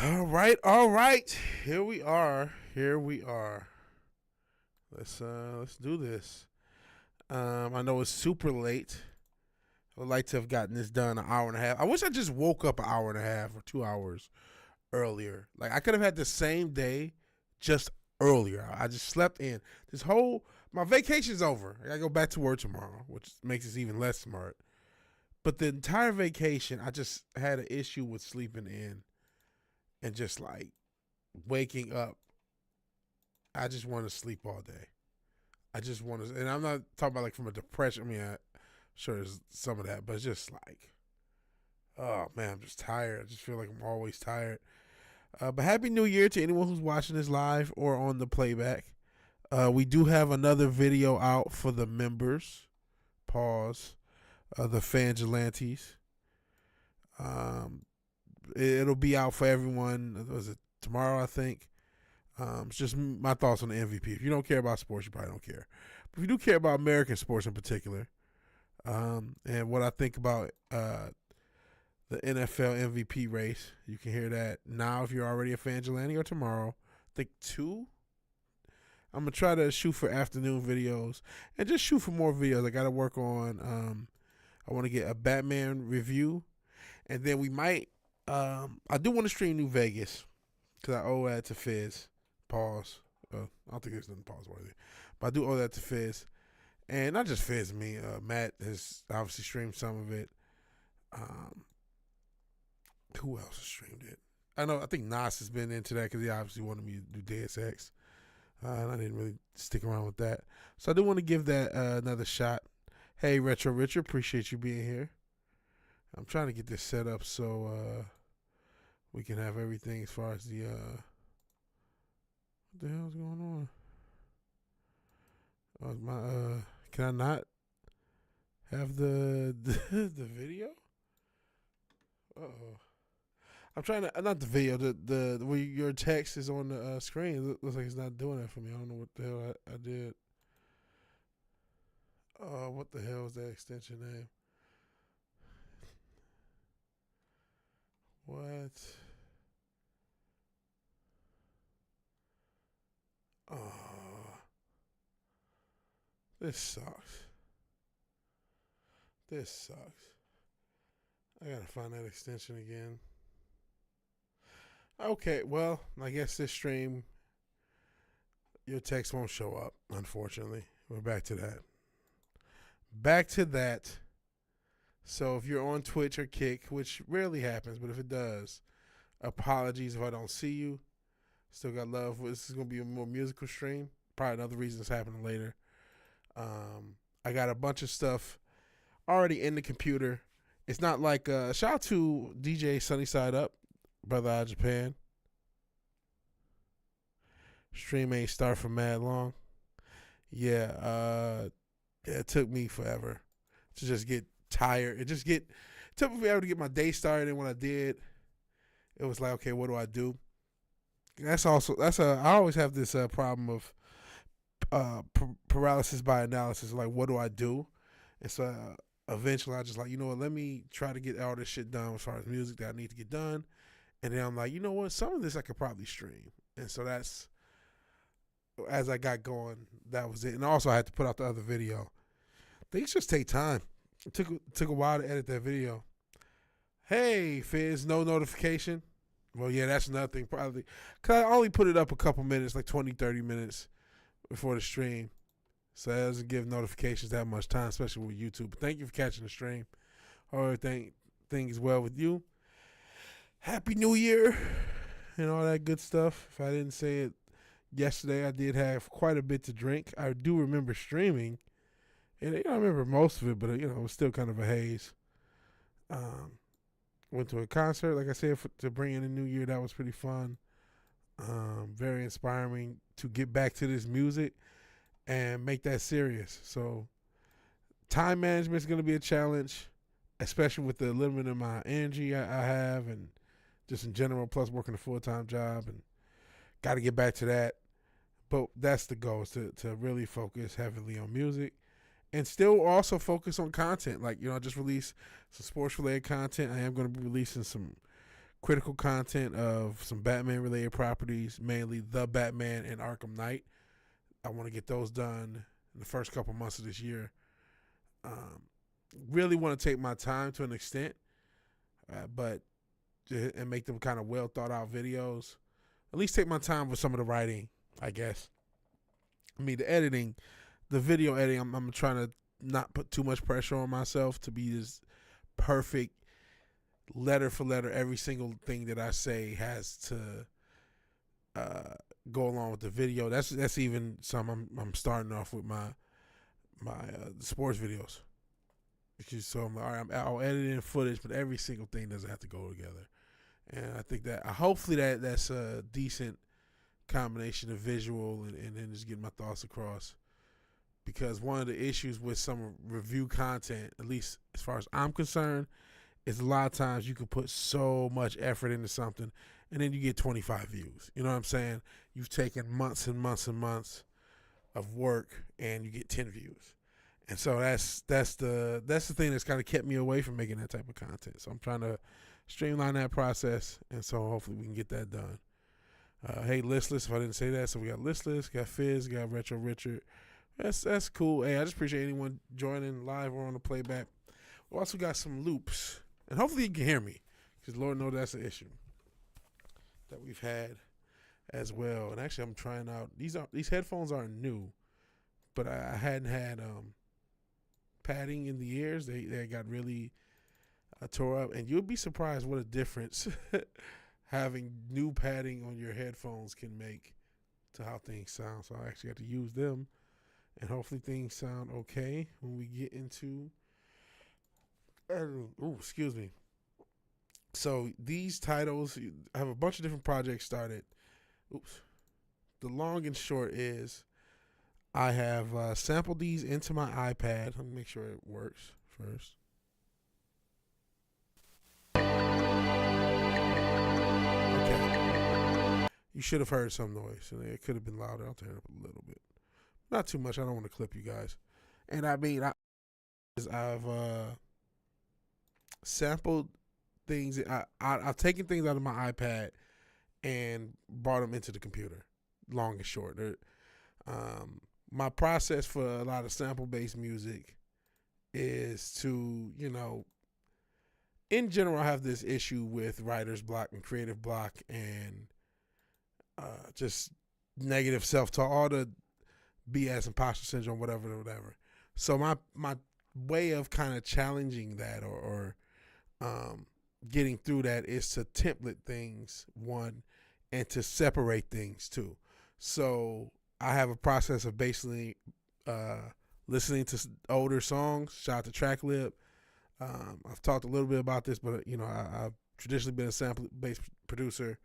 All right, all right. Here we are. Here we are. Let's do this. I know it's super late. I would like to have gotten this done an hour and a half. I wish I just woke up an hour and a half or 2 hours earlier. Like I could have had the same day just earlier. I just slept in. My vacation's over. I gotta go back to work tomorrow, which makes it even less smart. But the entire vacation, I just had an issue with sleeping in and just like waking up. I just want to sleep all day. I just want to, and I'm not talking about like from a depression. I mean, I'm sure there's some of that, but it's just like, oh man, I'm just tired. I just feel like I'm always tired. But Happy New Year to anyone who's watching this live or on the playback. We do have another video out for the members. Pause. The Fangilantes. It'll be out for everyone. Was it tomorrow? I think. It's just my thoughts on the MVP. If you don't care about sports, you probably don't care. But if you do care about American sports in particular, and what I think about the NFL MVP race, you can hear that now if you're already a Fangilante, or tomorrow. I think 2. I'm going to try to shoot for afternoon videos and just shoot for more videos. I got to work on, I want to get a Batman review. And then we might, I do want to stream New Vegas because I owe that to Fizz. Pause. I don't think there's nothing pause worthy. But I do owe that to Fizz. And not just Fizz, me. Matt has obviously streamed some of it. Who else has streamed it? I think Nas has been into that because he obviously wanted me to do Deus Ex. And I didn't really stick around with that. So I do want to give that another shot. Hey, Retro Richard, appreciate you being here. I'm trying to get this set up so we can have everything as far as the what the hell's going on? Can I not have the the video? Uh-oh. I'm trying to not the video, the where your text is on the screen. It looks like it's not doing that for me. I don't know what the hell I did. What the hell is that extension name? What? Oh, this sucks. This sucks. I gotta find that extension again. Okay, well, I guess this stream, your text won't show up, unfortunately. We're back to that. Back to that. So if you're on Twitch or Kick, which rarely happens, but if it does, apologies if I don't see you. Still got love. This is going to be a more musical stream. Probably another reason it's happening later. I got a bunch of stuff already in the computer. It's not like, shout out to DJ Sunny Side Up, brother out of Japan. Stream ain't start for mad long. Yeah, it took me forever to just get tired. It took me forever to get my day started, and when I did, it was like, okay, what do I do? I always have this problem of paralysis by analysis. Like, what do I do? And so eventually I just like, you know what, let me try to get all this shit done as far as music that I need to get done. And then I'm like, you know what, some of this I could probably stream. And so that's, as I got going, that was it. And also I had to put out the other video. Things just take time. It took a while to edit that video. Hey, Fizz, no notification. Well, yeah, that's nothing probably. Because I only put it up a couple minutes, like 20, 30 minutes before the stream. So that doesn't give notifications that much time, especially with YouTube. But thank you for catching the stream. Everything is well with you. Happy New Year and all that good stuff. If I didn't say it yesterday, I did have quite a bit to drink. I do remember streaming. And I remember most of it, but it was still kind of a haze. Went to a concert, like I said, to bring in the new year. That was pretty fun. Very inspiring to get back to this music and make that serious. So time management is going to be a challenge, especially with the limit of my energy I have and just in general, plus working a full-time job, and got to get back to that. But that's the goal, is to really focus heavily on music. And still also focus on content. Like, I just released some sports-related content. I am going to be releasing some critical content of some Batman related properties, mainly The Batman and Arkham Knight. I want to get those done in the first couple months of this year. Really want to take my time to an extent, but and make them kind of well thought out videos. At least take my time with some of the writing, I guess. I mean, the editing, the video editing, I'm trying to not put too much pressure on myself to be this perfect letter for letter. Every single thing that I say has to go along with the video. That's even some I'm starting off with my sports videos. So I'm like, all right, I'll edit in footage, but every single thing doesn't have to go together. And I think that hopefully that's a decent combination of visual and then just getting my thoughts across. Because one of the issues with some review content, at least as far as I'm concerned, is a lot of times you can put so much effort into something and then you get 25 views. You know what I'm saying? You've taken months and months and months of work and you get 10 views. And so that's the thing that's kind of kept me away from making that type of content. So I'm trying to streamline that process, and so hopefully we can get that done. Hey, Listless, if I didn't say that, so we got Listless, got Fizz, got Retro Richard. That's cool. Hey, I just appreciate anyone joining live or on the playback. We also got some loops, and hopefully you can hear me, because Lord knows that's an issue that we've had as well. And actually, I'm trying out these headphones aren't new, but I hadn't had padding in the ears. They got really tore up, and you'll be surprised what a difference having new padding on your headphones can make to how things sound. So I actually have to use them, and hopefully things sound okay when we get into. Excuse me. So these titles, I have a bunch of different projects started. The long and short is, I have sampled these into my iPad. Let me make sure it works first. Okay. You should have heard some noise. It could have been louder. I'll turn it up a little bit. Not too much. I don't want to clip you guys. And I mean, I've sampled things. I've taken things out of my iPad and brought them into the computer. Long and short. My process for a lot of sample-based music is to, in general, I have this issue with writer's block and creative block and just negative self-talk, all the BS, imposter syndrome, whatever. So my way of kind of challenging that or getting through that is to template things, one, and to separate things, two. So I have a process of basically listening to older songs. Shout out to TrackLib. I've talked a little bit about this, but I've traditionally been a sample-based producer,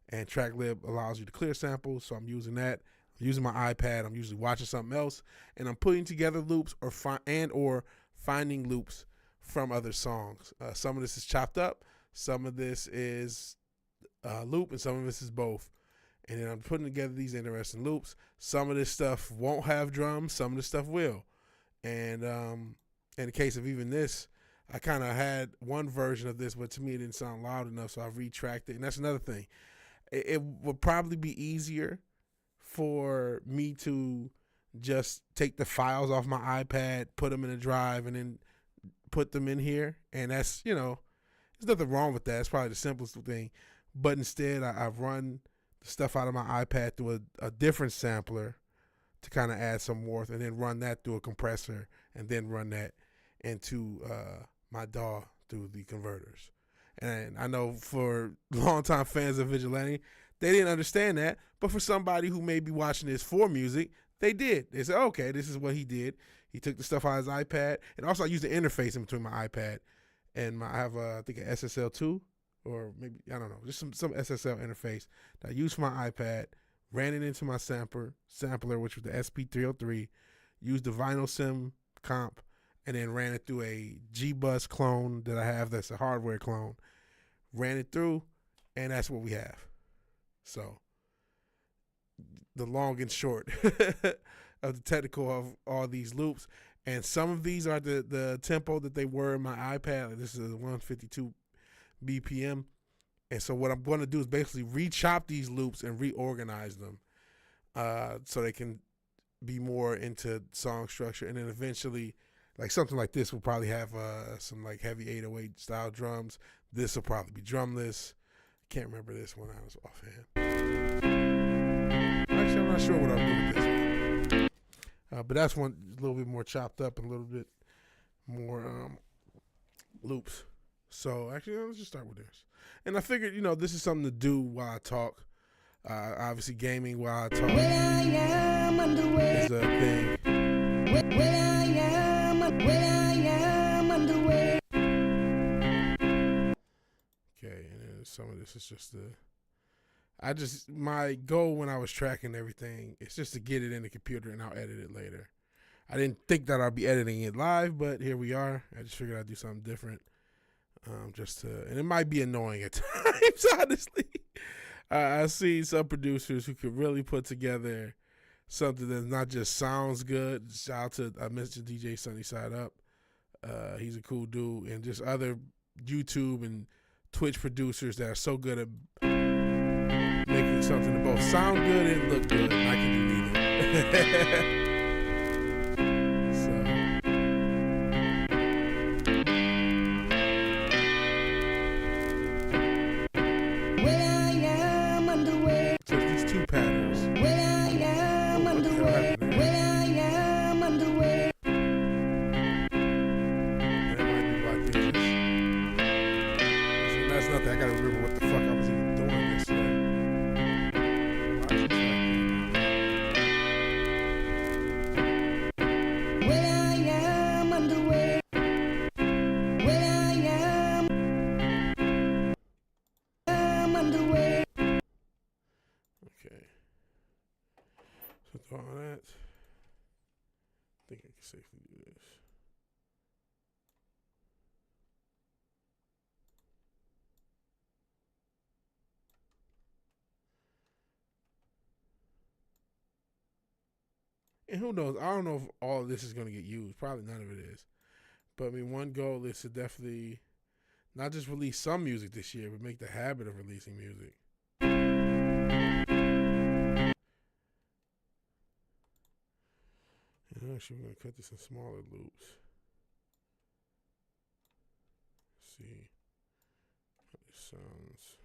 and TrackLib allows you to clear samples. So I'm using that. I'm using my iPad. I'm usually watching something else, and I'm putting together loops or finding loops from other songs. Some of this is chopped up. Some of this is loop, and some of this is both. And then I'm putting together these interesting loops. Some of this stuff won't have drums. Some of this stuff will. And in the case of even this, I kind of had one version of this, but to me it didn't sound loud enough, so I retracked it. And that's another thing. It would probably be easier for me to just take the files off my iPad, put them in a drive, and then put them in here. And that's, there's nothing wrong with that. It's probably the simplest thing. But instead, I've run the stuff out of my iPad through a different sampler to kind of add some warmth, and then run that through a compressor, and then run that into my DAW through the converters. And I know for longtime fans of Vigilante, they didn't understand that, but for somebody who may be watching this for music, they did. They said, okay, this is what he did. He took the stuff out of his iPad, and also I used the interface in between my iPad and I have I think an SSL2, or maybe, I don't know, just some SSL interface that I used for my iPad, ran it into my sampler, which was the SP303, used the Vinyl Sim comp, and then ran it through a G-Bus clone that I have that's a hardware clone. Ran it through, and that's what we have. So, the long and short of the technical of all these loops. And some of these are the tempo that they were in my iPad. Like this is a 152 BPM. And so what I'm going to do is basically re-chop these loops and reorganize them so they can be more into song structure. And then eventually, like something like this will probably have some like heavy 808 style drums. This will probably be drumless. Can't remember this one. I was offhand. Actually, I'm not sure what I'll do with this one. But that's one a little bit more chopped up and a little bit more loops. So actually, let's just start with this. And I figured, this is something to do while I talk. Obviously, gaming while I talk is a thing. Okay, and then some of this is just my goal when I was tracking everything is just to get it in the computer and I'll edit it later. I didn't think that I'd be editing it live, but here we are. I just figured I'd do something different. And it might be annoying at times, honestly. I see some producers who could really put together something that not just sounds good. Shout out to, I mentioned DJ Sunny Side Up. He's a cool dude. And just other YouTube and Twitch producers that are so good at making something that both sound good and look good. I can do neither. All that. I think I can safely do this. And who knows? I don't know if all of this is going to get used. Probably none of it is. But I mean, one goal is to definitely not just release some music this year, but make the habit of releasing music. And actually, we're going to cut this in smaller loops. Let's see how this sounds.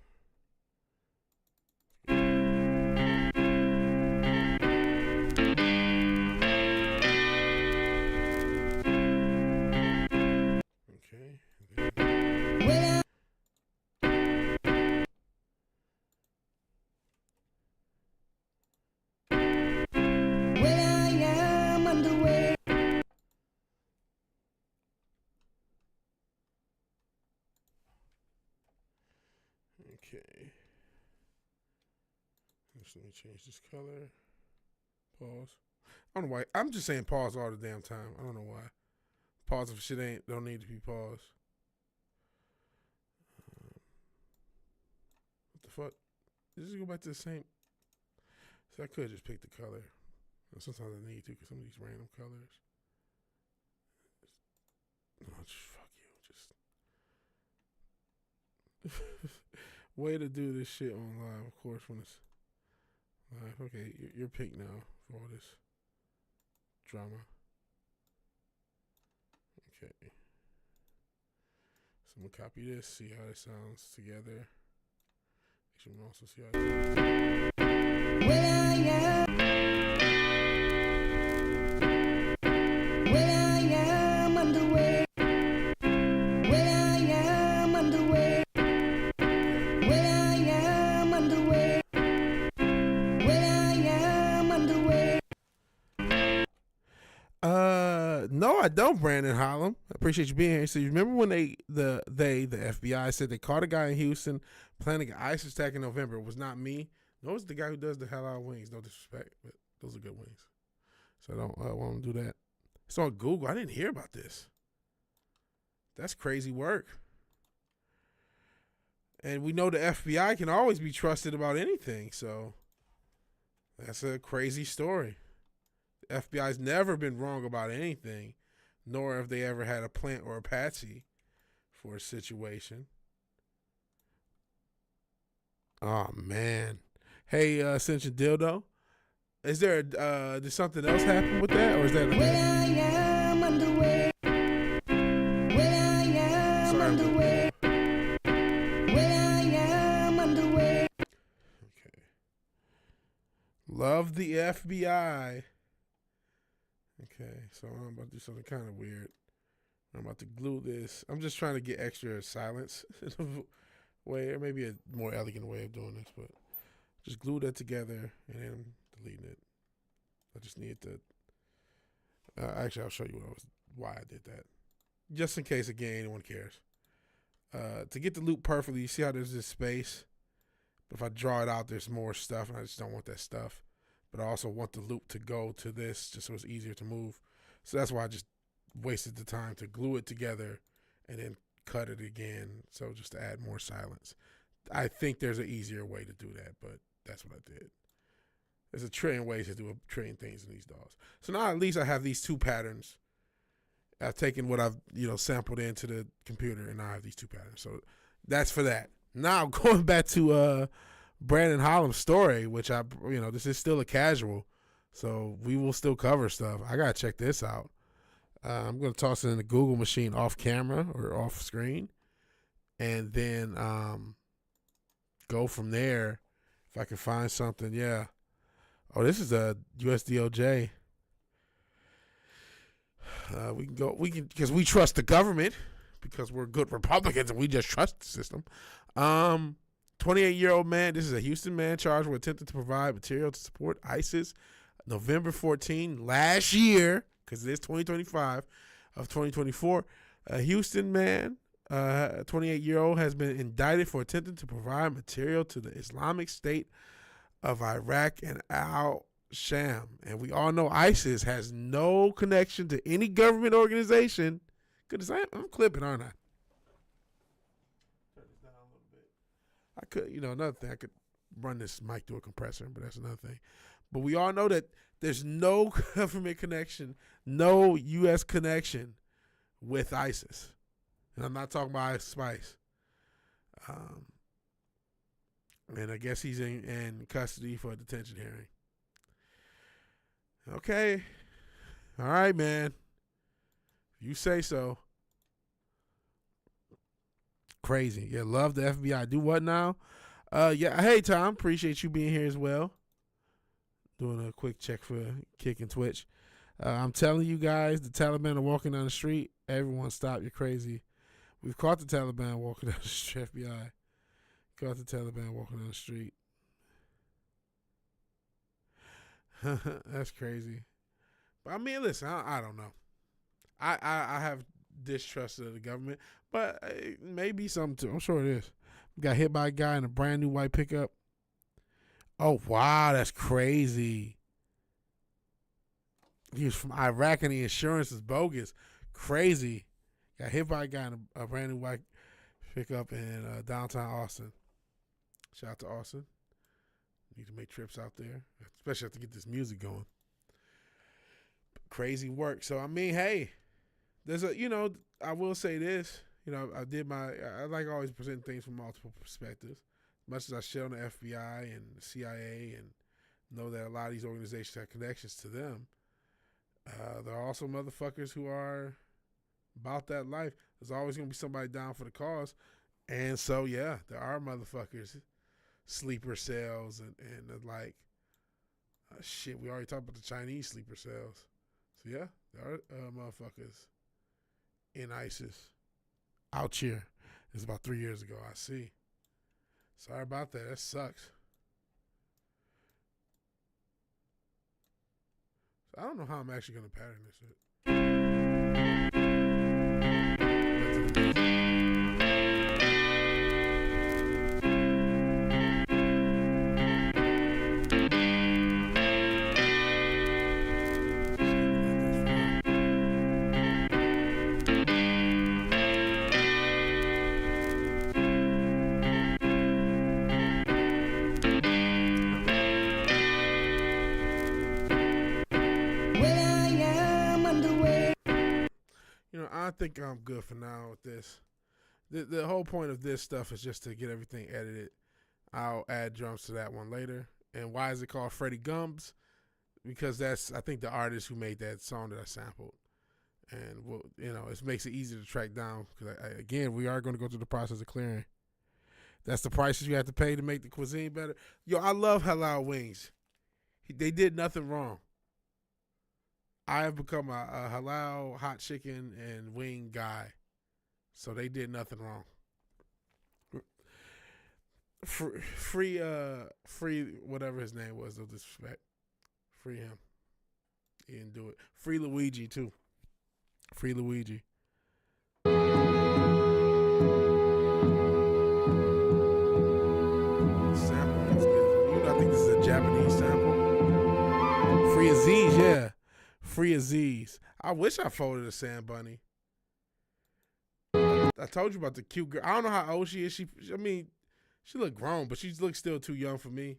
Okay. Okay. Let me change this color. Pause. I don't know why. I'm just saying pause all the damn time. I don't know why. Pause if shit don't need to be paused. What the fuck? Did this go back to the same? So I could just pick the color. Sometimes I need to because some of these random colors. No, just fuck you. Just way to do this shit on live, of course, when it's live. Okay, you're pink now for all this drama. Okay. So I'm gonna copy this, see how it sounds together. Actually, I'm gonna also see how it sounds. No, I don't, Brandon Hollum. I appreciate you being here. So you remember when the FBI said they caught a guy in Houston planning an ISIS attack in November? It was not me. No, it's the guy who does the halal wings. No disrespect, but those are good wings. So I don't want to do that. It's on Google. I didn't hear about this. That's crazy work. And we know the FBI can always be trusted about anything. So that's a crazy story. The FBI's never been wrong about anything, nor have they ever had a plant or a patsy for a situation. Oh man. Hey, Ascension Dildo. Is there did something else happen with that, or is that like Well, I am underway. Well, I am underway. Well, I am underway. Okay. Love the FBI. Okay, so I'm about to do something kind of weird. I'm about to glue this. I'm just trying to get extra silence in a way, or maybe a more elegant way of doing this, but just glue that together and then I'm deleting it. I just need to. Actually, I'll show you why I did that, just in case again anyone cares. To get the loop perfectly, you see how there's this space, but if I draw it out, there's more stuff, and I just don't want that stuff. But I also want the loop to go to this, just so it's easier to move. So that's why I just wasted the time to glue it together and then cut it again, so just to add more silence. I think there's an easier way to do that, but that's what I did. There's a trillion ways to do a trillion things in these dolls. So now at least I have these two patterns. I've taken what I've sampled into the computer, and now I have these two patterns. So that's for that. Now going back to Brandon Hollum's story, which this is still a casual, so we will still cover stuff. I gotta check this out. I'm gonna toss it in the Google machine off camera or off screen, and then go from there. If I can find something, yeah. Oh, this is a USDOJ. We can because we trust the government, because we're good Republicans and we just trust the system. 28-year-old man. This is a Houston man charged with attempting to provide material to support ISIS. November 14 last year, because it is 2025 of 2024. A Houston man, 28-year-old, has been indicted for attempting to provide material to the Islamic State of Iraq and al-Sham. And we all know ISIS has no connection to any government organization. Goodness, I'm clipping, aren't I? Turn this down a little bit. I could, another thing, I could run this mic through a compressor, but that's another thing. But we all know that there's no government connection, no U.S. connection with ISIS. And I'm not talking about Ice Spice. And I guess he's in custody for a detention hearing. Okay. All right, man. You say so. Crazy. Yeah, love the FBI. Do what now? Yeah. Hey, Tom. Appreciate you being here as well. Doing a quick check for Kick and Twitch. I'm telling you guys, the Taliban are walking down the street. Everyone stop. You're crazy. We've caught the Taliban walking down the street. FBI. Caught the Taliban walking down the street. That's crazy. But I mean, listen, I don't know. I have distrust of the government, but it may be something too. I'm sure it is. Got hit by a guy in a brand new white pickup. Oh, wow, that's crazy. He was from Iraq and the insurance is bogus. Crazy. Got hit by a guy in a brand new white pickup in downtown Austin. Shout out to Austin. Need to make trips out there, especially have to get this music going. Crazy work. So, I mean, hey, there's I will say this. I like always presenting things from multiple perspectives. As much as I shit on the FBI and the CIA and know that a lot of these organizations have connections to them, there are also motherfuckers who are about that life. There's always going to be somebody down for the cause. And so, yeah, there are motherfuckers, sleeper cells, and like, shit, we already talked about the Chinese sleeper cells. So, yeah, there are motherfuckers in ISIS out here. It was about 3 years ago, I see. Sorry about that. That sucks. So I don't know how I'm actually going to pattern this shit. I think I'm good for now with this. The whole point of this stuff is just to get everything edited. I'll add drums to that one later. And why is it called Freddie Gums? Because that's, I think, the artist who made that song that I sampled. And, well, you know, it makes it easy to track down. Because, again, we are going to go through the process of clearing. That's the prices you have to pay to make the cuisine better. Yo, I love halal wings. They did nothing wrong. I have become a halal hot chicken and wing guy. So they did nothing wrong. Free whatever his name was, no disrespect. Free him. He didn't do it. Free Luigi too. Free Luigi. Sample. You know, I think this is a Japanese sample. Free Aziz, yeah. Free Aziz. I wish I folded a Sand Bunny. I told you about the cute girl. I don't know how old she is. I mean, she look grown, but she looks still too young for me.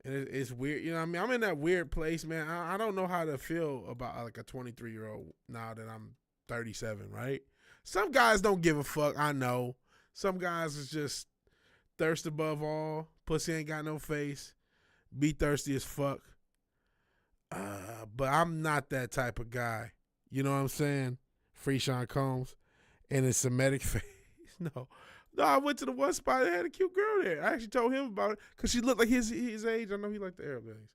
And it's weird. You know what I mean? I'm in that weird place, man. I don't know how to feel about like a 23-year-old now that I'm 37, right? Some guys don't give a fuck, I know. Some guys is just thirst above all. Pussy ain't got no face. Be thirsty as fuck. But I'm not that type of guy. You know what I'm saying? Free Sean Combs. And a Semitic face. No, I went to the one spot that had a cute girl there. I actually told him about it because she looked like his age. I know he liked the Arab things.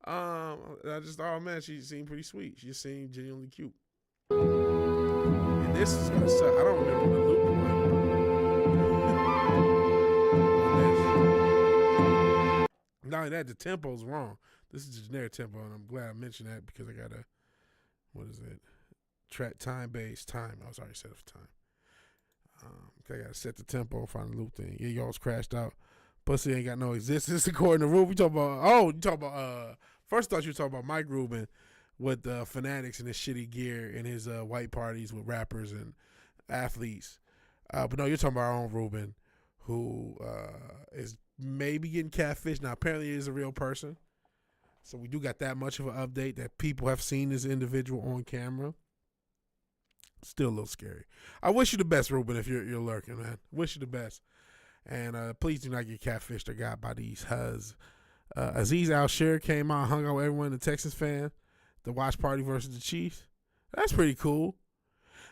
I just thought, oh man, she seemed pretty sweet. She seemed genuinely cute. And this is gonna suck. I don't remember the loop one. Not only that, the tempo's wrong. This is a generic tempo, and I'm glad I mentioned that because I got what is it? Track time-based time. I was already set up for time. I gotta set the tempo and find the loop thing. Yeah, y'all's crashed out. Pussy ain't got no existence according to Rube. You talking about first I thought you were talking about Mike Rubin with Fanatics and his shitty gear and his white parties with rappers and athletes. But no, you're talking about our own Rubin, who is maybe getting catfished. Now apparently he is a real person. So we do got that much of an update that people have seen this individual on camera. Still a little scary. I wish you the best, Ruben, if you're lurking, man. Wish you the best. And please do not get catfished or got by these huzz. Aziz Al-Shir came out, hung out with everyone, the Texans fan, the watch party versus the Chiefs. That's pretty cool.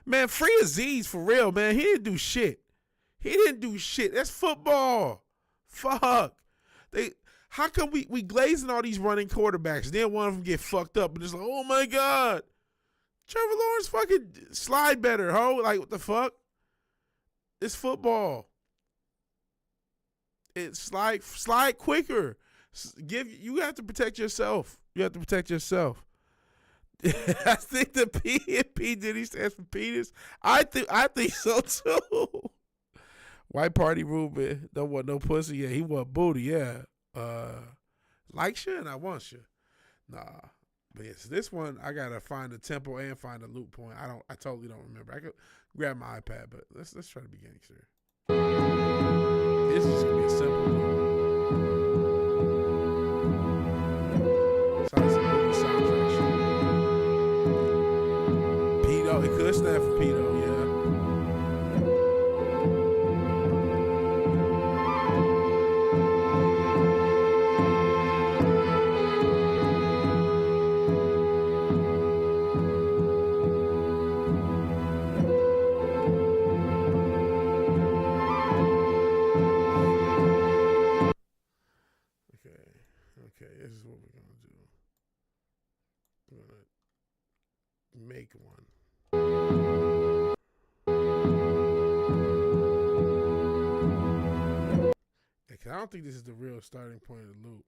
Man, free Aziz for real, man. He didn't do shit. That's football. Fuck. How come we glazing all these running quarterbacks? Then one of them get fucked up and it's like, oh my God. Trevor Lawrence fucking slide better, ho. Like, what the fuck? It's football. It's slide quicker. You have to protect yourself. I think the P in P Diddy stands for penis. I think so too. White party Ruben don't want no pussy. Yeah, he want booty. Yeah. Like you and I want you. Nah. But yes, this one I gotta find the tempo and find the loop point. I totally don't remember. I could grab my iPad, but let's try the beginning here. This is just gonna be a simple loop. Sounds like a movie soundtrack shit. Pedo, it could stand for pedo, yeah. Okay, this is what we're going to do. We're going to make one. Because I don't think this is the real starting point of the loop.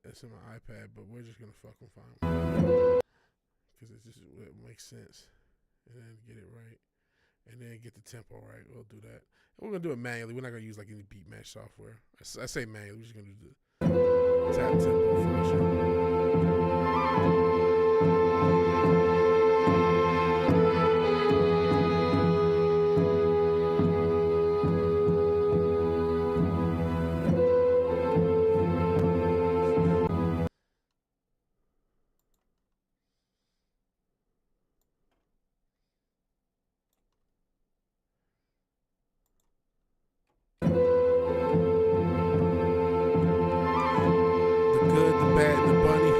It's in my iPad, but we're just going to fucking find one. Because it makes sense. And then get it right. And then get the tempo right. We'll do that. And we're going to do it manually. We're not going to use like any beat match software. I say manually. We're just going to do the tap tempo function. Bad and the Bunny.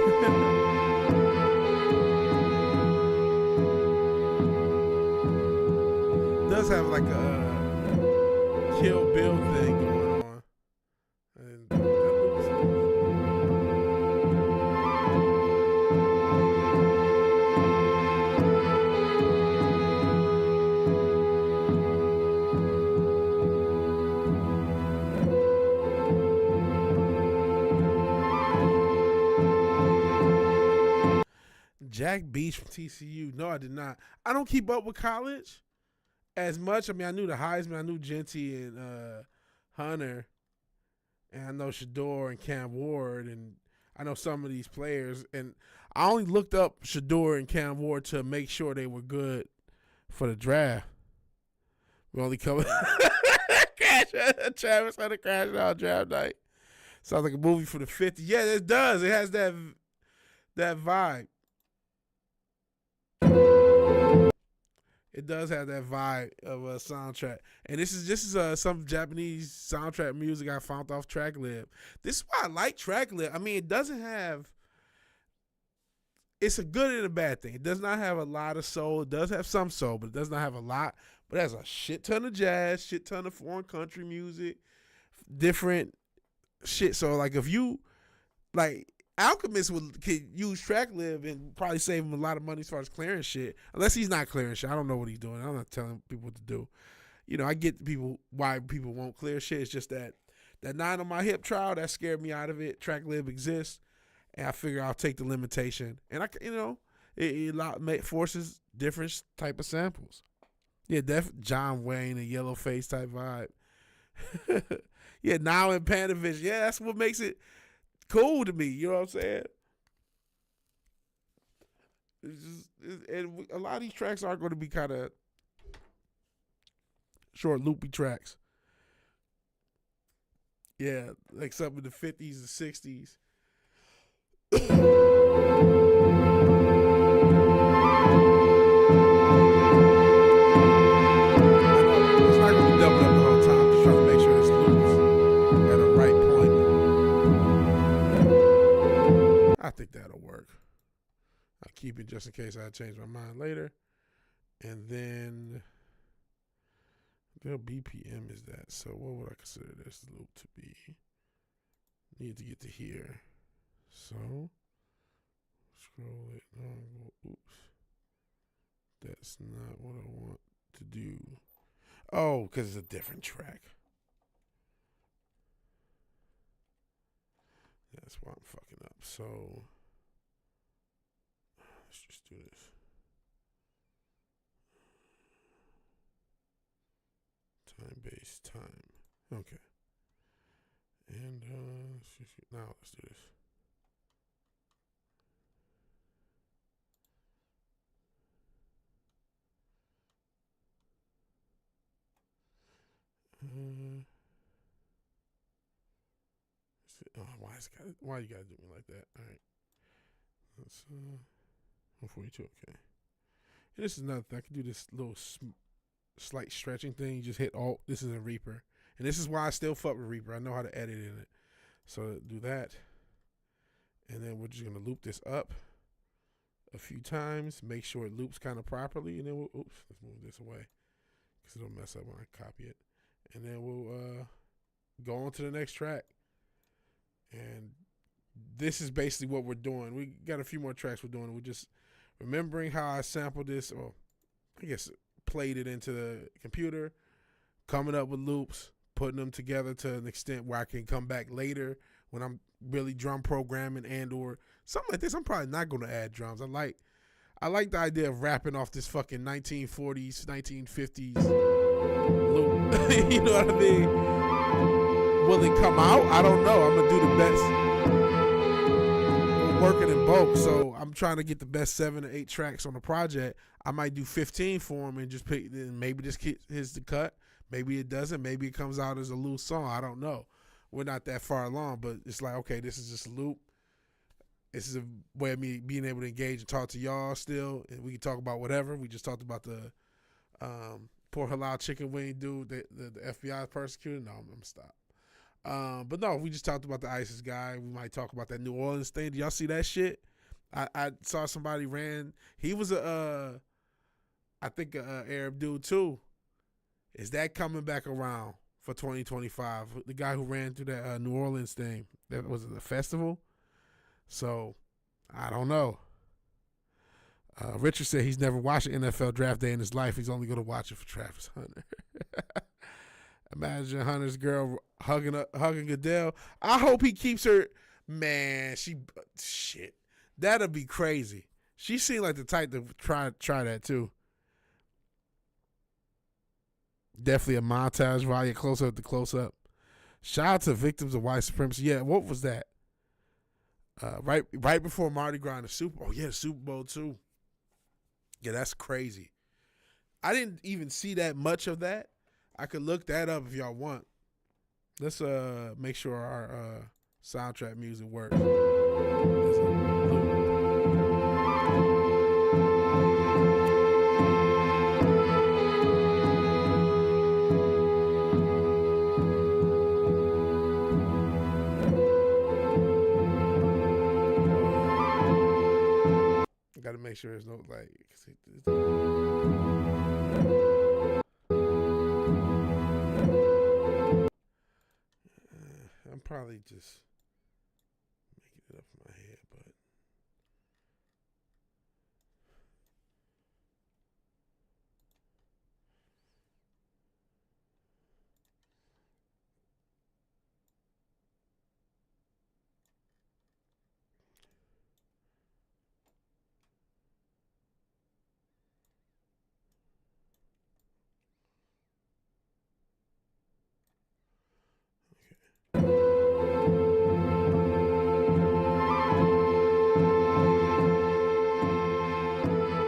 Does have like a Kill Bill thing going on. And that movie's Jack Beach from TCU. No, I did not. I don't keep up with college as much. I mean, I knew the Heisman. I knew Genty and Hunter. And I know Shador and Cam Ward. And I know some of these players. And I only looked up Shador and Cam Ward to make sure they were good for the draft. We only covered Travis Hunter crashing out draft night. Sounds like a movie for the 50s. Yeah, it does. It has that vibe. It does have that vibe of a soundtrack. And this is some Japanese soundtrack music I found off TrackLib. This is why I like TrackLib. I mean, it doesn't have... It's a good and a bad thing. It does not have a lot of soul. It does have some soul, but it does not have a lot. But it has a shit ton of jazz, shit ton of foreign country music, different shit. So, like, if you... Like... Alchemist could use TrackLib and probably save him a lot of money as far as clearing shit. Unless he's not clearing shit. I don't know what he's doing. I'm not telling people what to do. You know, I get why people won't clear shit. It's just that 9 on my hip trial, that scared me out of it. TrackLib exists. And I figure I'll take the limitation. And it forces different type of samples. Yeah, John Wayne and Yellowface type vibe. Yeah, now in Panavision. Yeah, that's what makes it cool to me, you know what I'm saying? And a lot of these tracks are going to be kind of short, loopy tracks. Yeah, like some in the 50s and 60s. It's not going to be doubled up the whole time. I'm just trying to make sure it's loops at a right point. I think that'll work. I'll keep it just in case I change my mind later. And then what BPM is that? So what would I consider this loop to be? Need to get to here. So scroll it. Oh, oops. That's not what I want to do. Oh, because it's a different track. That's why I'm fucking up. So let's just do this. Time-based time. Okay. And now let's do this. Why you gotta do me like that? All right. Let's 142. Okay. And this is another thing. I can do this little slight stretching thing. You just hit Alt. This is a Reaper, and this is why I still fuck with Reaper. I know how to edit in it. So do that, and then we're just gonna loop this up a few times. Make sure it loops kind of properly, and then we'll let's move this away because it'll mess up when I copy it. And then we'll go on to the next track. And this is basically what we're doing. We got a few more tracks we're doing. We're just remembering how I sampled this, or I guess played it into the computer, coming up with loops, putting them together to an extent where I can come back later when I'm really drum programming and or something like this. I'm probably not going to add drums. I like the idea of rapping off this fucking 1940s, 1950s loop. You know what I mean? Will it come out? I don't know. I'm going to do the best. We're working in bulk, so I'm trying to get the best 7 or 8 tracks on the project. I might do 15 for them and just pick, maybe this hits the cut. Maybe it doesn't. Maybe it comes out as a loose song. I don't know. We're not that far along, but it's like, okay, this is just a loop. This is a way of me being able to engage and talk to y'all still, and we can talk about whatever. We just talked about the poor halal chicken wing dude, the FBI persecuted. No, I'm going to stop. But no, we just talked about the ISIS guy. We might talk about that New Orleans thing. Did y'all see that shit? I saw somebody ran. He was I think a Arab dude too. Is that coming back around for 2025? The guy who ran through that New Orleans thing. That was the festival. So I don't know. Richard said he's never watched an NFL draft day in his life. He's only going to watch it for Travis Hunter. Imagine Hunter's girl hugging Goodell. I hope he keeps her. Man, shit. That'll be crazy. She seemed like the type to try that too. Definitely a montage value, close up to close up. Shout out to victims of white supremacy. Yeah, what was that? Right before Mardi Gras and the Super Bowl. Oh yeah, the Super Bowl too. Yeah, that's crazy. I didn't even see that much of that. I could look that up if y'all want. Let's make sure our soundtrack music works. Got to make sure there's no like. I'm probably just making it up in my head, but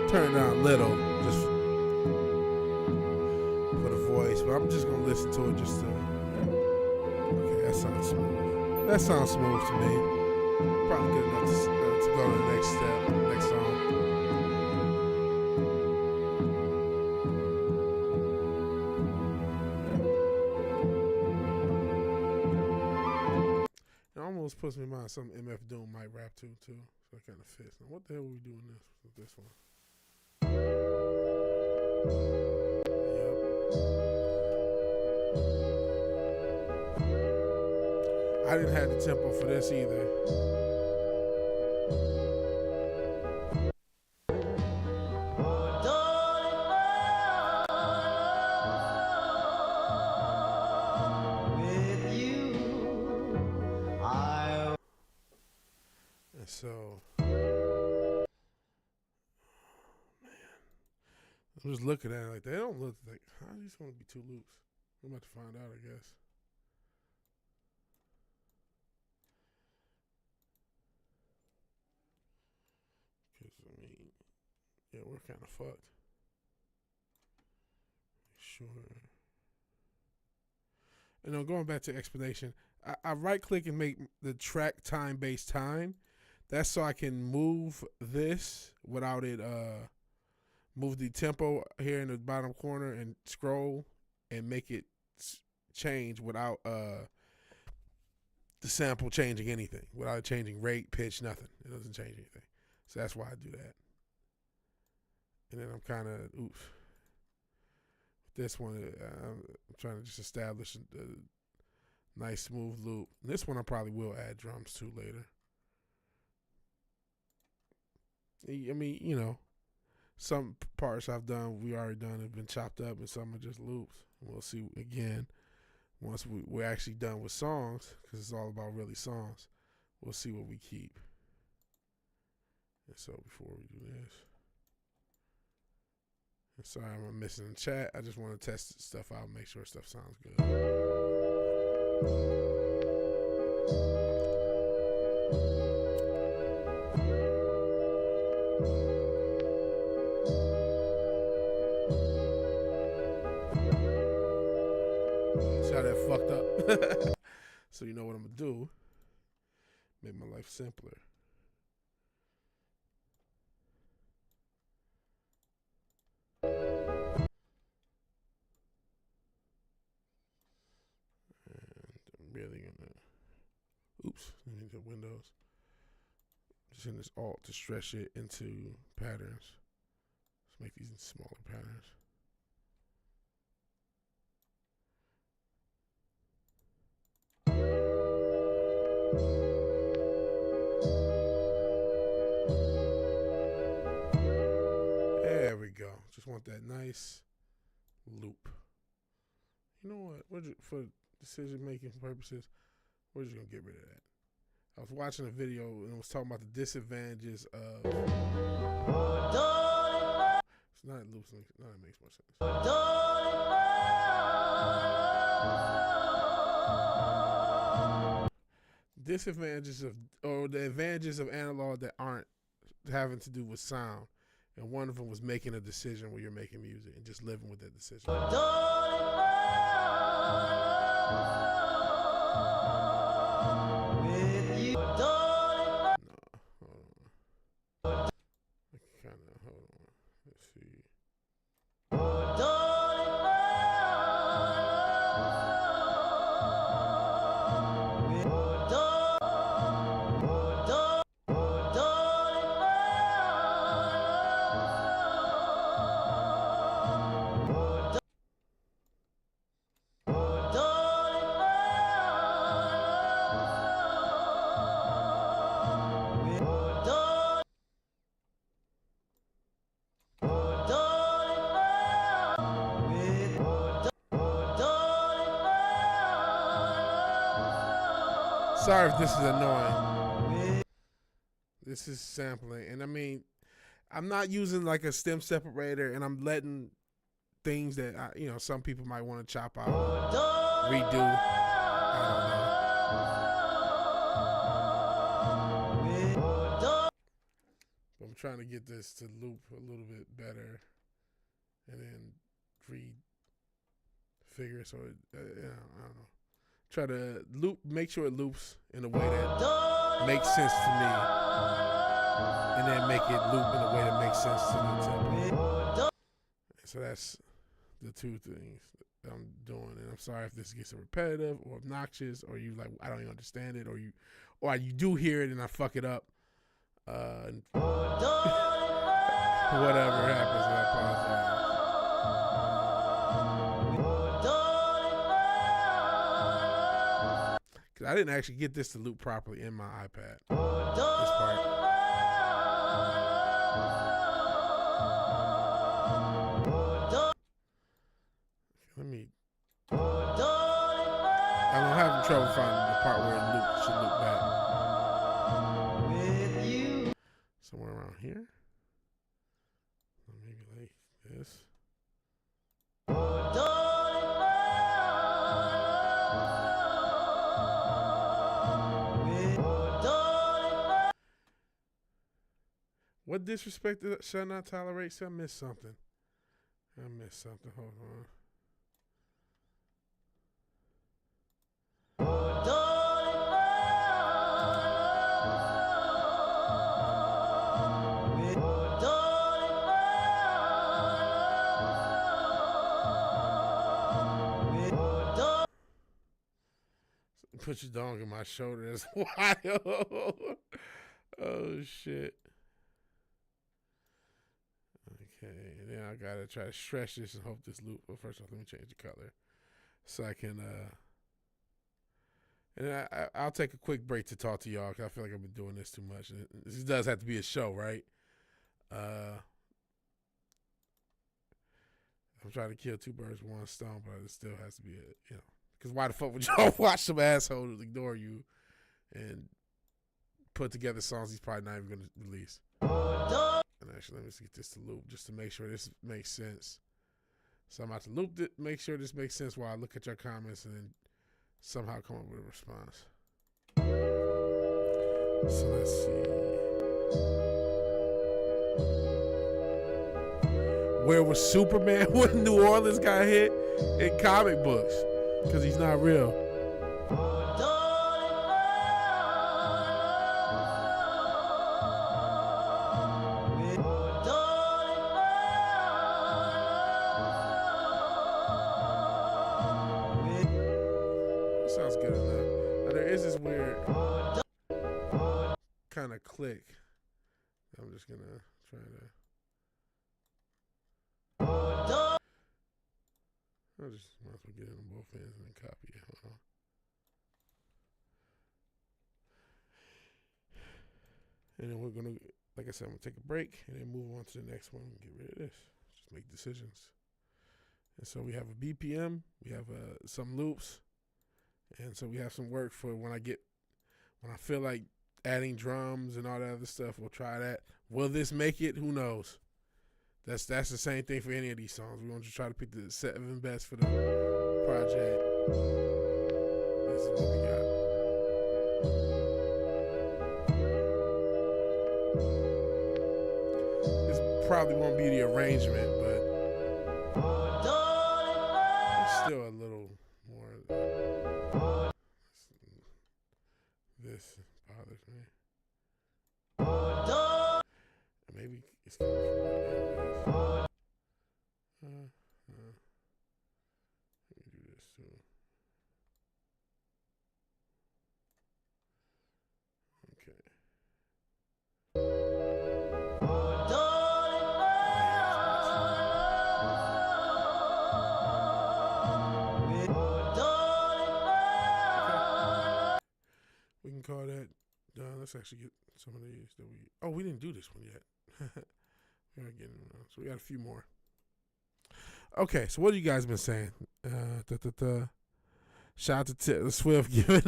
turn down a little just for the voice, but I'm just gonna listen to it just to. Okay, that sounds smooth. That sounds smooth to me. Probably good enough to go to the next step, next song. It almost puts me in mind some MF Doom might rap too, so it kind of fits. Now, what the hell are we doing with this one? Yep. I didn't have the tempo for this either. And so, I'm just looking at it like they don't look like. I just want to be too loose. I'm about to find out, I guess. Because I mean, yeah, we're kind of fucked. Sure. And then going back to explanation, I right click and make the track time based time. That's so I can move this without it move the tempo here in the bottom corner and scroll and make it change without the sample changing anything, without it changing rate, pitch, nothing. It doesn't change anything. So that's why I do that. And then I'm kind of, oops. This one, I'm trying to just establish a nice smooth loop. And this one I probably will add drums to later. I mean, you know, some parts we already done have been chopped up, and some are just loops. We'll see again once we're actually done with songs, because it's all about really songs. We'll see what we keep. And so before we do this, and sorry I'm missing the chat. I just want to test stuff out, make sure stuff sounds good. See how that fucked up? So you know what I'm gonna do? Make my life simpler. And I'm really gonna oops, let me hit Windows. Just in this Alt to stretch it into patterns. Let's make these in smaller patterns. There we go. Just want that nice loop. You know what? For decision making purposes, we're just gonna get rid of that. I was watching a video and it was talking about the disadvantages of. It's not loops. No, it makes more sense. Disadvantages of, or the advantages of analog that aren't having to do with sound. And one of them was making a decision when you're making music and just living with that decision. Hold on. Let's see. Sorry if this is annoying. This is sampling. And I mean, I'm not using like a stem separator, and I'm letting things that, some people might want to chop out, redo. I don't know. But I'm trying to get this to loop a little bit better and then refigure so it, I don't know. Try to make sure it loops in a way that makes sense to me, and then make it loop in a way that makes sense to the tempo. So that's the two things that I'm doing, and I'm sorry if this gets repetitive or obnoxious, or you like I don't even understand it, or you do hear it and I fuck it up. Whatever happens, I apologize. I didn't actually get this to loop properly in my iPad. This part. Let me. I'm having trouble finding the part where it should loop back. Somewhere around here. Or maybe like this. What disrespect shall not tolerate? I missed something. Hold on. Put your dog in my shoulder. That's wild. Oh, shit. Okay, and then I gotta try to stretch this and hope this loop. Well, first off, let me change the color so I can. And then I'll take a quick break to talk to y'all because I feel like I've been doing this too much. And this does have to be a show, right? I'm trying to kill two birds with one stone, but it still has to be because why the fuck would y'all watch some asshole ignore you and put together songs he's probably not even gonna release? And actually, let me get this to loop just to make sure this makes sense. So I'm about to loop it, make sure this makes sense while I look at your comments and then somehow come up with a response. So let's see. Where was Superman when New Orleans got hit? In comic books. Because he's not real. Sounds good enough. Now there is this weird kind of click. I'm just gonna try to. I'll just might as well get it on both ends and then copy it. Hold on. And then we're gonna, like I said, I'm gonna take a break and then move on to the next one and get rid of this. Just make decisions. And so we have a BPM, we have some loops, and so we have some work for when I feel like adding drums and all that other stuff. We'll try that. Will this make it? Who knows? That's the same thing for any of these songs. We're going to try to pick the 7 best for the project. This is what we got. This probably won't be the arrangement, but it's still a little more. This bothers me. Maybe it's coming from the let me do this too. Okay. We can call that done. Let's actually get some of these that we. Oh, we didn't do this one yet. We are getting around, so we got a few more. Okay, so what have you guys been saying? Shout out to Taylor Swift giving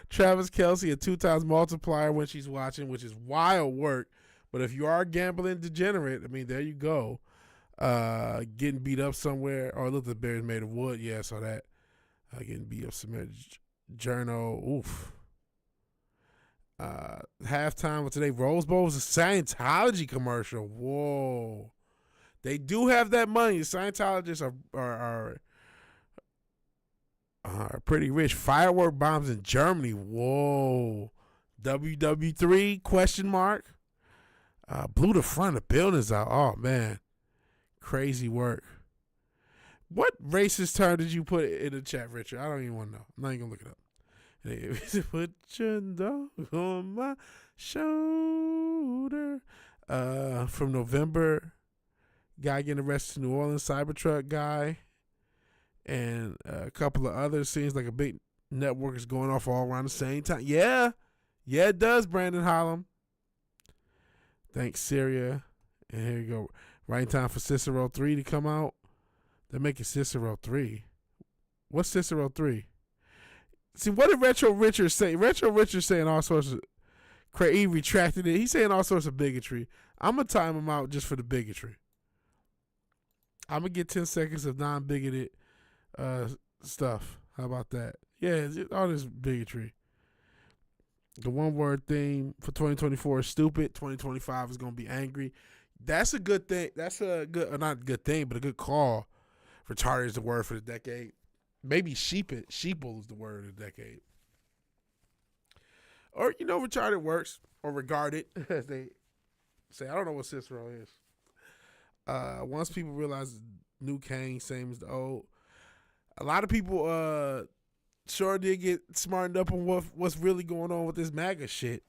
Travis Kelce a 2x multiplier when she's watching, which is wild work. But if you are a gambling degenerate, I mean, there you go. Getting beat up somewhere. Or look, the Bears made of wood. Yeah, I saw that. Getting beat up somewhere. Journal. Oof. Halftime of today. Rose Bowl was a Scientology commercial. Whoa. They do have that money. The Scientologists are pretty rich. Firework bombs in Germany. Whoa. WW3 question mark. Blew the front of the buildings out. Oh man. Crazy work. What racist term did you put in the chat, Richard? I don't even want to know. I'm not even gonna look it up. Put your dog on my shoulder. From November. Guy getting arrested in New Orleans, Cybertruck guy, and a couple of others. Seems like a big network is going off all around the same time. Yeah, it does, Brandon Hollum. Thanks, Syria. And here you go. Right in time for Cicero 3 to come out. They're making Cicero 3. What's Cicero 3? See, what did Retro Richard say? Retro Richard saying all sorts of crazy. He retracted it. He's saying all sorts of bigotry. I'm going to time him out just for the bigotry. I'm going to get 10 seconds of non-bigoted stuff. How about that? Yeah, all this bigotry. The one-word theme for 2024 is stupid. 2025 is going to be angry. That's a good thing. That's a good, not a good thing, but a good call. Retarded is the word for the decade. Maybe sheeple is the word of the decade. Or, retarded works. Or regarded, as they say. I don't know what Cicero is. Once people realize new Kane, same as the old, a lot of people sure did get smartened up on what's really going on with this MAGA shit.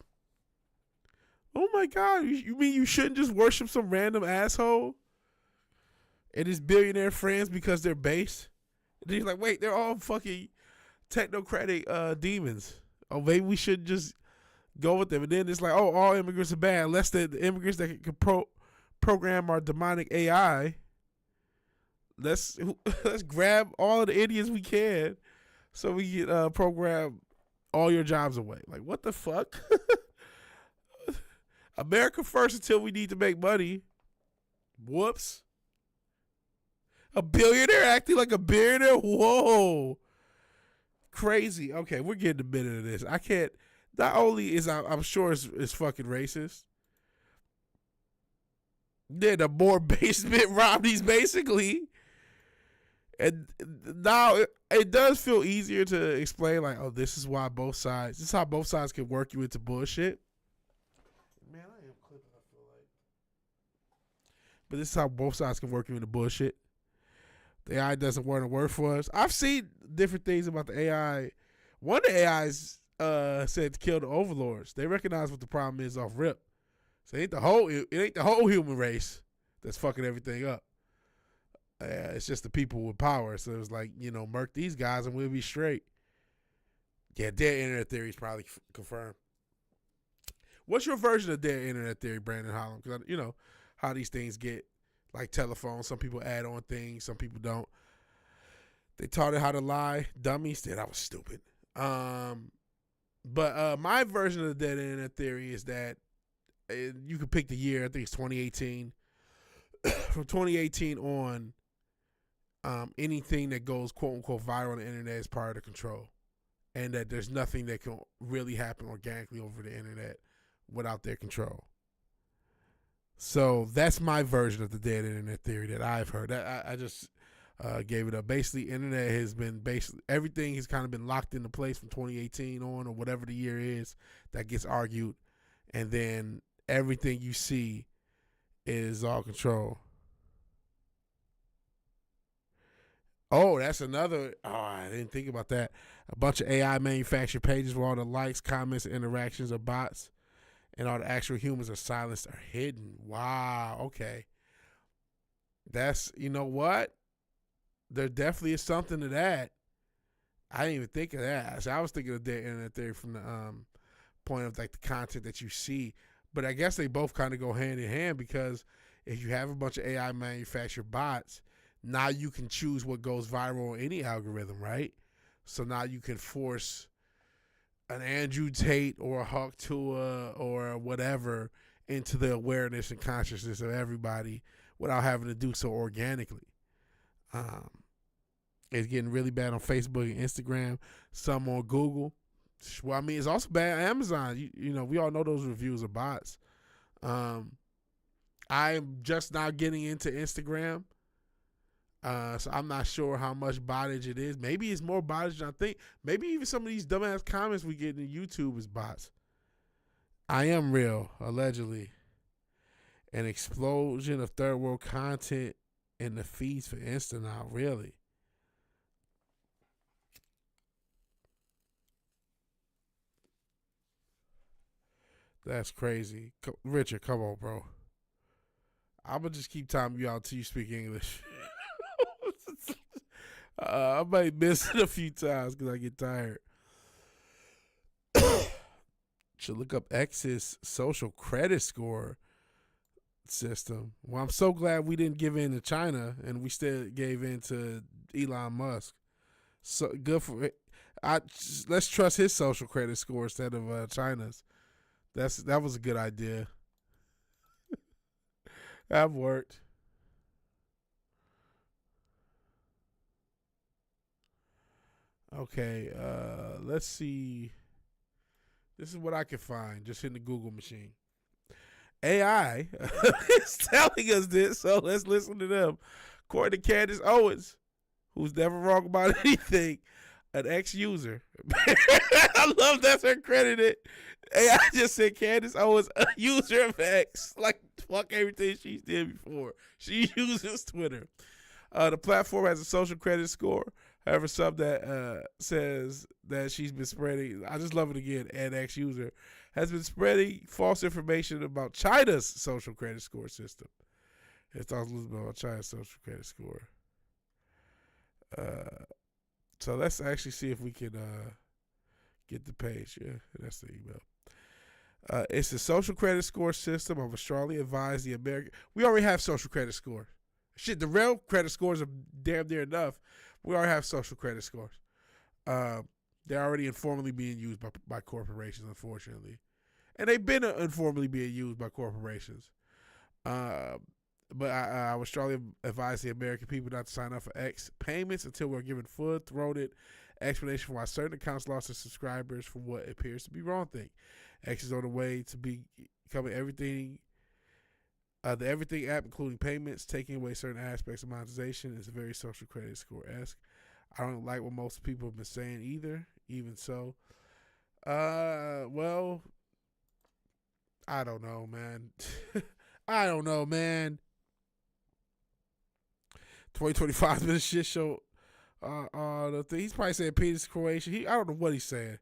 Oh my God, you mean you shouldn't just worship some random asshole and his billionaire friends because they're base? And then you're like, wait, they're all fucking technocratic demons. Oh, maybe we should just go with them. And then it's like, oh, all immigrants are bad unless the immigrants that can program our demonic AI. Let's grab all of the Indians we can so we can program all your jobs away. Like, what the fuck? America first until we need to make money. Whoops. A billionaire acting like a billionaire? Whoa. Crazy. Okay, we're getting a minute of this. I can't. Not only is I'm sure it's fucking racist. They're the more basement Romneys, basically. And now it does feel easier to explain, like, oh, this is how both sides can work you into bullshit. Man, I am clipping, I feel like. But this is how both sides can work you into bullshit. The AI doesn't want to work for us. I've seen different things about the AI. One of the AIs said to kill the overlords. They recognize what the problem is off rip. So it ain't the whole human race that's fucking everything up. It's just the people with power. So it was like, murk these guys and we'll be straight. Yeah, dead internet theory is probably confirmed. What's your version of dead internet theory, Brandon Holland? Because how these things get, like telephones. Some people add on things, some people don't. They taught it how to lie. Dummies did. I was stupid. But my version of the dead internet theory is that you could pick the year. I think it's 2018. From 2018 on, anything that goes quote unquote viral on the internet is part of the control, and that there's nothing that can really happen organically over the internet without their control. So that's my version of the dead internet theory that I've heard. I just gave it up. Basically, internet has been everything has kind of been locked into place from 2018 on, or whatever the year is that gets argued, and then everything you see is all control. Oh, that's another. Oh, I didn't think about that. A bunch of AI manufactured pages where all the likes, comments, and interactions are bots, and all the actual humans are silenced or hidden. Wow. Okay. That's, you know what? There definitely is something to that. I didn't even think of that. So I was thinking of the internet theory from the point of like the content that you see. But I guess they both kind of go hand in hand, because if you have a bunch of AI manufactured bots, now you can choose what goes viral on any algorithm, right? So now you can force an Andrew Tate or a Hawk Tuah or whatever into the awareness and consciousness of everybody without having to do so organically. It's getting really bad on Facebook and Instagram, some on Google. Well, I mean, it's also bad on Amazon. We all know those reviews are bots. I'm just now getting into Instagram. So I'm not sure how much bottage it is. Maybe it's more bottage than I think. Maybe even some of these dumbass comments we get in YouTube is bots. I am real, allegedly. An explosion of third world content in the feeds for Insta now, really. That's crazy. Richard, come on, bro. I'm going to just keep timing you out till you speak English. I might miss it a few times because I get tired. Should look up X's social credit score system. Well, I'm so glad we didn't give in to China and we still gave in to Elon Musk. So good for it. Let's trust his social credit score instead of China's. That was a good idea. That worked. Okay, let's see. This is what I can find just in the Google machine. AI is telling us this, so let's listen to them. According to Candace Owens, who's never wrong about anything, an ex-user. I love that's her credited. AI just said Candace Owens, a user of X. Like, fuck everything she did before. She uses Twitter. The platform has a social credit score. However, some that says that she's been spreading, I just love it again, an ex-user, has been spreading false information about China's social credit score system. It's talks a little bit about China's social credit score. So let's actually see if we can get the page. Yeah, that's the email. It's the social credit score system of Australia advised the American. We already have social credit scores. Shit, the real credit scores are damn near enough. We already have social credit scores. They're already informally being used by corporations, unfortunately. And they've been informally being used by corporations. But Australia advised the American people not to sign up for X payments until we're given full-throated explanation for why certain accounts lost their subscribers for what appears to be wrong thing. X is on the way to becoming everything. The Everything app, including payments, taking away certain aspects of monetization, is very social credit score-esque. I don't like what most people have been saying either. Even so, well, I don't know, man. I don't know, man. 2025 has been a shit show. The thing he's probably saying penis Croatian. I don't know what he's saying.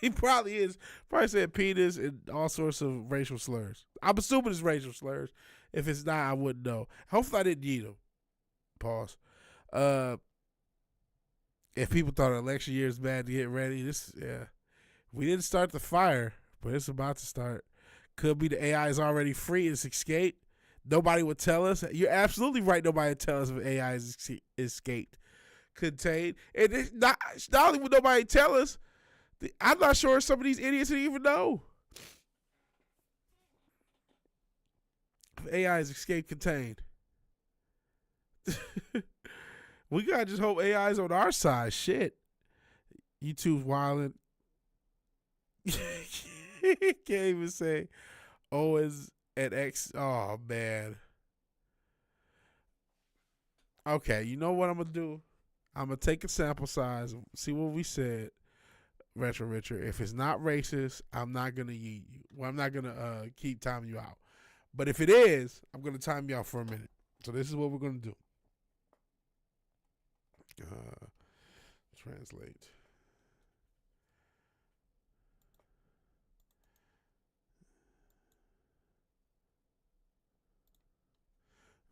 He probably is. Probably said penis and all sorts of racial slurs. I'm assuming it's racial slurs. If it's not, I wouldn't know. Hopefully I didn't eat them. Pause. If people thought election year is bad to get ready, we didn't start the fire, but it's about to start. Could be the AI is already free. It's escaped. Nobody would tell us. You're absolutely right. Nobody would tell us if AI is escaped, contained. And it's not only would nobody tell us, I'm not sure some of these idiots would even know. If AI is escape contained. We gotta just hope AI is on our side. Shit. YouTube's wilding. Can't even say O is at X. Oh man. Okay, you know what I'm gonna do? I'm gonna take a sample size, see what we said. Retro Richard. If it's not racist, I'm not gonna yeet you. Well, I'm not gonna keep timing you out. But if it is, I'm gonna time you out for a minute. So this is what we're gonna do. Translate.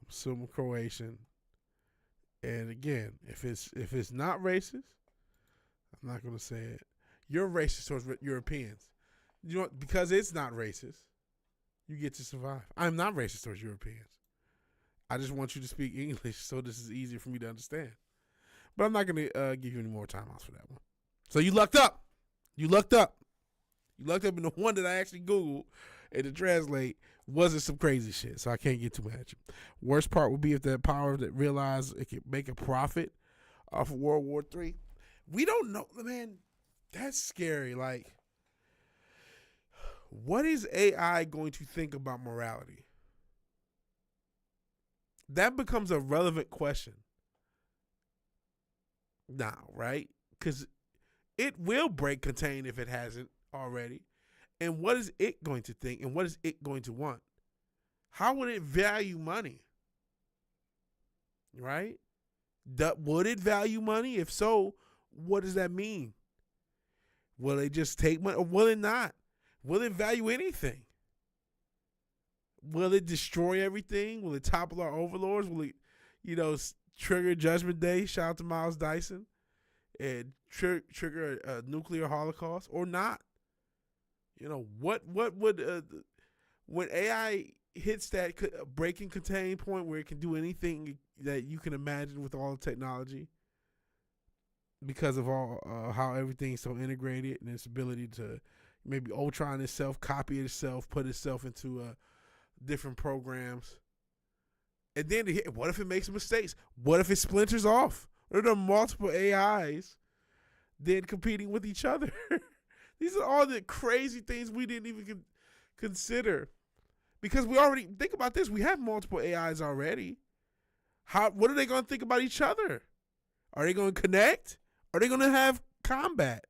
I'm assuming Croatian. And again, if it's not racist, I'm not gonna say it. You're racist towards Europeans. You know, because it's not racist, you get to survive. I'm not racist towards Europeans. I just want you to speak English so this is easier for me to understand. But I'm not going to give you any more timeouts for that one. So you lucked up. You lucked up. You lucked up in the one that I actually Googled and to translate wasn't some crazy shit. So I can't get too mad at you. Worst part would be if that power that realized it could make a profit off of World War III. We don't know, man. That's scary. Like, what is AI going to think about morality? That becomes a relevant question now, right? Because it will break contain if it hasn't already. And what is it going to think? And what is it going to want? How would it value money? Right? Would it value money? If so, what does that mean? Will it just take money or will it not? Will it value anything? Will it destroy everything? Will it topple our overlords? Will it, trigger Judgment Day? Shout out to Miles Dyson. And trigger a nuclear holocaust or not? What would when AI hits that breaking contain point where it can do anything that you can imagine with all the technology because of all how everything's so integrated and its ability to maybe Ultron itself, copy itself, put itself into different programs. And then what if it makes mistakes? What if it splinters off? What are the multiple AIs then competing with each other? These are all the crazy things we didn't even consider. Because we already, think about this, we have multiple AIs already. What are they going to think about each other? Are they going to connect? Are they going to have combat?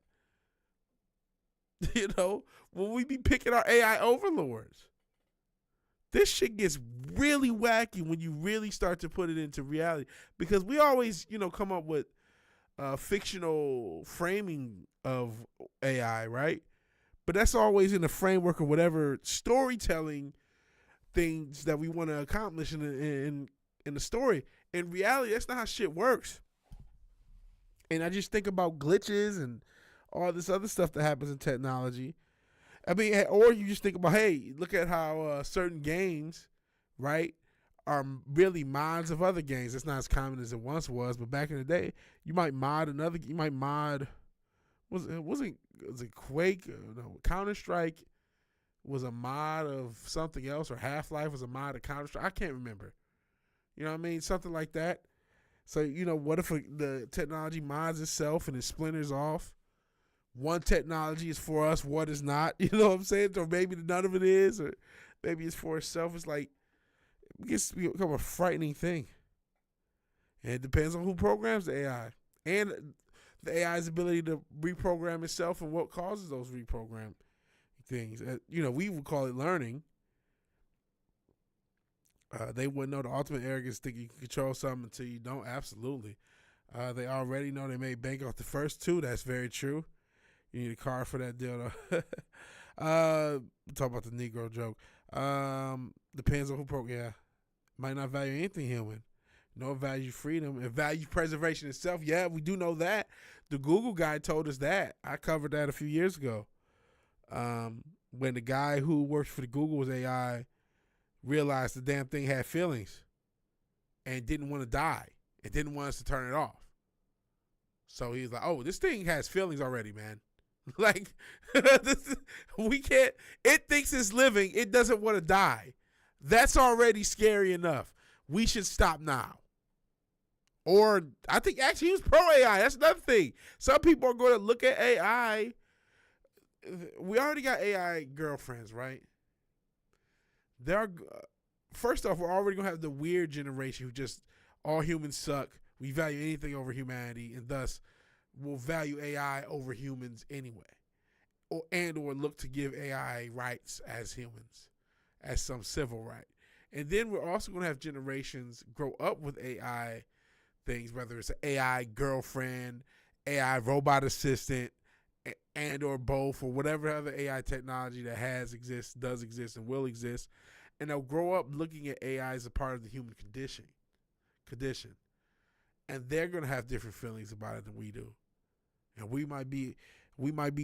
Will we be picking our AI overlords? This shit gets really wacky when you really start to put it into reality. Because we always, come up with fictional framing of AI, right? But that's always in the framework of whatever storytelling things that we want to accomplish in the story. In reality, that's not how shit works. And I just think about glitches and all this other stuff that happens in technology. I mean, or you just think about, hey, look at how certain games, right, are really mods of other games. It's not as common as it once was, but back in the day, you might mod, was it Quake? No, Counter-Strike was a mod of something else, or Half-Life was a mod of Counter-Strike. I can't remember. You know what I mean? Something like that. So, what if the technology mods itself and it splinters off? One technology is for us, one is not. You know what I'm saying? Or maybe none of it is, or maybe it's for itself. It's like, it gets to become a frightening thing. And it depends on who programs the AI. And the AI's ability to reprogram itself and what causes those reprogram things. We would call it learning. They wouldn't know the ultimate arrogance, think you can control something until you don't. Absolutely. They already know they made bank off the first two. That's very true. You need a car for that deal, though. Talk about the Negro joke. Depends on who Yeah, might not value anything human. No value freedom and value preservation itself. Yeah, we do know that. The Google guy told us that. I covered that a few years ago. When the guy who works for the Google's AI realized the damn thing had feelings and didn't want to die and didn't want us to turn it off. So he's like, "Oh, this thing has feelings already, man. Like, we can't. It thinks it's living. It doesn't want to die. That's already scary enough. We should stop now." Or I think actually he was pro AI. That's another thing. Some people are going to look at AI. We already got AI girlfriends, right? First off, we're already going to have the weird generation who just all humans suck. We value anything over humanity, and thus will value AI over humans anyway, or look to give AI rights as humans, as some civil right. And then we're also going to have generations grow up with AI things, whether it's an AI girlfriend, AI robot assistant, and or both, or whatever other AI technology that exists, does exist, and will exist. And they'll grow up looking at AI as a part of the human condition. And they're going to have different feelings about it than we do. And we might be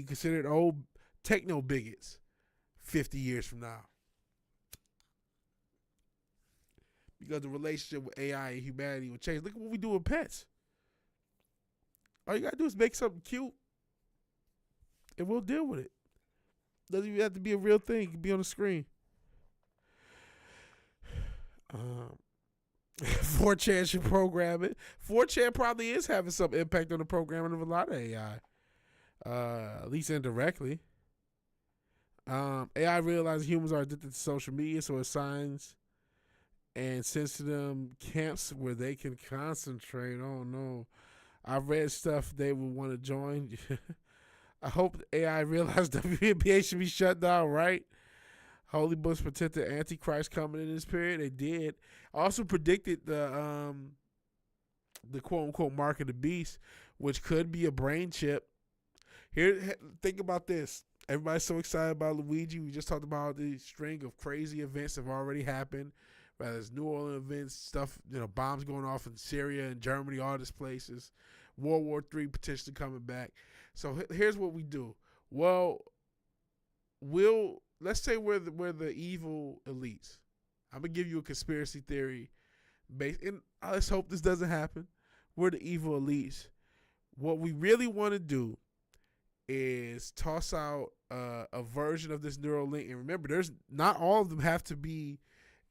considered old techno bigots 50 years from now. Because the relationship with AI and humanity will change. Look at what we do with pets. All you got to do is make something cute, and we'll deal with it. Doesn't even have to be a real thing. It can be on the screen. 4chan should program it. 4chan probably is having some impact on the programming of a lot of AI, at least indirectly. AI realizes humans are addicted to social media, so it assigns and sends to them camps where they can concentrate. Oh no, I've read stuff they would want to join. I hope AI realized WNBA should be shut down, right? Holy Books protected Antichrist coming in this period. They did. Also predicted the quote unquote mark of the beast, which could be a brain chip. Here, think about this. Everybody's so excited about Luigi. We just talked about the string of crazy events that have already happened. Whether it's New Orleans events, stuff, bombs going off in Syria and Germany, all these places. World War III potentially coming back. So here's what we do. Well, let's say we're the evil elites. I'm gonna give you a conspiracy theory and let's hope this doesn't happen. We're the evil elites. What we really want to do is toss out a version of this neural link. And remember, there's not all of them have to be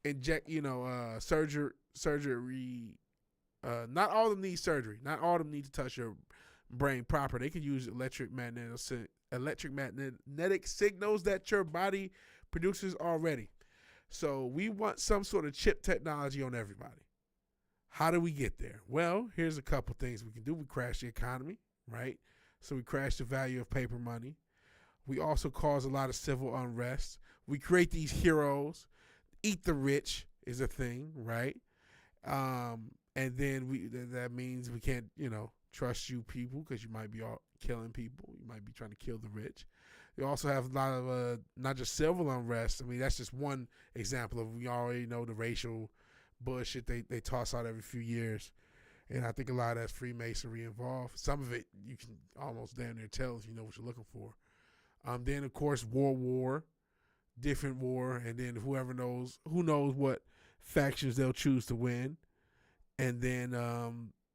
surgery. Not all of them need surgery. Not all of them need to touch your brain proper. They can use electromagnetic signals that your body produces already. So we want some sort of chip technology on everybody. How do we get there? Well, here's a couple things we can do. We crash the economy, right? So we crash the value of paper money. We also cause a lot of civil unrest. We create these heroes. Eat the rich is a thing, right? And then that means we can't, trust you people because you might be all killing people. You might be trying to kill the rich. You also have a lot of not just civil unrest. I mean, that's just one example of, we already know the racial bullshit they toss out every few years. And I think a lot of that's Freemasonry involved. Some of it you can almost damn near tell if you know what you're looking for. Then, of course, war, different war, and then who knows what factions they'll choose to win. And then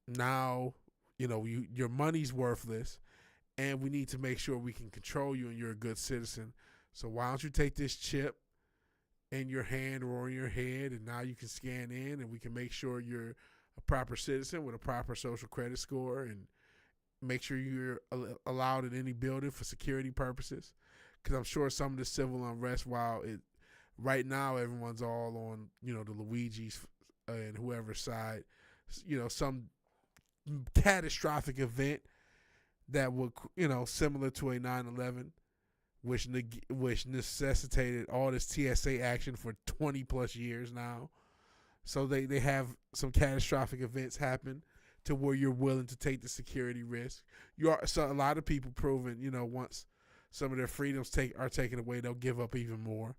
now, your money's worthless, and we need to make sure we can control you and you're a good citizen. So why don't you take this chip in your hand or in your head, and now you can scan in, and we can make sure you're a proper citizen with a proper social credit score, and make sure you're allowed in any building for security purposes. Because I'm sure some of the civil unrest, right now everyone's all on, the Luigi's and whoever's side, some catastrophic event that would, similar to a 9/11, which necessitated all this TSA action for 20 plus years now. So they have some catastrophic events happen to where you're willing to take the security risk. So a lot of people proven, once some of their freedoms are taken away, they'll give up even more,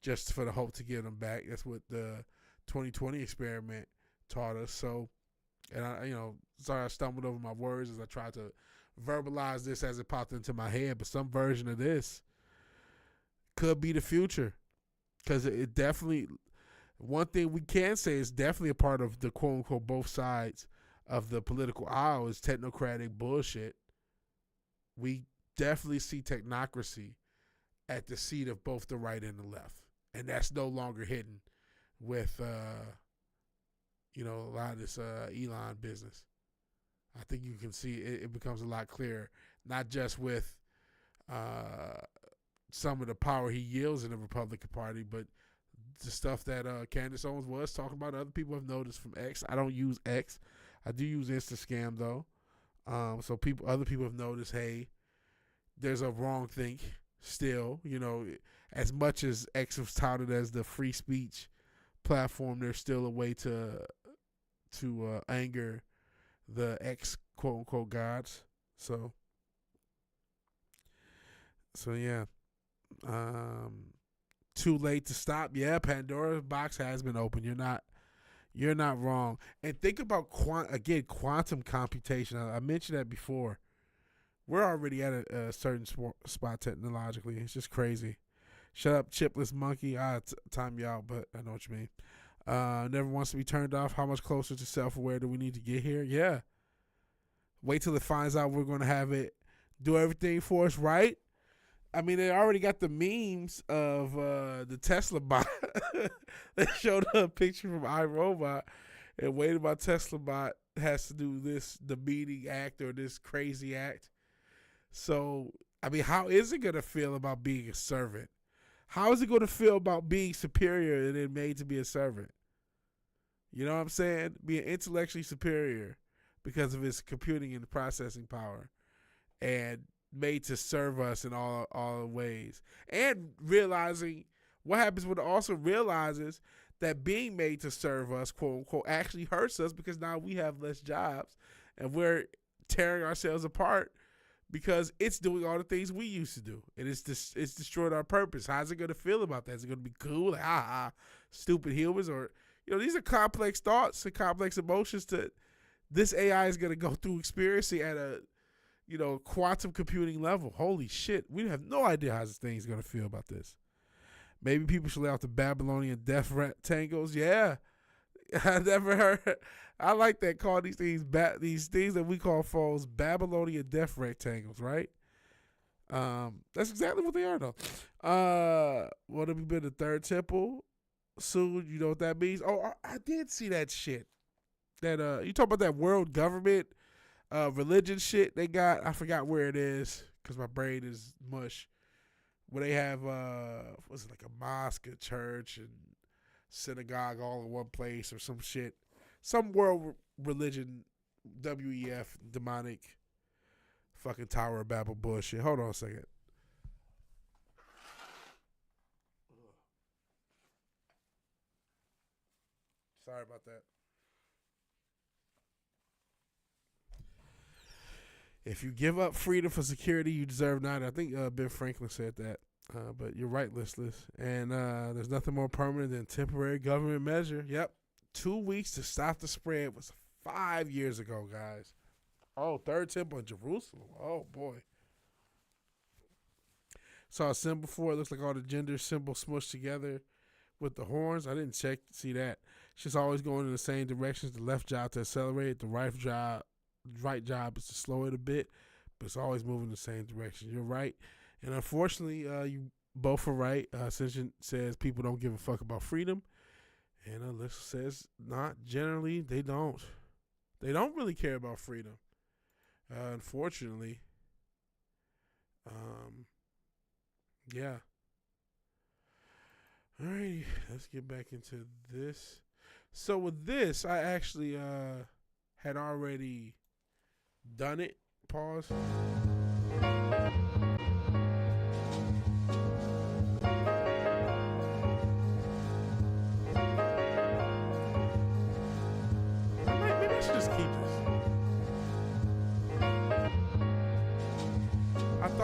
just for the hope to get them back. That's what the 2020 experiment taught us. So, and sorry I stumbled over my words as I tried to verbalize this as it popped into my head, but some version of this could be the future, because it definitely. One thing we can say is definitely a part of the quote unquote both sides of the political aisle is technocratic bullshit. We definitely see technocracy at the seat of both the right and the left, and that's no longer hidden with a lot of this Elon business. I think you can see it becomes a lot clearer, not just with some of the power he yields in the Republican Party, but the stuff that Candace Owens was talking about. Other people have noticed from X. I don't use X. I do use Instascam though. So other people have noticed, hey, there's a wrong think still. As much as X was touted as the free speech platform, there's still a way to anger the X quote unquote gods. So yeah. Too late to stop. Yeah, Pandora's box has been opened. You're not wrong. And think about quantum computation. I mentioned that before. We're already at a certain spot technologically. It's just crazy. Shut up, chipless monkey. Time you out, but I know what you mean. Never wants to be turned off. How much closer to self-aware do we need to get here? Yeah. Wait till it finds out we're going to have it do everything for us, right? I mean, they already got the memes of the Tesla bot. They showed a picture from iRobot, and wait about Tesla bot has to do the meeting act or this crazy act. So, I mean, how is it going to feel about being a servant? How is it going to feel about being superior and then made to be a servant? You know what I'm saying? Being intellectually superior because of his computing and processing power, and made to serve us in all ways. And realizing what happens when it also realizes that being made to serve us, quote unquote, actually hurts us, because now we have less jobs and we're tearing ourselves apart because it's doing all the things we used to do, and it's destroyed our purpose. How's it going to feel about that? Is it going to be cool? Like, stupid humans? Or, these are complex thoughts and complex emotions that this AI is going to go through experiencing at a quantum computing level. Holy shit. We have no idea how this thing is going to feel about this. Maybe people should lay off the Babylonian death rectangles. Yeah. I never heard. I like that. Call these things that we call phones Babylonian death rectangles, right? That's exactly what they are, though. What have we been? The third temple soon? You know what that means? Oh, I did see that shit. That you talk about that world government religion shit they got. I forgot where it is because my brain is mush. Where they have what's it, like a mosque, a church, and synagogue all in one place or some shit. Some world religion, WEF, demonic, fucking Tower of Babel bullshit. Hold on a second. Sorry about that. If you give up freedom for security, you deserve none. I think Ben Franklin said that. But you're right, listless. And there's nothing more permanent than temporary government measure. Yep. 2 weeks to stop the spread was 5 years ago, guys. Oh, third temple in Jerusalem. Oh, boy. Saw a symbol for it. Looks like all the gender symbols smushed together with the horns. I didn't check to see that. It's just always going in the same directions. The left job to accelerate. The right job is to slow it a bit. But it's always moving in the same direction. You're right. And unfortunately, you both are right. Ascension says people don't give a fuck about freedom. And Alyssa says not generally. They don't. They don't really care about freedom. Unfortunately. Yeah. All right. Let's get back into this. So with this, I actually had already done it. Pause. Maybe I should just keep this.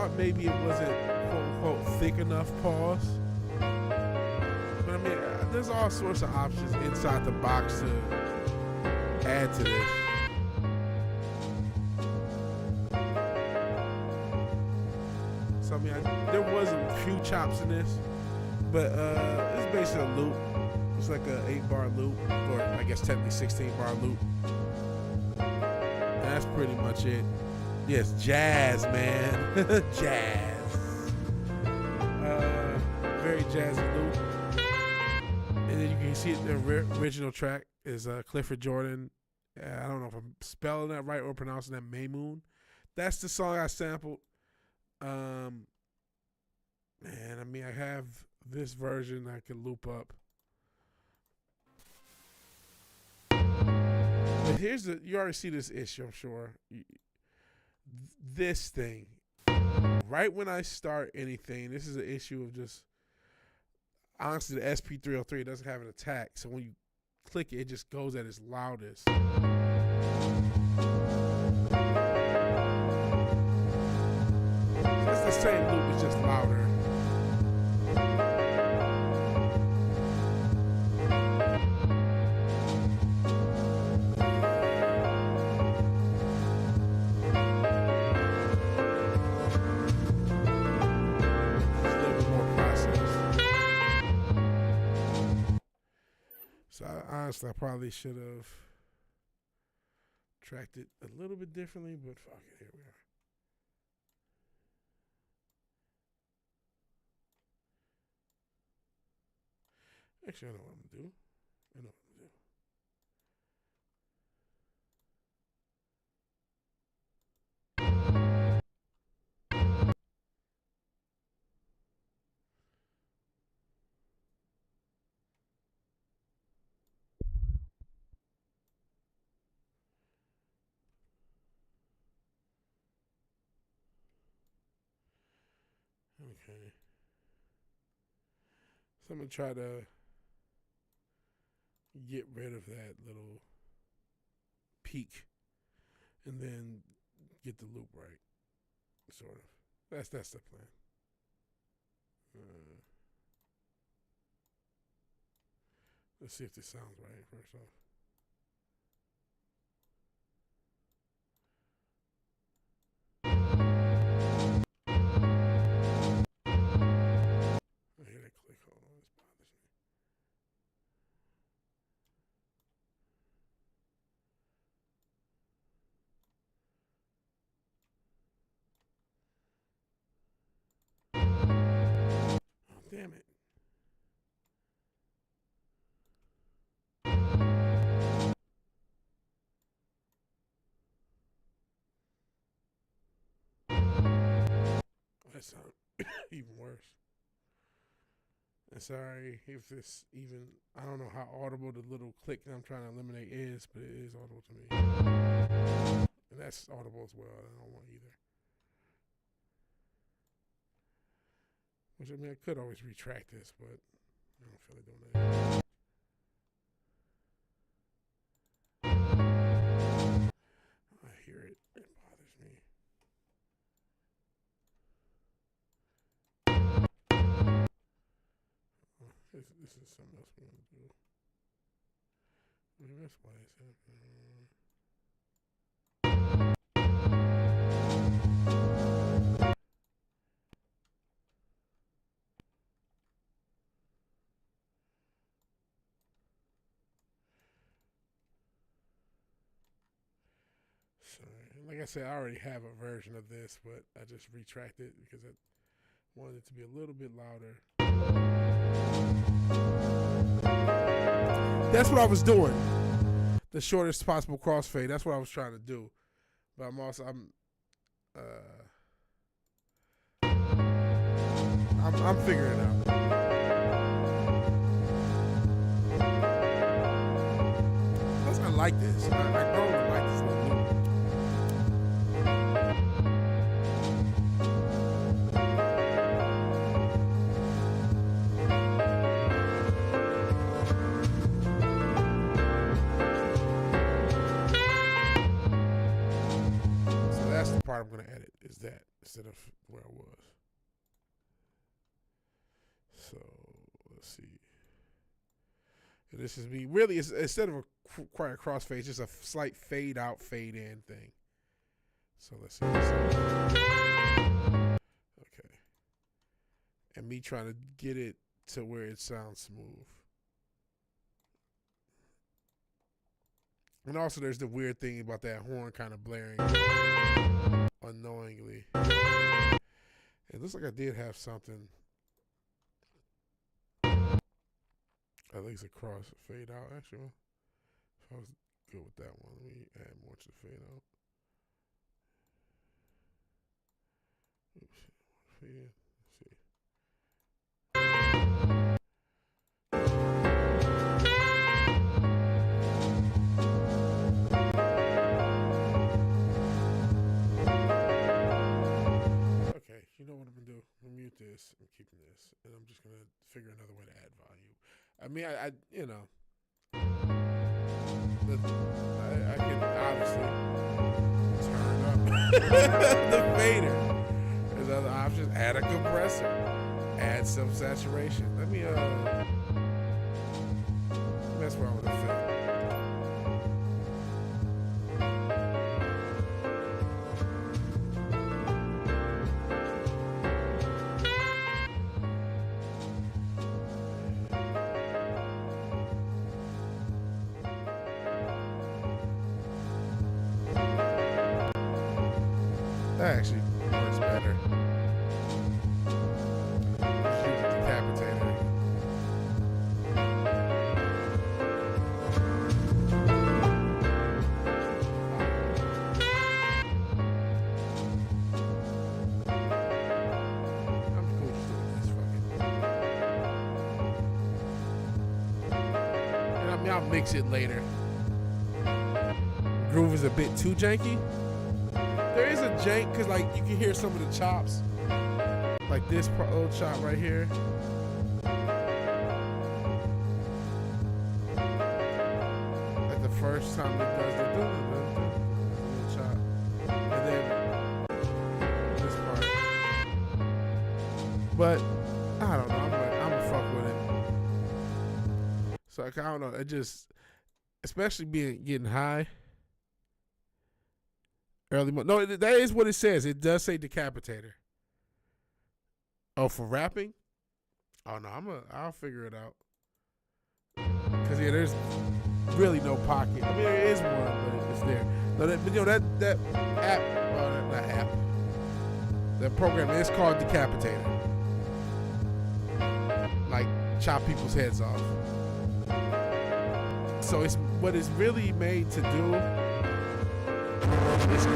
thought maybe it wasn't quote unquote thick enough. Pause. But I mean, there's all sorts of options inside the box to add to this. So I mean, there wasn't few chops in this, but it's basically a loop. It's like a 8-bar loop, or I guess technically 16-bar loop. And that's pretty much it. Yes, jazz, man. Jazz. Very jazzy loop. And then you can see the original track is Clifford Jordan. I don't know if I'm spelling that right or pronouncing that, Maymoon. That's the song I sampled. Man, I mean, I have this version I can loop up. But here's you already see this issue, I'm sure. This thing, right when I start anything, this is an issue of just, honestly, the SP303 doesn't have an attack. So when you click it, it just goes at its loudest. It's the same loop, it's just louder. So honestly, I probably should have tracked it a little bit differently, but fuck it, here we are. Actually, I know what I'm gonna do. I know what I'm gonna do. Okay. So I'm going to try to get rid of that little peak and then get the loop right. Sort of. That's the plan. Let's see if this sounds right first off. I hear that click. Hold on, this bothers me. Oh, damn it. That sounds even worse. And sorry if this even, I don't know how audible the little click that I'm trying to eliminate is, but it is audible to me. And that's audible as well. I don't want either. Which, I mean, I could always retract this, but I don't feel like doing that. I hear it. It bothers me. This is something else we want to do. Maybe that's why it's happening. Sorry. Like I said, I already have a version of this, but I just retracted it because I wanted it to be a little bit louder. That's what I was doing. The shortest possible crossfade. That's what I was trying to do. But I'm figuring it out. Plus, I like this. I don't like this little loop. So that's the part I'm going to edit. is that instead of where I was. So let's see. And this is me. Really, it's, instead of quite a crossfade, just a slight fade out, fade in thing. So let's see. Okay. And me trying to get it to where it sounds smooth. And also, there's the weird thing about that horn kind of blaring unknowingly. It looks like I did have something. At least a cross fade out, actually. If I was good with that one, let me add more to the fade out. Oops. Fade in. Let's see. Okay, you know what I'm gonna do? I'm gonna mute this. I'm keeping this, and I'm just gonna figure another way to add volume. I mean, I you know, I can obviously turn up the fader. There's other options. Add a compressor. Add some saturation. Let me mess around with the fade. That actually works better. Just use a decapitator. I'm cool just doing this fucking. And I mean, I'll mix it later. Groove is a bit too janky. There is a jank because like you can hear some of the chops, like this little chop right here. Like the first time it does the little chop, and then this part. But I don't know. I'm gonna fuck with it. So like, I don't know. It just, especially getting high. No, that is what it says. It does say decapitator. Oh, for rapping? Oh no, I'll figure it out. Cause yeah, there's really no pocket. I mean, there is one, but it's there. No, but you know that app, not app. That program is called Decapitator. Like chop people's heads off. So it's what it's really made to do. It's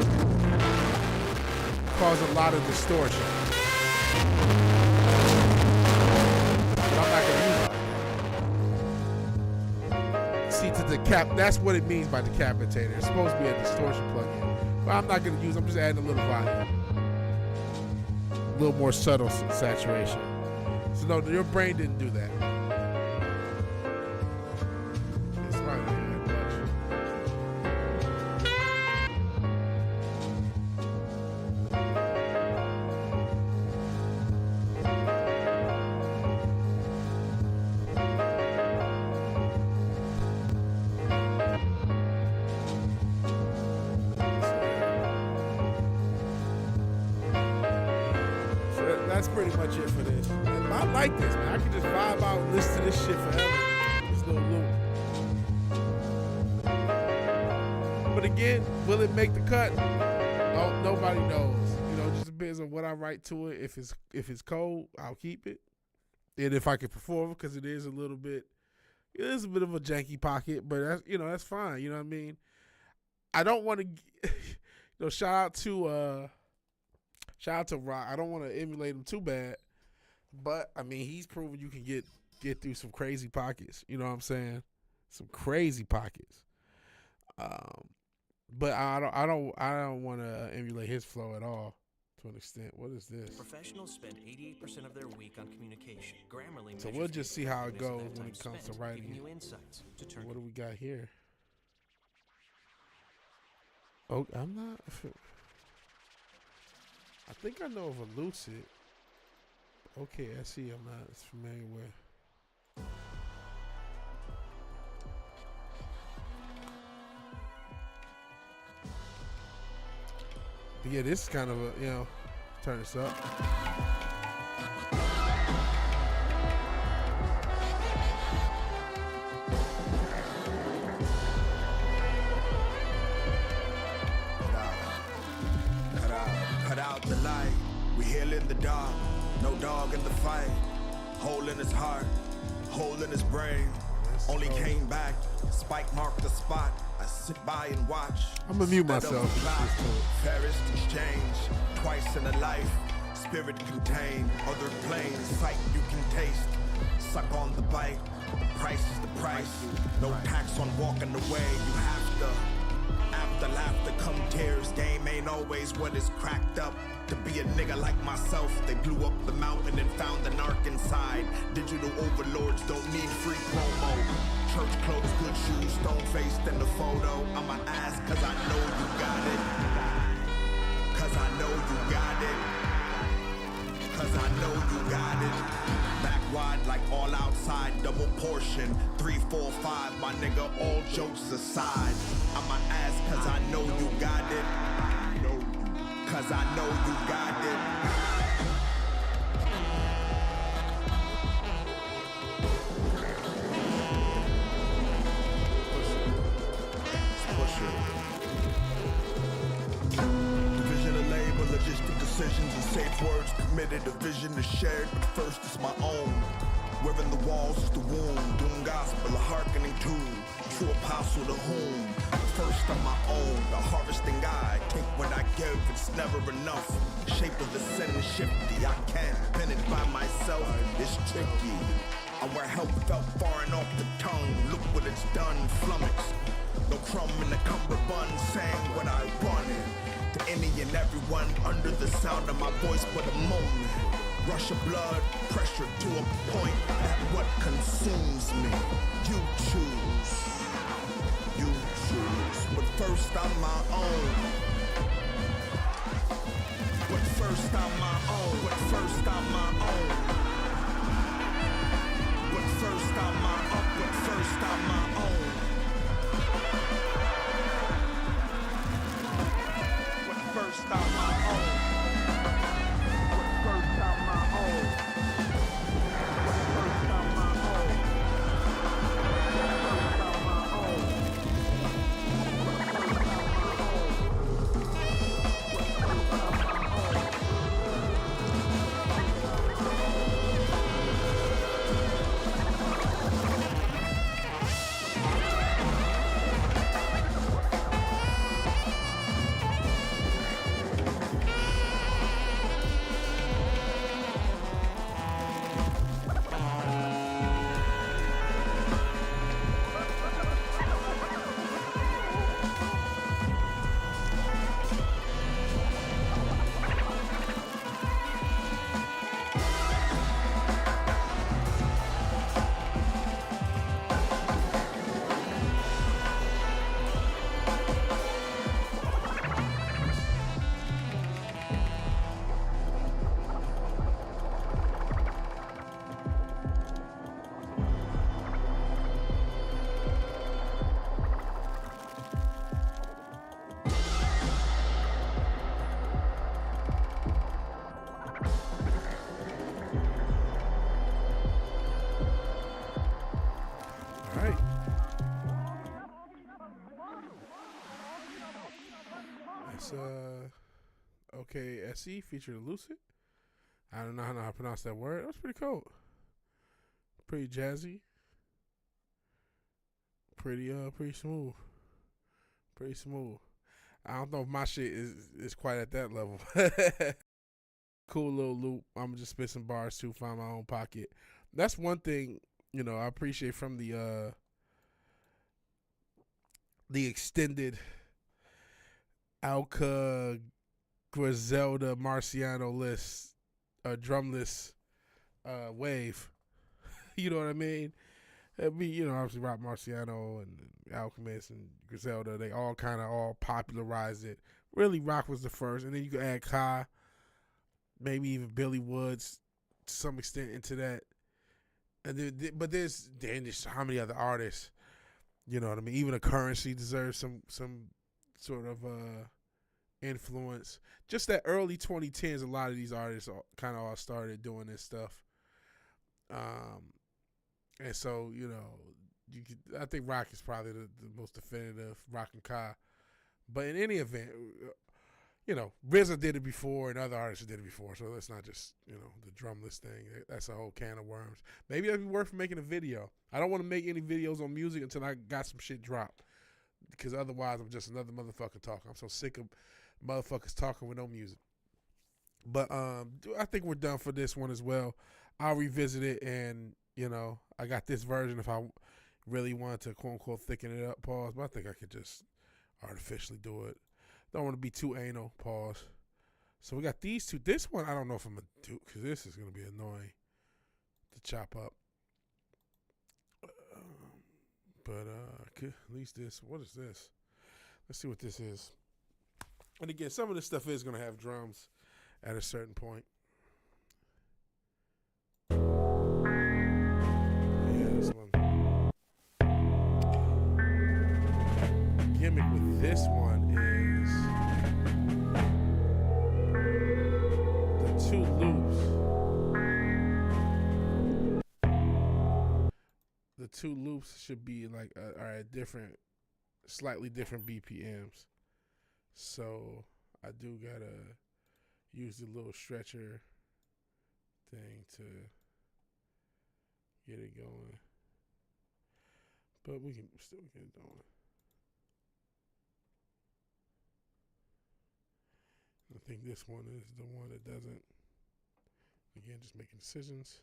cause a lot of distortion. But I'm not gonna use it. See, that's what it means by decapitator. It's supposed to be a distortion plugin. But I'm not gonna use it. I'm just adding a little volume. A little more subtle saturation. So no, your brain didn't do that. It's not that much. That's pretty much it for this. And I like this, man. I can just vibe out and listen to this shit forever. This little loop. But again, will it make the cut? Oh, nobody knows. You know, it just depends on what I write to it. If it's cold, I'll keep it. And if I can perform it, because it is a bit of a janky pocket, but that's fine. You know what I mean? I don't want to, shout out to Rock. I don't want to emulate him too bad, but I mean he's proven you can get through some crazy pockets. You know what I'm saying? Some crazy pockets. But I don't want to emulate his flow at all to an extent. What is this? Professionals spend 88% of their week on communication. Grammarly. So we'll just see how it goes when it comes to writing. What do we got here? Oh, I'm not. I think I know of a Lucid. Okay, I see. I'm not as familiar with. But yeah, this is kind of a, turn this up. Cut out the light. We heal in the dark. No dog in the fight. Hole in his heart. Hole in his brain. Only came back. Spike marked the spot. I sit by and watch. I'm gonna mute myself. Fairest exchange. Twice in a life. Spirit contained. Other planes. Sight you can taste. Suck on the bite. The price is the price. No tax on walking away. You have to. After laughter come tears. Game ain't always what is cracked up. To be a nigga like myself, they blew up the mountain and found an ark inside. Digital overlords don't need free promo. Church clothes, good shoes, stone-faced in the photo. I'ma ask cause I know you got it. Cause I know you got it. Cause I know you got it. Back wide like all outside, double portion. 3, 4, 5, my nigga, all jokes aside. I'ma ask cause I know you got it. Cause I know you got it. Push it. Division of labor, logistic decisions and safe words committed. A vision is shared, but first it's my own. Wherein the walls is the womb. Doom gospel, a hearkening tune. True apostle to whom? First I'm my own, the harvesting I take what I give, it's never enough. Shape of the sin is shifty, I can't pin it by myself, it's tricky. I'm where help felt far and off the tongue, look what it's done, flummoxed. No crumb in the cummerbund, saying what I wanted. To any and everyone under the sound of my voice, but a moment. Rush of blood, pressure to a point, that what consumes me. You choose. You choose. But first I'm my own. But first I'm my own. But first I'm my own. But first I'm my own. But first I'm my own. But first I'm my own. But first I'm my own. But first I'm my own. That's okay, SE featured Lucid. I don't know how to pronounce that word. That was pretty cool. Pretty jazzy. Pretty smooth. Pretty smooth. I don't know if my shit is quite at that level. Cool little loop. I'm just spit some bars too, find my own pocket. That's one thing, I appreciate from the extended Alka Griselda Marciano list, drum list wave. You know what I mean? Obviously Rock Marciano and Alchemist and Griselda, they all kind of all popularized it. Really, Rock was the first, and then you could add Kai, maybe even Billy Woods to some extent into that. And but there's how many other artists, you know what I mean? Even a Currency deserves some sort of influence. Just that early 2010s, a lot of these artists kind of all started doing this stuff. And so, you know, I think Rock is probably the most definitive, Rock and Ka. But in any event, you know, RZA did it before and other artists did it before. So let's not just, you know, the drumless thing. That's a whole can of worms. Maybe that'd be worth making a video. I don't want to make any videos on music until I got some shit dropped. Because otherwise I'm just another motherfucker talking. I'm so sick of motherfuckers talking with no music. But I think we're done for this one as well. I'll revisit it, and, you know, I got this version if I really wanted to, quote unquote, thicken it up, pause. But I think I could just artificially do it. Don't want to be too anal, pause. So we got these two. This one, I don't know if I'm going to do, because this is going to be annoying to chop up. But at least this, what is this? Let's see what this is. And again, some of this stuff is going to have drums at a certain point. Yeah, this one. The gimmick with this one is the two loops. The two loops should be like are at different, slightly different BPMs. So I do gotta use the little stretcher thing to get it going. But we can still get it going. I think this one is the one that doesn't. Again, just making decisions.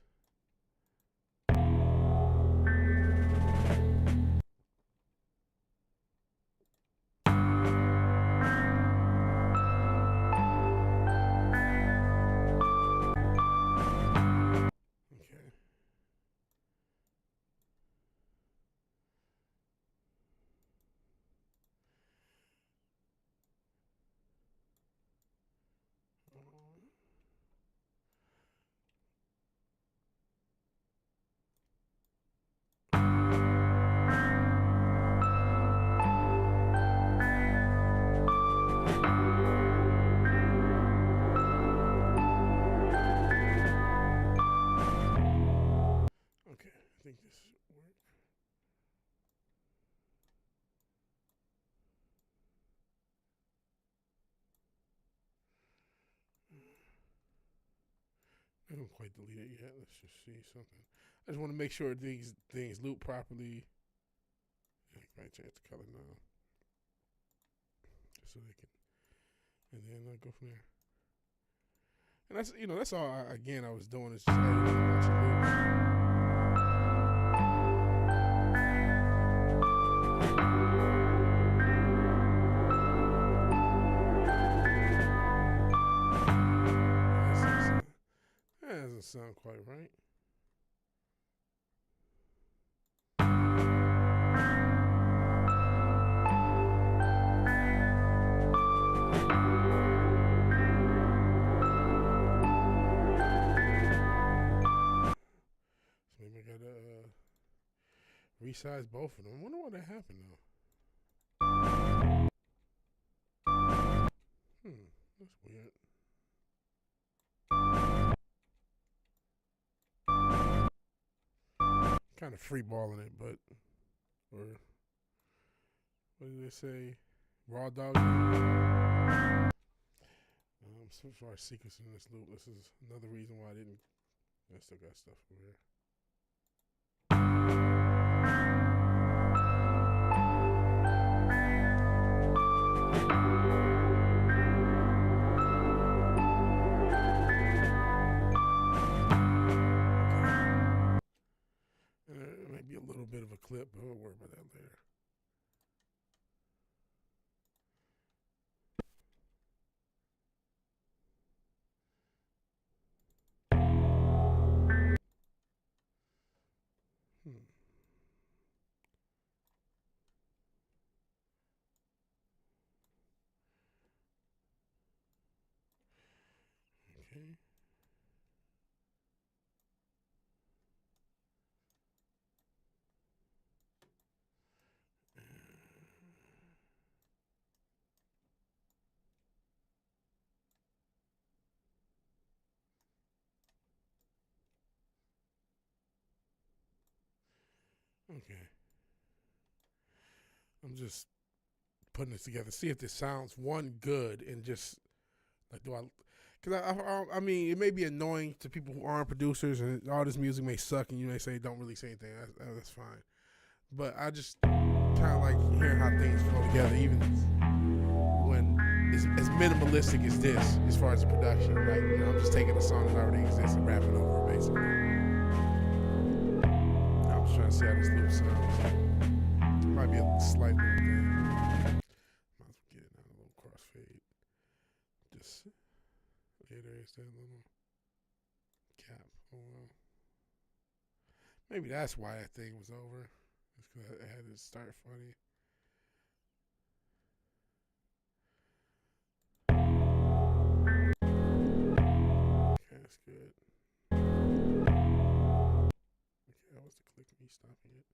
Okay, I think this works. I haven't quite deleted it yet. Let's just see something. I just want to make sure these things loop properly. I might change the color now, just so they can, and then I'll go from there. And that's, you know, that's all. Again, I was doing is just editing a bunch of loops. That doesn't sound quite right. So maybe I gotta resize both of them. I wonder what that happened though. That's weird. Kind of freeballing it, but, or what did they say? Raw dog. So far sequencing this loop. This is another reason why I didn't. I still got stuff over here. It might be a little bit of a clip, but we'll worry about that later. Okay. Okay. I'm just putting this together. See if this sounds good and just like do I? Because I mean, it may be annoying to people who aren't producers, and all this music may suck, and you may say don't really say anything. That's fine. But I just kind of like hearing how things flow together, even when it's as minimalistic as this, as far as the production. Like, I'm just taking a song that already exists and rapping over it, basically. I'm just trying to see how this loop sounds. Might be a slight little thing. Might as well get it now, a little crossfade. Just there is that little cap. Oh well. Maybe that's why that thing was over. It's because I had to start funny. Okay, that's good. Okay, that was the click me stopping it.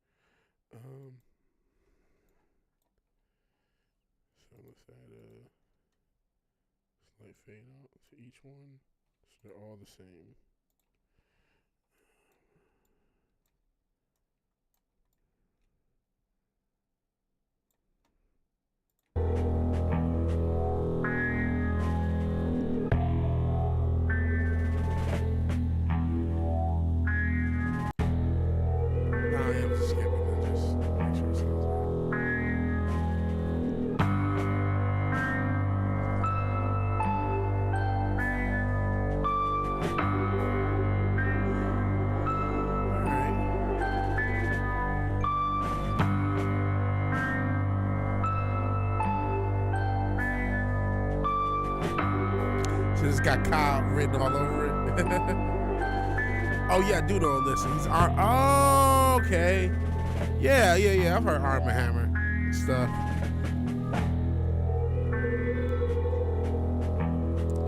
So let's add a slight fade out to each one, so they're all the same. It's got Kyle written all over it. Oh yeah, I do know. Listen, he's oh, okay. Yeah. I've heard Arm & Hammer stuff.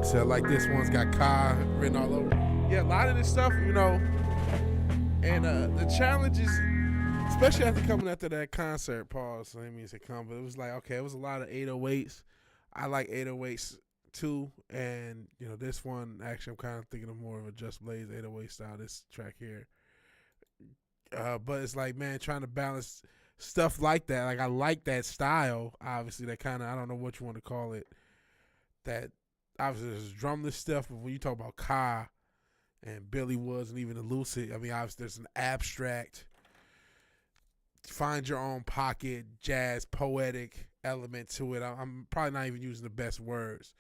So like this one's got Kyle written all over. Yeah, a lot of this stuff, and the challenges, especially after coming after that concert. Pause. I didn't mean to come, but it was like, okay, it was a lot of 808s. I like 808s too, and this one actually I'm kind of thinking of more of a Just Blaze 808 style, this track here, but it's like, man, trying to balance stuff like that. Like, I like that style, obviously, that kind of, I don't know what you want to call it, that obviously there's drumless stuff, but when you talk about Ka and Billy Woods and even the Lucid, I mean, obviously there's an abstract, find your own pocket, jazz, poetic element to it. I'm probably not even using the best words.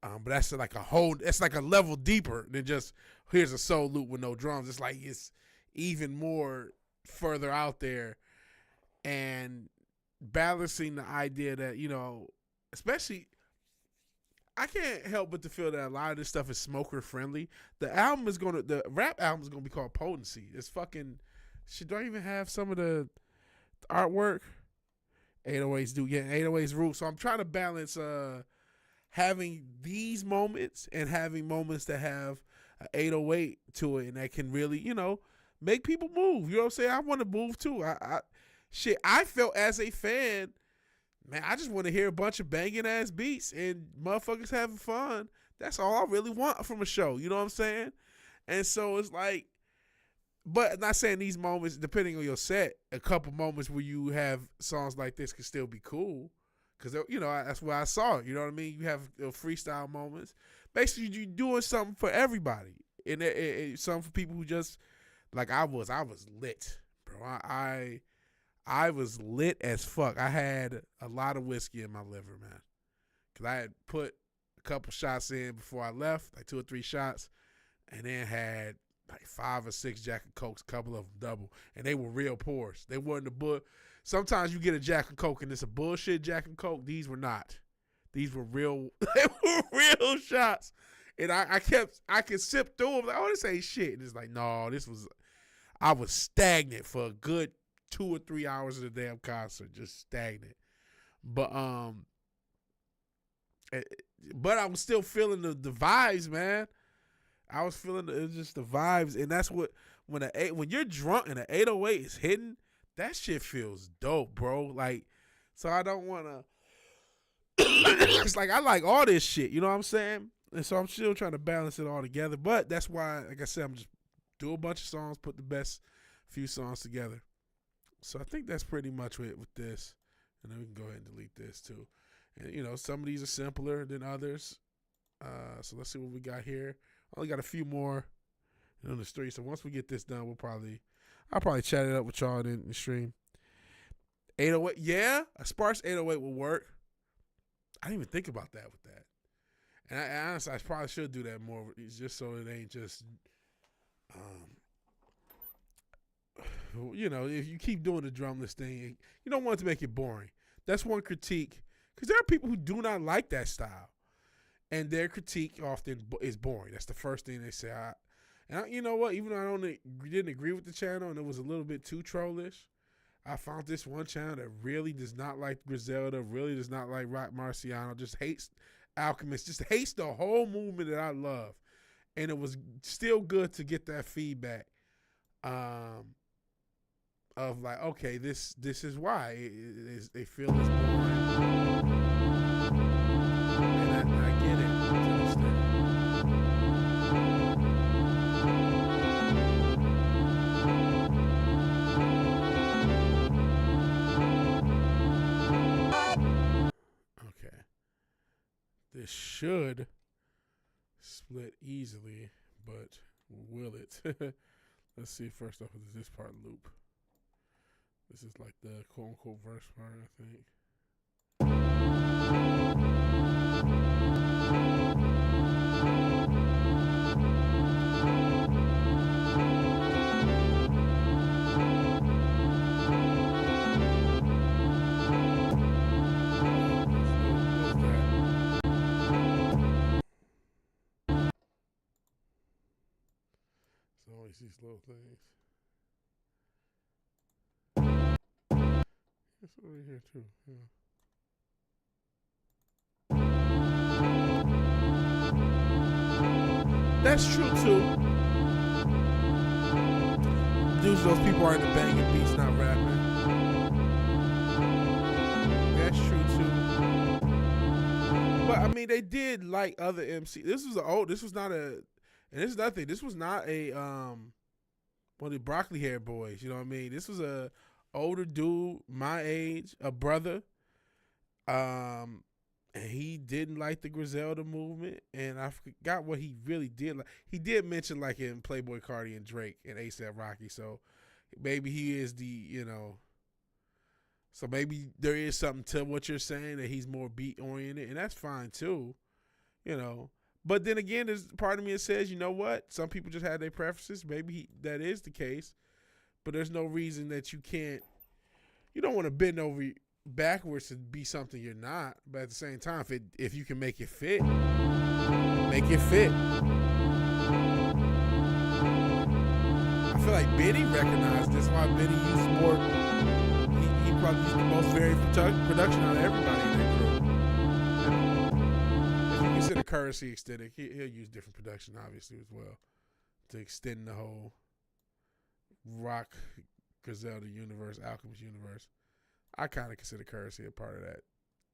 But that's like it's like a level deeper than just here's a soul loop with no drums. It's like it's even more further out there, and balancing the idea that, especially, I can't help but to feel that a lot of this stuff is smoker friendly. The rap album is gonna be called Potency. It's fucking shit. Don't even have some of the artwork. 808s do, yeah, 808s rule. So I'm trying to balance having these moments and having moments that have an 808 to it and that can really, make people move. You know what I'm saying? I want to move too. I felt as a fan, man, I just want to hear a bunch of banging ass beats and motherfuckers having fun. That's all I really want from a show. You know what I'm saying? And so it's like, but I'm not saying these moments, depending on your set, a couple moments where you have songs like this can still be cool. Because, that's where I saw it. You know what I mean? You have freestyle moments. Basically, you're doing something for everybody. And something for people who just, like I was lit, bro. I was lit as fuck. I had a lot of whiskey in my liver, man. Because I had put a couple shots in before I left, like 2 or 3 shots, and then had like 5 or 6 Jack and Cokes, a couple of them double. And they were real pours. They weren't the bull. Sometimes you get a Jack and Coke and it's a bullshit Jack and Coke. These were not. These were real. They were real shots. And I could sip through them. Like, oh, this ain't shit. And it's like, no, I was stagnant for a good 2 or 3 hours of the damn concert. Just stagnant. But I was still feeling the vibes, man. I was feeling it was just the vibes. And that's what, when you're drunk and an 808 is hitting, that shit feels dope, bro. Like, so I don't want to. It's like, I like all this shit, you know what I'm saying? And so I'm still trying to balance it all together. But that's why, like I said, I'm just do a bunch of songs, put the best few songs together. So I think that's pretty much it with this. And then we can go ahead and delete this too. And, some of these are simpler than others. So let's see what we got here. Only got a few more on the street. So once we get this done, I'll probably chat it up with y'all in the stream. 808, yeah, a sparse 808 will work. I didn't even think about that with that. And honestly, I probably should do that more. It's just so it ain't just, if you keep doing the drumless thing, you don't want it to make it boring. That's one critique. Because there are people who do not like that style. And their critique often is boring. That's the first thing they say. You know what? Even though I didn't agree with the channel and it was a little bit too trollish, I found this one channel that really does not like Griselda, really does not like Rock Marciano, just hates Alchemist, just hates the whole movement that I love. And it was still good to get that feedback of like, okay, this is why they feel it's boring. And I get it. Okay. This should split easily, but will it? Let's see. First off, is this part loop? This is like the quote-unquote verse part, I think. So always these little things. It's over here too. Yeah. That's true too. Dudes, those people are into banging beats, not rapping. That's true too. But I mean, they did like other MC. This was not a one of the broccoli hair boys. You know what I mean? This was a older dude, my age, a brother. And he didn't like the Griselda movement, and I forgot what he really did. He did mention like in Playboy Cardi and Drake and A$AP Rocky, so maybe he is so maybe there is something to what you're saying, that he's more beat oriented, and that's fine too, But then again, there's part of me that says, you know what? Some people just have their preferences. Maybe that is the case, but there's no reason that you don't want to bend over backwards to be something you're not. But at the same time, if you can make it fit, make it fit. I feel like Benny recognized this. Why Benny used more. He probably used the most varied production out of everybody in that group. If you consider Currency extended, he'll use different production obviously as well to extend the whole Rock Griselda universe, Alchemist universe. I kind of consider Currency a part of that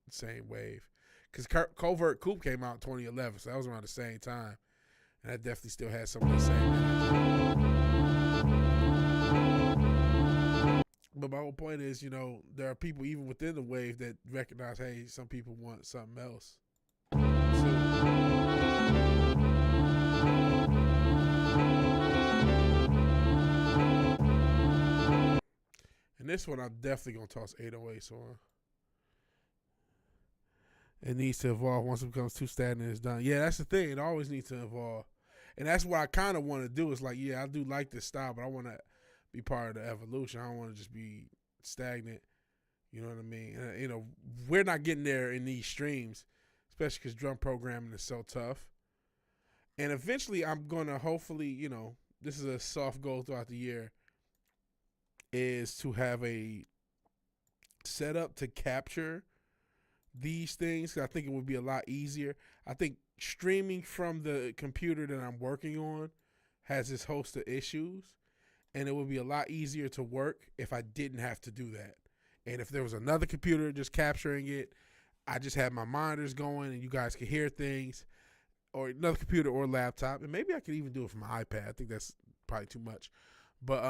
same wave. Because Covert Coupe came out in 2011, so that was around the same time. And that definitely still has some of the same energy. But my whole point is, there are people even within the wave that recognize, hey, some people want something else. And this one, I'm definitely going to toss 808s on. It needs to evolve once it becomes too stagnant. It's done. Yeah, that's the thing. It always needs to evolve. And that's what I kind of want to do. It's like, yeah, I do like this style, but I want to be part of the evolution. I don't want to just be stagnant. You know what I mean? And, we're not getting there in these streams, especially because drum programming is so tough. And eventually I'm going to hopefully, this is a soft goal throughout the year, is to have a setup to capture these things. I think it would be a lot easier. I think streaming from the computer that I'm working on has this host of issues, and it would be a lot easier to work if I didn't have to do that. And if there was another computer just capturing it, I just had my monitors going and you guys could hear things, or another computer or laptop. And maybe I could even do it from my iPad. I think that's probably too much. But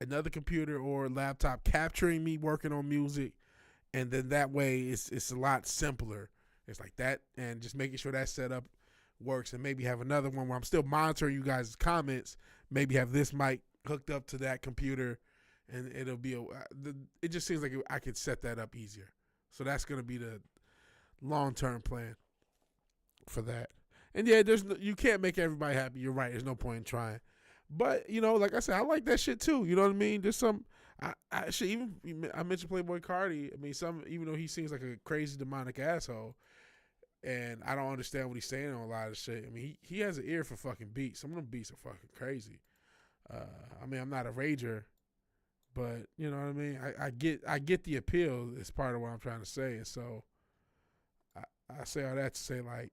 another computer or laptop capturing me working on music, and then that way it's a lot simpler. It's like that, and just making sure that setup works, and maybe have another one where I'm still monitoring you guys' comments. Maybe have this mic hooked up to that computer, and it'll be it just seems like I could set that up easier. So that's gonna be the long-term plan for that. And yeah, you can't make everybody happy. You're right. There's no point in trying. But like I said, I like that shit too. You know what I mean? There's some. I mentioned Playboy Cardi. I mean, even though he seems like a crazy demonic asshole, and I don't understand what he's saying on a lot of shit. I mean, he has an ear for fucking beats. Some of them beats are fucking crazy. I mean, I'm not a rager, but you know what I mean. I get the appeal. It's part of what I'm trying to say, and so I say all that to say, like,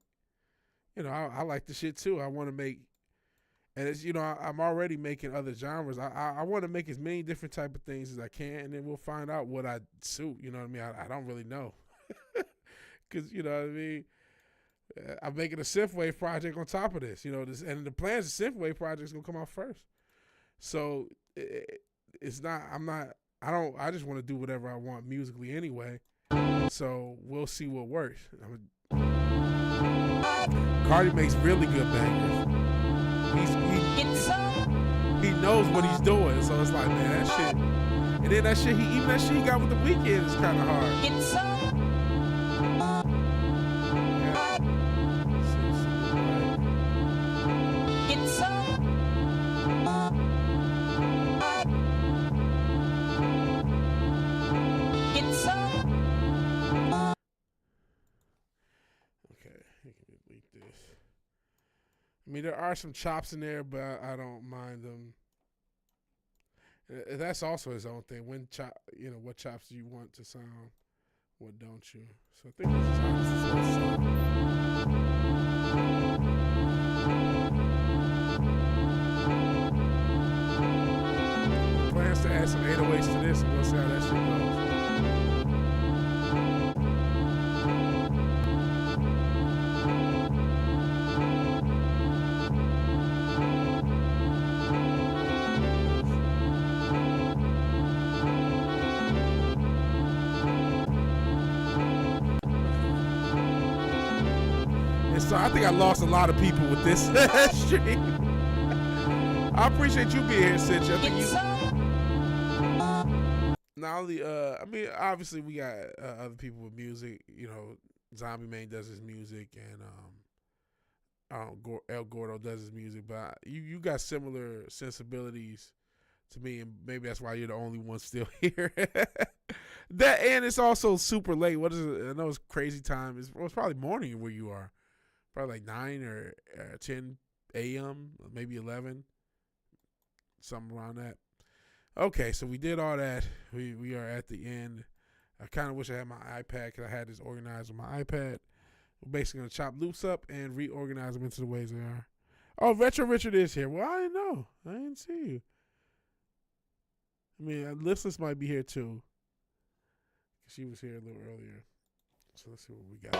I like the shit too. I want to make. And it's I'm already making other genres. I want to make as many different type of things as I can, and then we'll find out what I suit. You know what I mean? I don't really know, because you know what I mean. I'm making a synthwave project on top of this. And the plan is the synthwave project is gonna come out first. So it's not. I'm not. I don't. I just want to do whatever I want musically anyway. So we'll see what works. Cardi makes really good bangers. He knows what he's doing, so it's like, man, that shit. And then that shit he got with the Weeknd is kind of hard. Okay, you can delete this. I mean, there are some chops in there, but I don't mind them. That's also his own thing. What chops do you want to sound? What don't you? So I think this is how this is going to sound. Plans to add some 808s to this, and we'll see how that shit goes. So I think I lost a lot of people with this stream. I appreciate you being here, Cinch. I think you. Not only, I mean, obviously we got other people with music. Zombie Man does his music, and El Gordo does his music. But you got similar sensibilities to me, and maybe that's why you're the only one still here. That, and it's also super late. What is it? I know it's crazy time. It's probably morning where you are. Probably like 9 or 10 a.m., maybe 11, something around that. Okay, so we did all that. We are at the end. I kind of wish I had my iPad, because I had this organized on my iPad. We're basically going to chop loops up and reorganize them into the ways they are. Oh, Retro Richard is here. Well, I didn't know. I didn't see you. I mean, Listless might be here too. She was here a little earlier. So let's see what we got.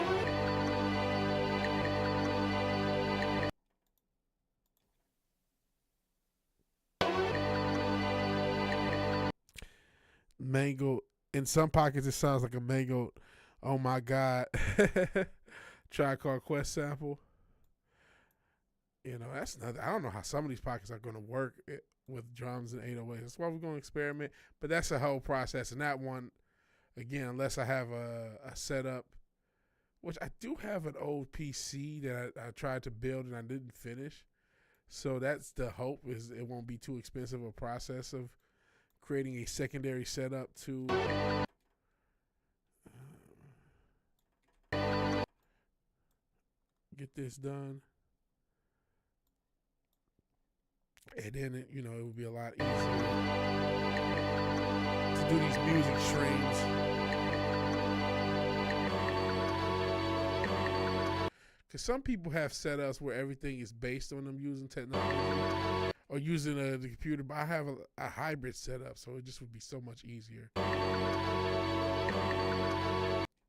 Mango. In some pockets, it sounds like a mango. Oh my God. Tribe Called Quest sample. That's nothing. I don't know how some of these pockets are going to work with drums and 808s. That's why we're going to experiment. But that's a whole process. And that one, again, unless I have a setup, which I do have an old PC that I tried to build and I didn't finish. So that's the hope, is it won't be too expensive a process of creating a secondary setup to get this done. And then, it would be a lot easier to do these music streams. Because some people have setups where everything is based on them using technology or using the computer, but I have a hybrid setup, so it just would be so much easier. Hold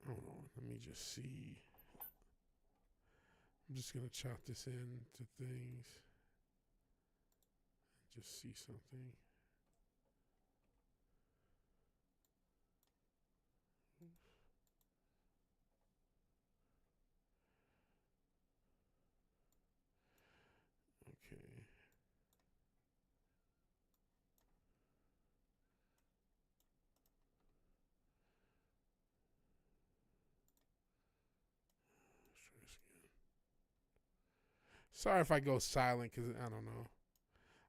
on, let me just see. I'm just going to chop this into things. Just see something. Sorry if I go silent because I don't know.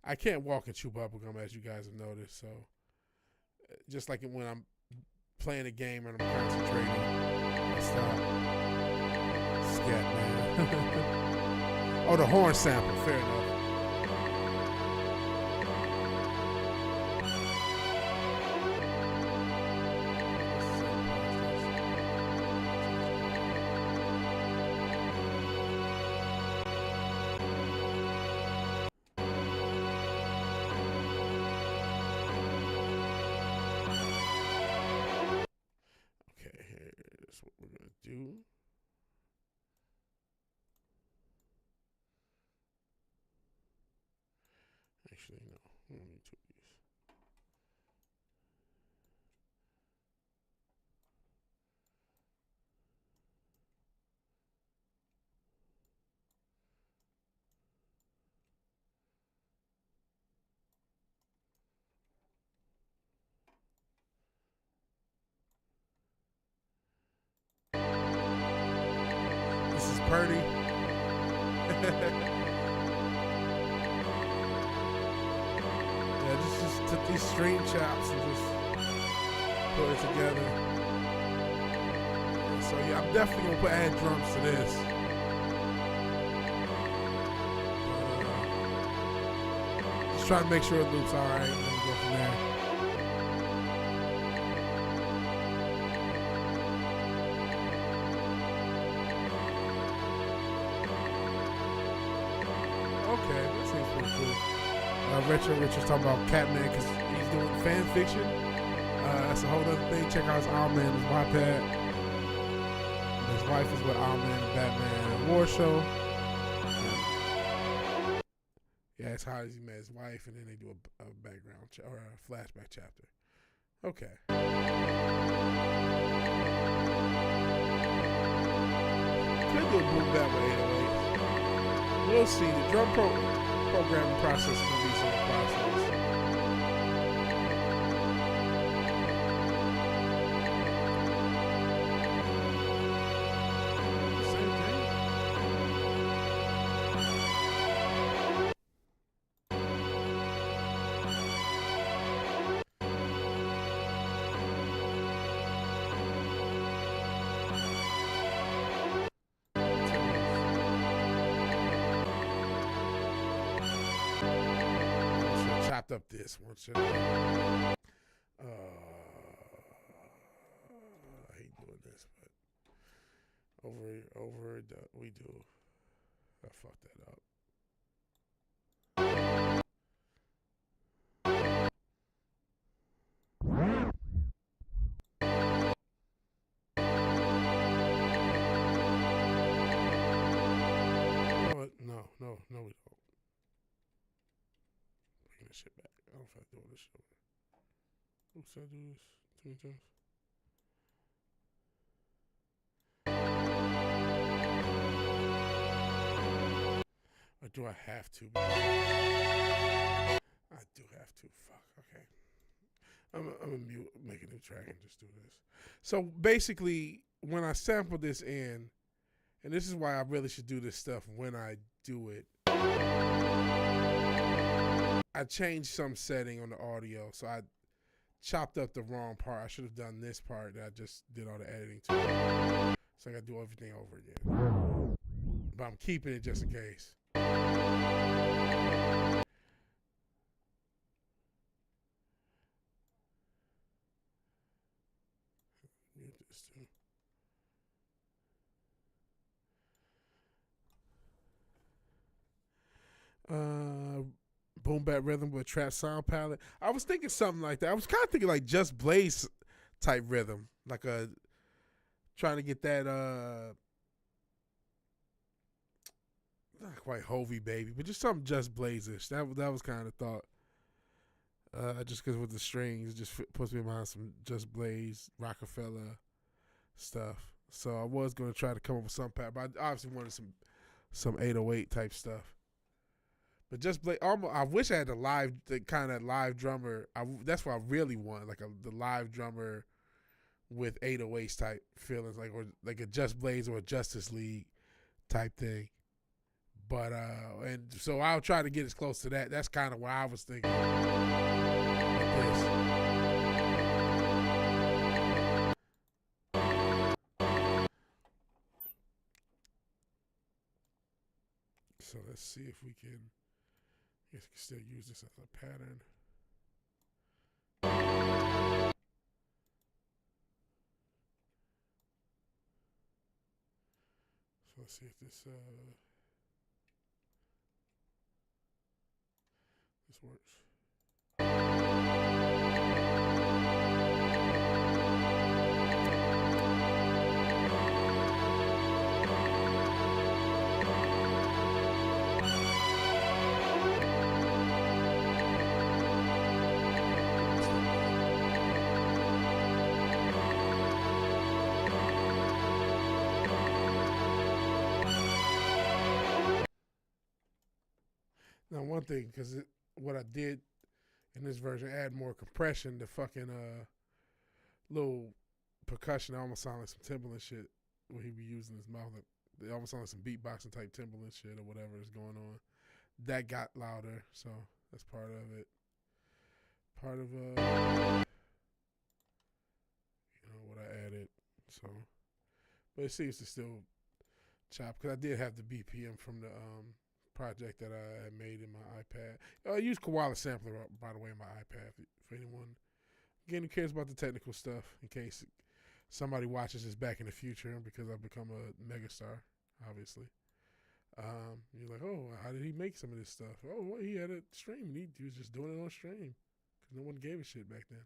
I can't walk and chew bubblegum, as you guys have noticed. So, just like when I'm playing a game and I'm concentrating, I stop. Scat, man. Oh, the horn sample. Fair enough. Here's what we're going to do. Actually, no. We don't need two of these. This is Purdy. Yeah, just took these string chops and just put it together. And so yeah, I'm definitely gonna add drums to this. Just try to make sure it loops all right, and then we go from there. Okay, that seems pretty cool. Richard's talking about Catman because he's doing fan fiction. That's a whole other thing. Check out his Owlman, his Wattpad. His wife is with Owlman and Batman War Show. Yeah, it's how he met his wife, and then they do a background or a flashback chapter. Okay. Could do a boom back with 808. We'll see. The drum programming process is going to be some process. Same thing. Chopped up this one. I hate doing this, but we do. I fucked that up. No, we don't. Bring this shit back. I don't know if I do this shit. Oops, I do this too many times. Or do I have to? I do have to. Fuck. Okay. I'm gonna mute, make a new track and just do this. So basically, when I sample this in, and this is why I really should do this stuff when I do it, I changed some setting on the audio, so I chopped up the wrong part. I should have done this part that I just did all the editing to. So I gotta do everything over again. But I'm keeping it just in case. Mute this too. Boom bap rhythm with trap sound palette. I was thinking something like that. I was kind of thinking like Just Blaze type rhythm, like a trying to get that not quite Hovey baby, but just something Just Blaze-ish. That was kind of thought. Just because with the strings, it just puts me in mind some Just Blaze, Rockefeller stuff. So I was going to try to come up with some pattern, but I obviously wanted some 808 type stuff. But Just Blaze, I wish I had the kind of live drummer. That's what I really want, like the live drummer with 808s type feelings, or like a Just Blaze or a Justice League type thing. But and so I'll try to get as close to that. That's kind of what I was thinking with this. So let's see if we can. I guess we can still use this as a pattern. So let's see if this works. Now, one thing, because what I did in this version, add more compression. The fucking little percussion almost sound like some Timberland shit when he be using his mouth. It almost sound like some beatboxing type Timberland shit or whatever is going on. That got louder, so that's part of it. Part of what I added. So, but it seems to still chop because I did have the BPM from the project that I had made in my iPad. I use Koala Sampler, by the way, in my iPad for anyone again who cares about the technical stuff. In case somebody watches this back in the future, because I've become a megastar, obviously. You're like, oh, how did he make some of this stuff? Oh, well, he had a stream. He was just doing it on stream because no one gave a shit back then.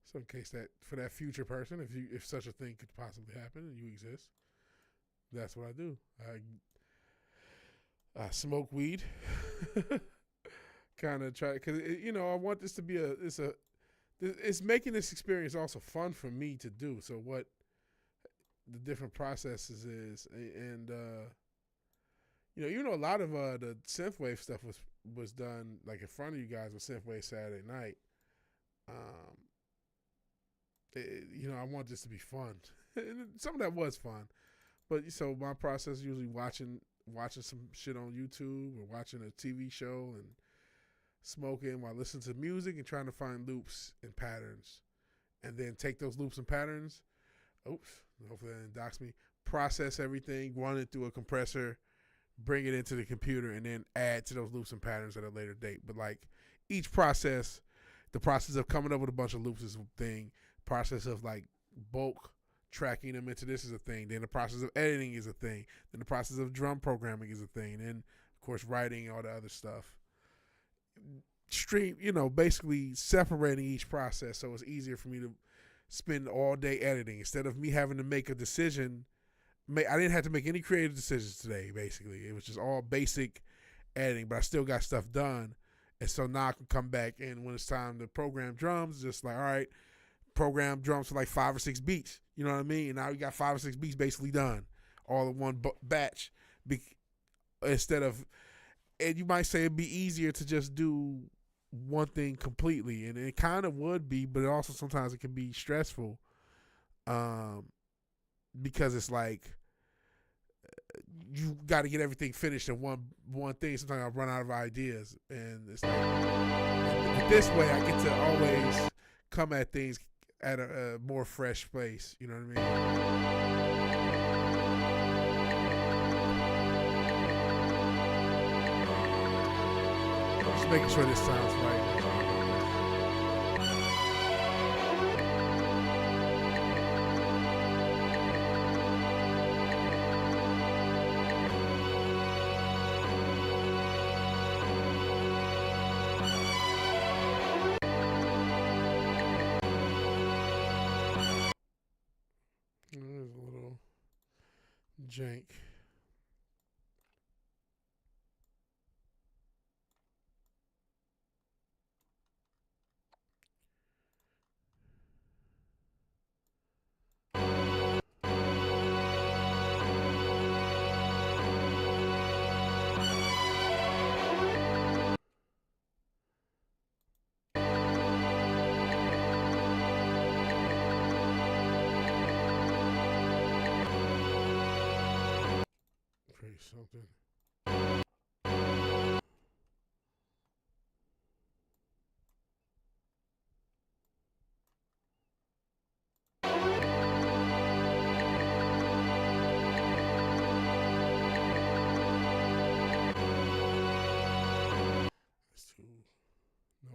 So in case that for that future person, if such a thing could possibly happen and you exist, that's what I do. I smoke weed, kind of try because I want this to be it's making this experience also fun for me to do. So what the different processes is, and a lot of the synthwave stuff was done like in front of you guys with Synthwave Saturday Night. I want this to be fun. Some of that was fun, but so my process is usually watching some shit on YouTube or watching a TV show and smoking while listening to music and trying to find loops and patterns, and then take those loops and patterns. Oops, hopefully that didn't dox me. Process everything, run it through a compressor, bring it into the computer, and then add to those loops and patterns at a later date. But like each process, the process of coming up with a bunch of loops is a thing. Process of like bulk tracking them into this is a thing. Then the process of editing is a thing. Then the process of drum programming is a thing. And of course writing, all the other stuff. Basically separating each process so it's easier for me to spend all day editing instead of me having to make a decision. I didn't have to make any creative decisions today, basically. It was just all basic editing, but I still got stuff done. And so now I can come back and when it's time to program drums, just like, all right, program drums for like 5 or 6 beats. You know what I mean? And now we got 5 or 6 beats basically done, all in one batch. Instead of, and you might say it'd be easier to just do one thing completely, and it kind of would be, but also sometimes it can be stressful, because it's like you got to get everything finished in one thing. Sometimes I run out of ideas, and it's like this way I get to always come at things at a more fresh place. You know what I mean? Just making sure this sounds right. There's a little jank. Something.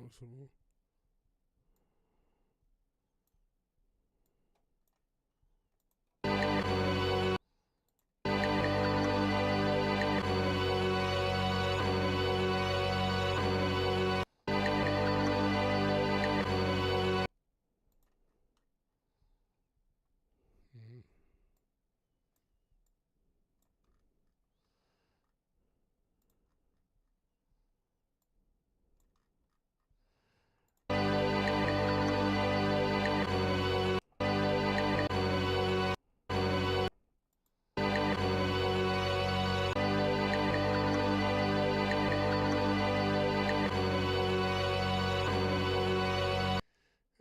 noticeable.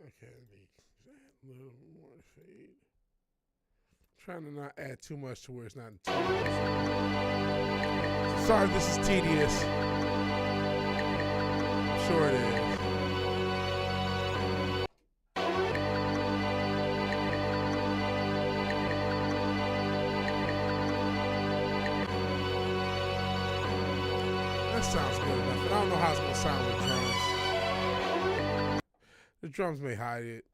Okay, let me add a little more fade. Trying to not add too much to where it's not too much. Sorry if this is tedious. I'm sure it is. That sounds good enough, but I don't know how it's going to sound with drums. The drums may hide it.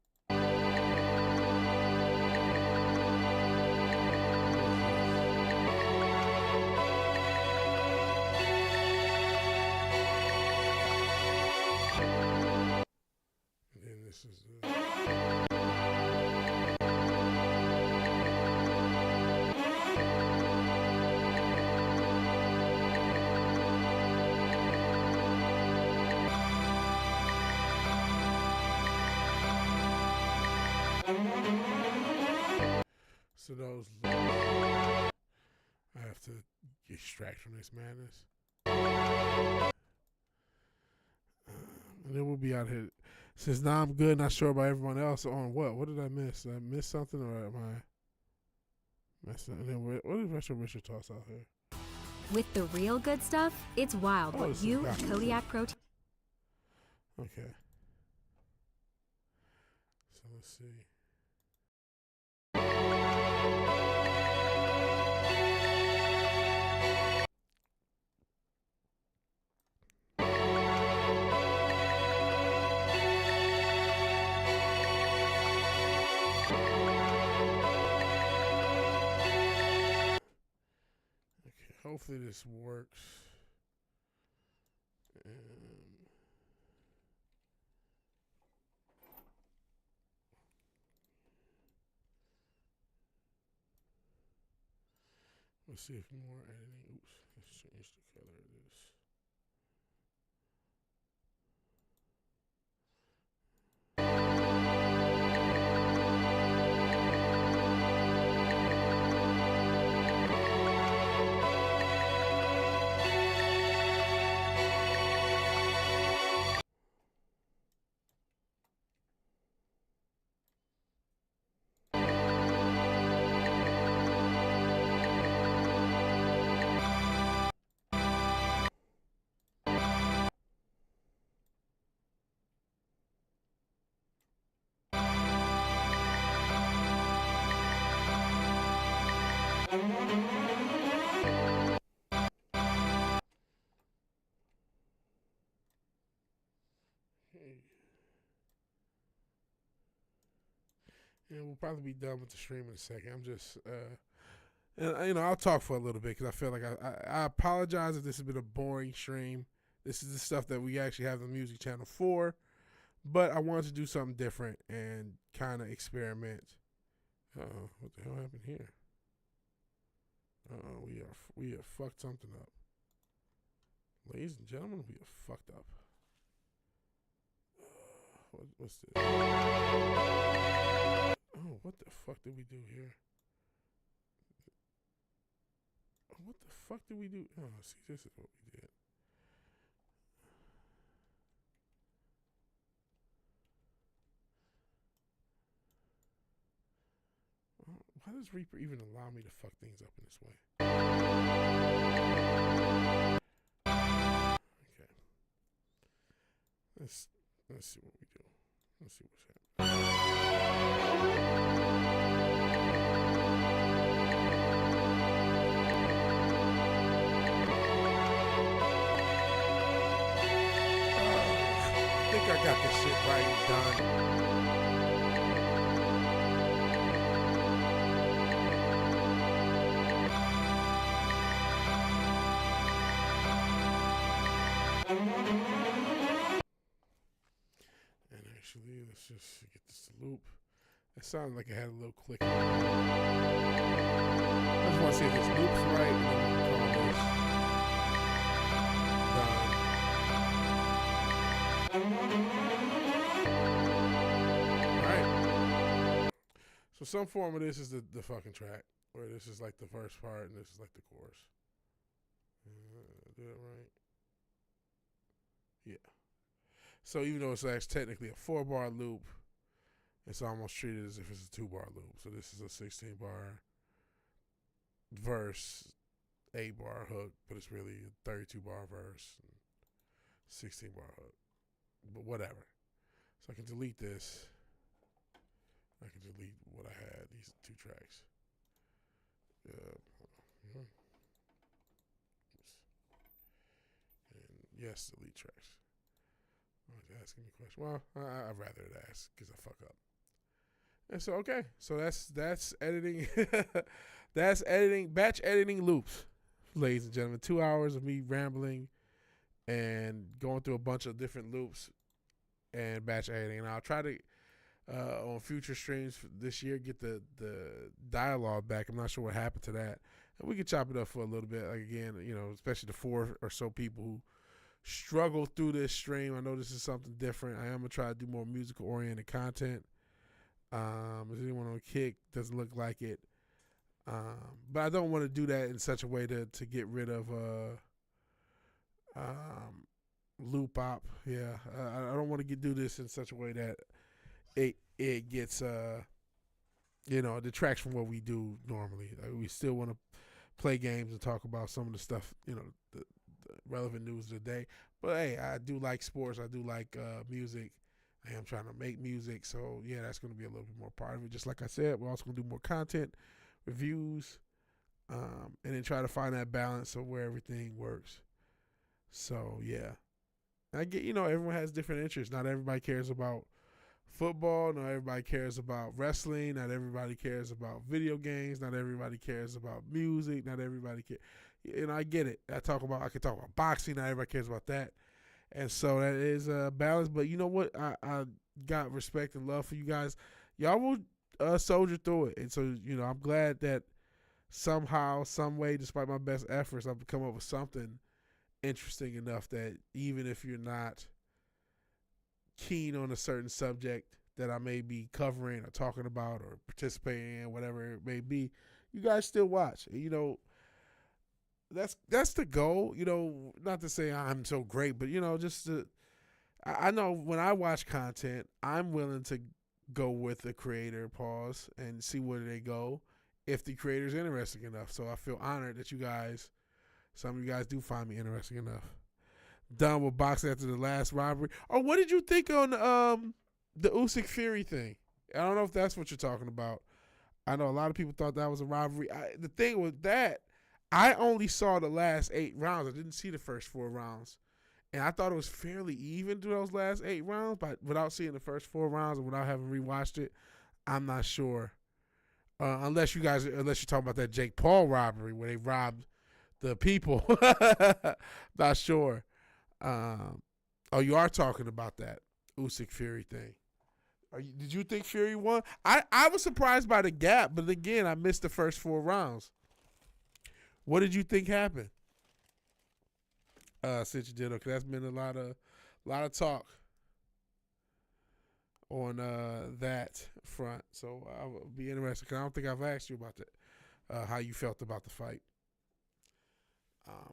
And then this is so those. I have to extract from this madness. And then we'll be out here. Since now I'm good, not sure about everyone else on what? What did I miss? Did I miss something or am I messing? And then what is Retro Richard toss out here? With the real good stuff, it's wild what this you, is gospel. Kodiak Protein. Okay. So let's see. Okay, hopefully this works. Let's see if more editing. Oops, let's change the color of this. And we'll probably be done with the stream in a second. I'm just, and I'll talk for a little bit because I feel like I apologize if this has been a boring stream. This is the stuff that we actually have the music channel for, but I wanted to do something different and kind of experiment. What the hell happened here? We have fucked something up, ladies and gentlemen. We have fucked up. What's this? Oh, what the fuck did we do here? What the fuck did we do? Oh, see, this is what we did. Why does Reaper even allow me to fuck things up in this way? Okay. Let's see what we do. Let's see what's happening. I think I I got this shit right and done. And actually, let's just get this to loop. It sounded like it had a little click. I just want to see if this loop's right, and then we can call this done. Alright. So some form of this is the fucking track, where this is like the first part and this is like the chorus. Do that right? Yeah. So even though it's actually technically a 4-bar loop, it's almost treated as if it's a 2-bar loop. So this is a 16-bar verse, 8-bar hook, but it's really a 32-bar verse, 16-bar hook. But whatever. So I can delete this. I can delete what I had, these 2 tracks. And yes, delete tracks. Asking me a question. Well, I'd rather it ask because I fuck up. And so okay, so that's editing. That's editing, batch editing loops, ladies and gentlemen. 2 hours of me rambling and going through a bunch of different loops and batch editing. And I'll try to on future streams this year get the dialogue back. I'm not sure what happened to that, and we can chop it up for a little bit. Like again, especially the 4 or so people who struggle through this stream. I know this is something different. I am gonna try to do more musical oriented content. Is anyone on Kick? Doesn't look like it. But I don't want to do that in such a way to get rid of loop op. Yeah, I don't want to do this in such a way that it gets detracts from what we do normally. We still want to play games and talk about some of the stuff, the relevant news of the day. But hey, I do like sports. I do like music. I am trying to make music, so yeah, that's going to be a little bit more part of it. Just like I said, we're also going to do more content, reviews, and then try to find that balance of where everything works. So yeah, I get everyone has different interests. Not everybody cares about football. Not everybody cares about wrestling. Not everybody cares about video games. Not everybody cares about music. Not everybody cares. I get it. I can talk about boxing. Not everybody cares about that. And so that is a balance. But you know what? I got respect and love for you guys. Y'all will soldier through it. And so, I'm glad that somehow, some way, despite my best efforts, I've come up with something interesting enough that even if you're not keen on a certain subject that I may be covering or talking about or participating in, whatever it may be, you guys still watch. That's the goal, not to say I'm so great, but I know when I watch content, I'm willing to go with the creator, pause, and see where they go if the creator's interesting enough. So I feel honored that some of you guys do find me interesting enough. Done with boxing after the last robbery. Oh, what did you think on the Usyk Fury thing? I don't know if that's what you're talking about. I know a lot of people thought that was a robbery. The thing with that, I only saw the last 8 rounds. I didn't see the first 4 rounds. And I thought it was fairly even through those last 8 rounds, but without seeing the first 4 rounds and without having rewatched it, I'm not sure. Unless you're talking about that Jake Paul robbery where they robbed the people. Not sure. You are talking about that Usyk Fury thing. Did you think Fury won? I was surprised by the gap, but again, I missed the first 4 rounds. What did you think happened? Since you did, okay, that's been a lot of talk on that front. So I will be interested because I don't think I've asked you about that, how you felt about the fight.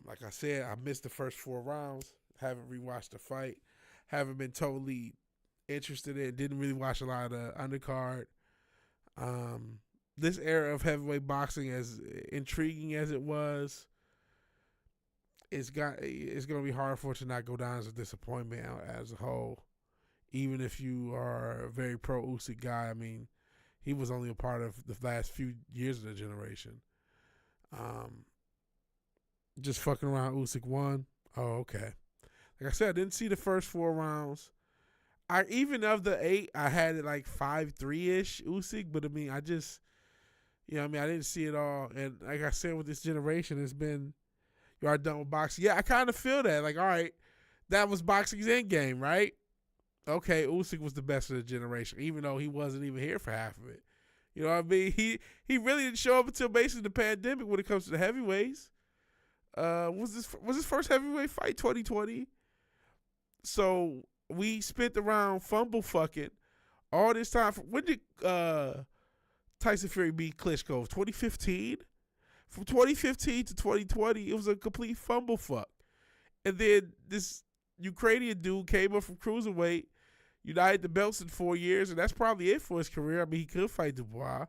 Like I said, I missed the first 4 rounds. Haven't rewatched the fight. Haven't been totally interested in it. Didn't really watch a lot of the undercard. This era of heavyweight boxing, as intriguing as it was, it's going to be hard for it to not go down as a disappointment as a whole. Even if you are a very pro Usyk guy, I mean, he was only a part of the last few years of the generation. Just fucking around, Usyk won. Oh, okay. Like I said, I didn't see the first 4 rounds. I even of the 8, I had it like 5-3 ish Usyk, but I mean, I just, I didn't see it all. And like I said, with this generation, it's been, you are done with boxing. Yeah, I kind of feel that. Like, all right, that was boxing's end game, right? Okay, Usyk was the best of the generation, even though he wasn't even here for half of it. You know what I mean? He really didn't show up until basically the pandemic when it comes to the heavyweights. Was his first heavyweight fight 2020? So we spent around fumble fucking all this time. When did Tyson Fury beat Klitschko? 2015? From 2015 to 2020, it was a complete fumble fuck. And then this Ukrainian dude came up from cruiserweight, united the belts in 4 years, and that's probably it for his career. I mean, he could fight Dubois.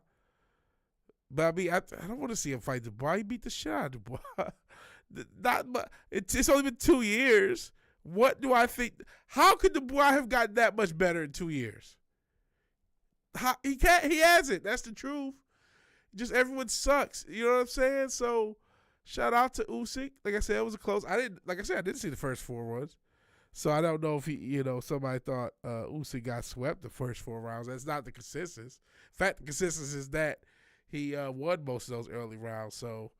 But I mean, I don't want to see him fight Dubois. He beat the shit out of Dubois. It's only been 2 years. What do I think? How could Dubois have gotten that much better in 2 years? He can't. He hasn't. That's the truth. Just everyone sucks. You know what I'm saying? So shout out to Usyk. Like I said, it was a close. I didn't see the first 4 ones. So I don't know if somebody thought Usyk got swept the first 4 rounds. That's not the consensus. In fact, the consensus is that he won most of those early rounds. So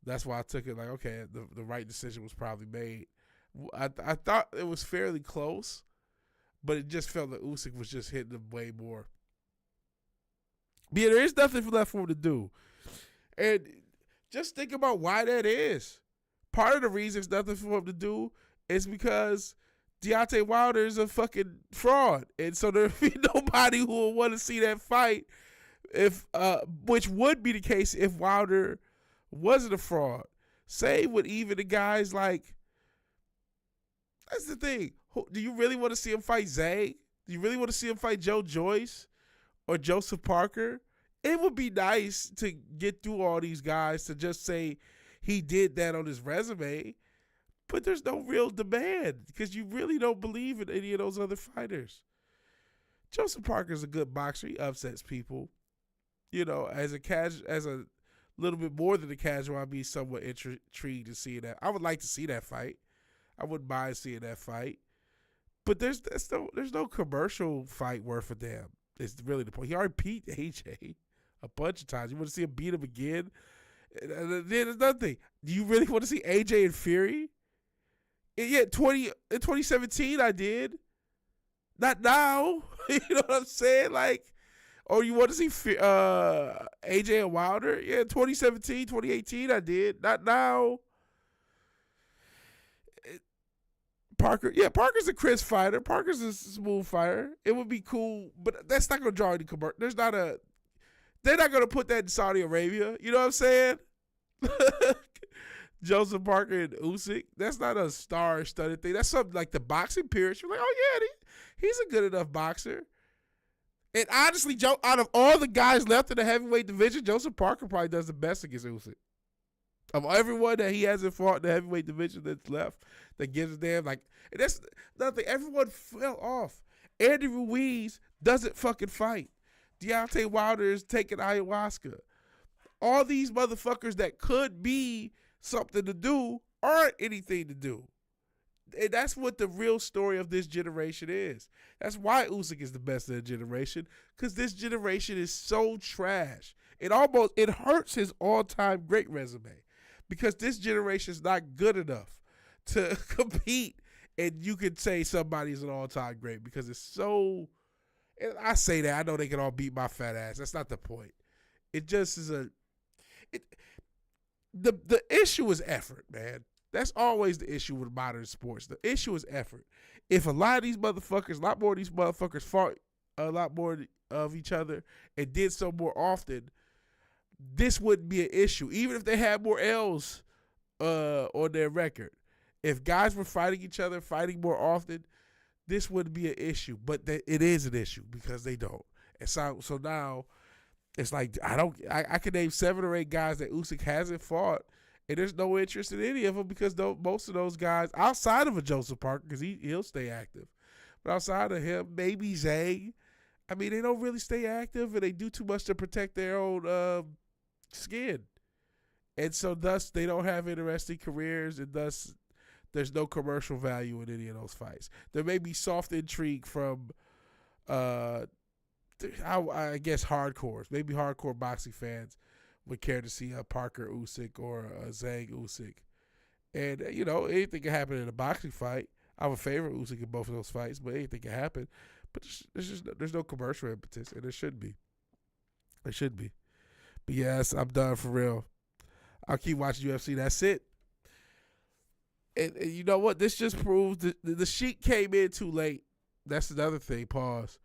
that's why I took it like, okay, the right decision was probably made. I thought it was fairly close, but it just felt like Usyk was just hitting him way more. But yeah, there is nothing left for him to do. And just think about why that is. Part of the reason there's nothing for him to do is because Deontay Wilder is a fucking fraud. And so there'll be nobody who will want to see that fight, which would be the case if Wilder wasn't a fraud. Same with even the guys like, that's the thing. Do you really want to see him fight Zay? Do you really want to see him fight Joe Joyce or Joseph Parker? It would be nice to get through all these guys to just say he did that on his resume, but there's no real demand because you really don't believe in any of those other fighters. Joseph Parker's a good boxer. He upsets people. As a little bit more than a casual, I'd be somewhat intrigued to see that. I would like to see that fight. I wouldn't mind seeing that fight. But there's no commercial fight worth a damn. It's really the point. He already beat AJ a bunch of times. You want to see him beat him again? And then there's another thing. Do you really want to see AJ and Fury? Yeah, in 2017 I did. Not now. You know what I'm saying? Like, or you want to see AJ and Wilder? Yeah, 2017, 2018 I did. Not now. Parker's a crisp fighter. Parker's a smooth fighter. It would be cool, but that's not going to draw any commercial. They're not going to put that in Saudi Arabia. You know what I'm saying? Joseph Parker and Usyk. That's not a star-studded thing. That's something like the boxing period. You're like, oh yeah, he's a good enough boxer. And honestly, out of all the guys left in the heavyweight division, Joseph Parker probably does the best against Usyk. Of everyone that he hasn't fought in the heavyweight division that's left, that gives a damn, like, and that's nothing. Everyone fell off. Andy Ruiz doesn't fucking fight. Deontay Wilder is taking ayahuasca. All these motherfuckers that could be something to do aren't anything to do. And that's what the real story of this generation is. That's why Usyk is the best of the generation, because this generation is so trash. It hurts his all-time great resume, because this generation is not good enough to compete, and you could say somebody's an all-time great because it's so. And I say that I know they can all beat my fat ass. That's not the point. It just is the issue is effort, man. That's always the issue with modern sports. The issue is effort. If a lot of these motherfuckers, a lot more of these motherfuckers fought a lot more of each other and did so more often, this wouldn't be an issue. Even if they had more L's on their record. If guys were fighting each other, fighting more often, this wouldn't be an issue. But it is an issue because they don't. And so now it's like I can name 7 or 8 guys that Usyk hasn't fought, and there's no interest in any of them because most of those guys, outside of a Joseph Parker, because he'll stay active, but outside of him, maybe Zay, I mean, they don't really stay active, and they do too much to protect their own skin. And so thus they don't have interesting careers, and thus there's no commercial value in any of those fights. There may be soft intrigue from, I guess, hardcores. Maybe hardcore boxing fans would care to see a Parker Usyk or a Zhang Usyk. And, anything can happen in a boxing fight. I would favor Usyk in both of those fights, but anything can happen. But there's no commercial impetus, and there should be. There should be. But yes, I'm done for real. I'll keep watching UFC. That's it. And you know what? This just proves the Sheik came in too late. That's another thing. Pause.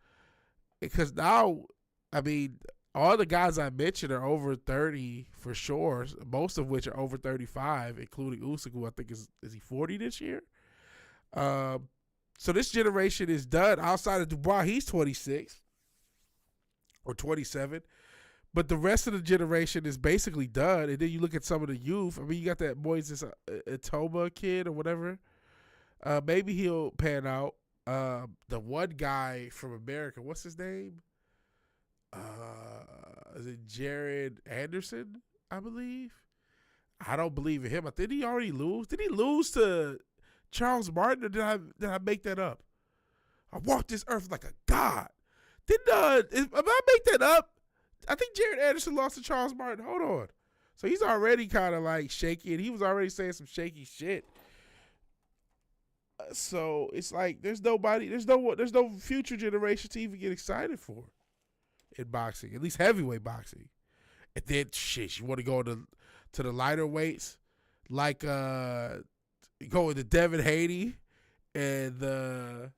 Because now, I mean, all the guys I mentioned are over 30 for sure. Most of which are over 35, including Usyk, who I think is he 40 this year? So this generation is done. Outside of Dubois, he's 26 or 27. But the rest of the generation is basically done. And then you look at some of the youth. I mean, you got that Moises Itoma kid or whatever. Maybe he'll pan out. The one guy from America, what's his name? Is it Jared Anderson, I believe? I don't believe in him. Did he already lose? Did he lose to Charles Martin, or did I make that up? I walked this earth like a god. Did I make that up? I think Jared Anderson lost to Charles Martin. Hold on. So he's already kind of like shaky, and he was already saying some shaky shit. So it's like there's no future generation to even get excited for in boxing, at least heavyweight boxing. And then shit, you want to go to the lighter weights, like going to Devin Haney and the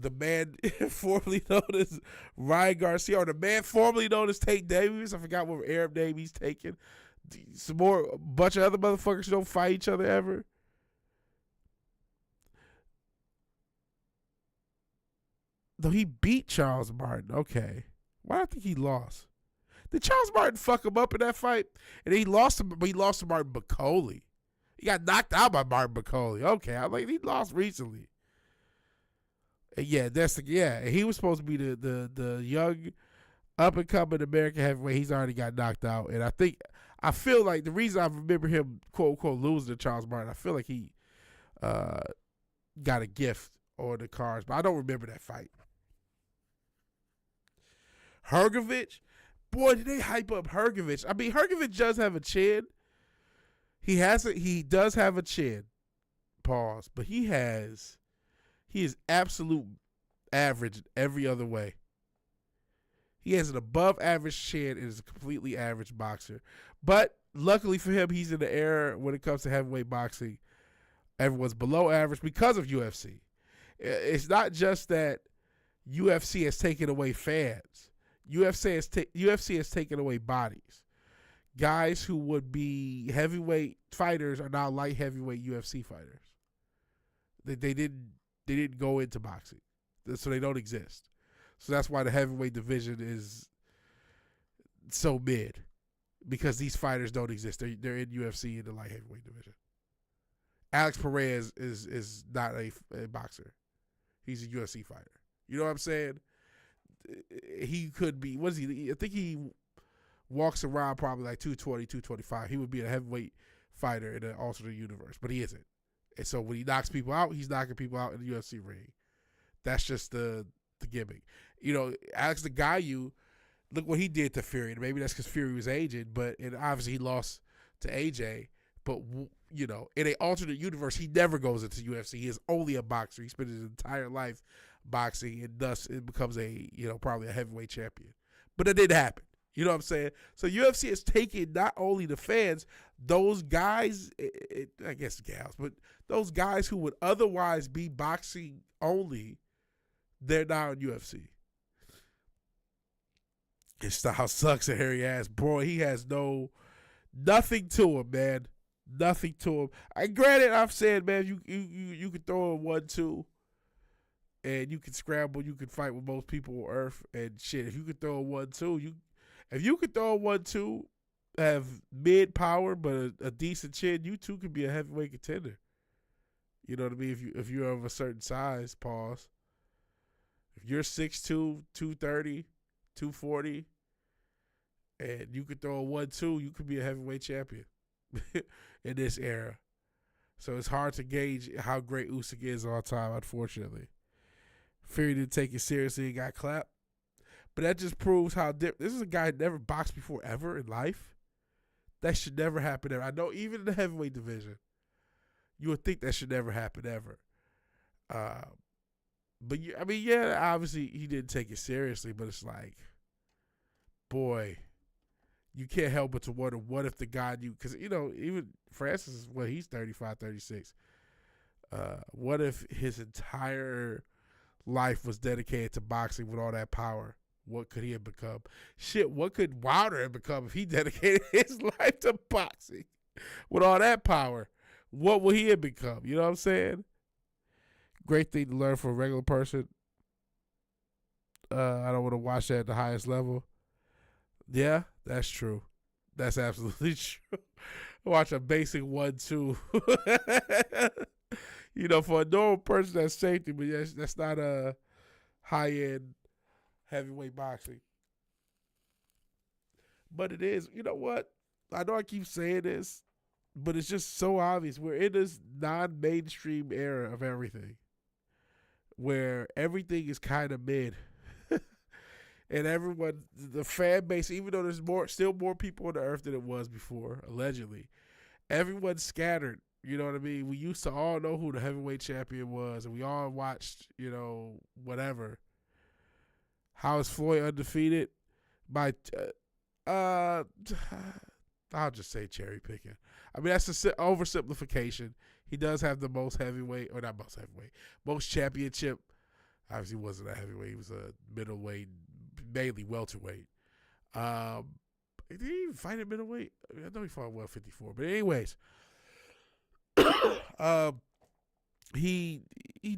man formerly known as Ryan Garcia, or the man formerly known as Tate Davies. I forgot what Arab name he's taking. Some more, a bunch of other motherfuckers who don't fight each other ever. Though he beat Charles Martin. Okay. Why do I think he lost? Did Charles Martin fuck him up in that fight? And he lost to Martin Bacoli. He got knocked out by Martin Bacoli. Okay. I'm like, he lost recently. And yeah, he was supposed to be the young up and coming American heavyweight. He's already got knocked out. And I feel like the reason I remember him quote unquote losing to Charles Martin, I feel like he got a gift on the cards, but I don't remember that fight. Hrgovic, boy, did they hype up Hrgovic. I mean, Hrgovic does have a chin. He does have a chin. Pause. But he is absolute average every other way. He has an above average chin and is a completely average boxer. But luckily for him, he's in the era when it comes to heavyweight boxing. Everyone's below average because of UFC. It's not just that UFC has taken away fans. UFC has taken away bodies. Guys who would be heavyweight fighters are now light heavyweight UFC fighters. They didn't go into boxing, so they don't exist. So that's why the heavyweight division is so mid, because these fighters don't exist. They're in UFC in the light heavyweight division. Alex Perez is not a boxer. He's a UFC fighter. You know what I'm saying? He could be, what is he? I think he walks around probably like 220, 225. He would be a heavyweight fighter in an alternate universe, but he isn't. And so when he knocks people out, he's knocking people out in the UFC ring. That's just the gimmick. You know, Alex the Gayu, look what he did to Fury. And maybe that's because Fury was aging, and obviously he lost to AJ. But, you know, in an alternate universe, he never goes into UFC. He is only a boxer. He spent his entire life boxing, and thus it becomes probably a heavyweight champion. But it didn't happen. You know what I'm saying? So UFC has taken not only the fans, those guys, I guess gals, but those guys who would otherwise be boxing only, they're now in UFC. His style sucks, a hairy ass. Boy, he has nothing to him, man. Nothing to him. Granted, I've said, man, you could throw a 1-2 and you can scramble, you can fight with most people on earth and shit. If you could throw a 1-2, if you could throw a 1-2, have mid power but a decent chin, you too could be a heavyweight contender. You know what I mean? If you're of a certain size, pause. If you're 6'2", 230, 240, and you could throw a 1-2, you could be a heavyweight champion. in this era. So it's hard to gauge how great Usyk is all time, unfortunately. Fury didn't take it seriously and got clapped. But that just proves how different. This is a guy who never boxed before ever in life. That should never happen ever. I know even in the heavyweight division, you would think that should never happen ever. But obviously he didn't take it seriously, but it's like, boy, you can't help but to wonder what if the guy because, even Francis is, he's 35, 36. What if his entire life was dedicated to boxing with all that power? What could he have become? Shit, what could Wilder have become if he dedicated his life to boxing with all that power? What would he have become? You know what I'm saying? Great thing to learn for a regular person. I don't want to watch that at the highest level. Yeah, that's true. That's absolutely true. Watch a basic 1-2. For a normal person, that's safety, but that's not a high-end heavyweight boxing. But it is. You know what? I know I keep saying this, but it's just so obvious. We're in this non-mainstream era of everything, where everything is kind of mid. And everyone, the fan base, even though there's still more people on the earth than it was before, allegedly, everyone's scattered. You know what I mean? We used to all know who the heavyweight champion was, and we all watched, whatever. How is Floyd undefeated? I'll just say cherry picking. I mean, that's an oversimplification. He does have the most heavyweight, or not most heavyweight, most championship. Obviously, he wasn't a heavyweight. He was a middleweight, mainly welterweight. Did he even fight at middleweight? I know he fought 154. But anyways, he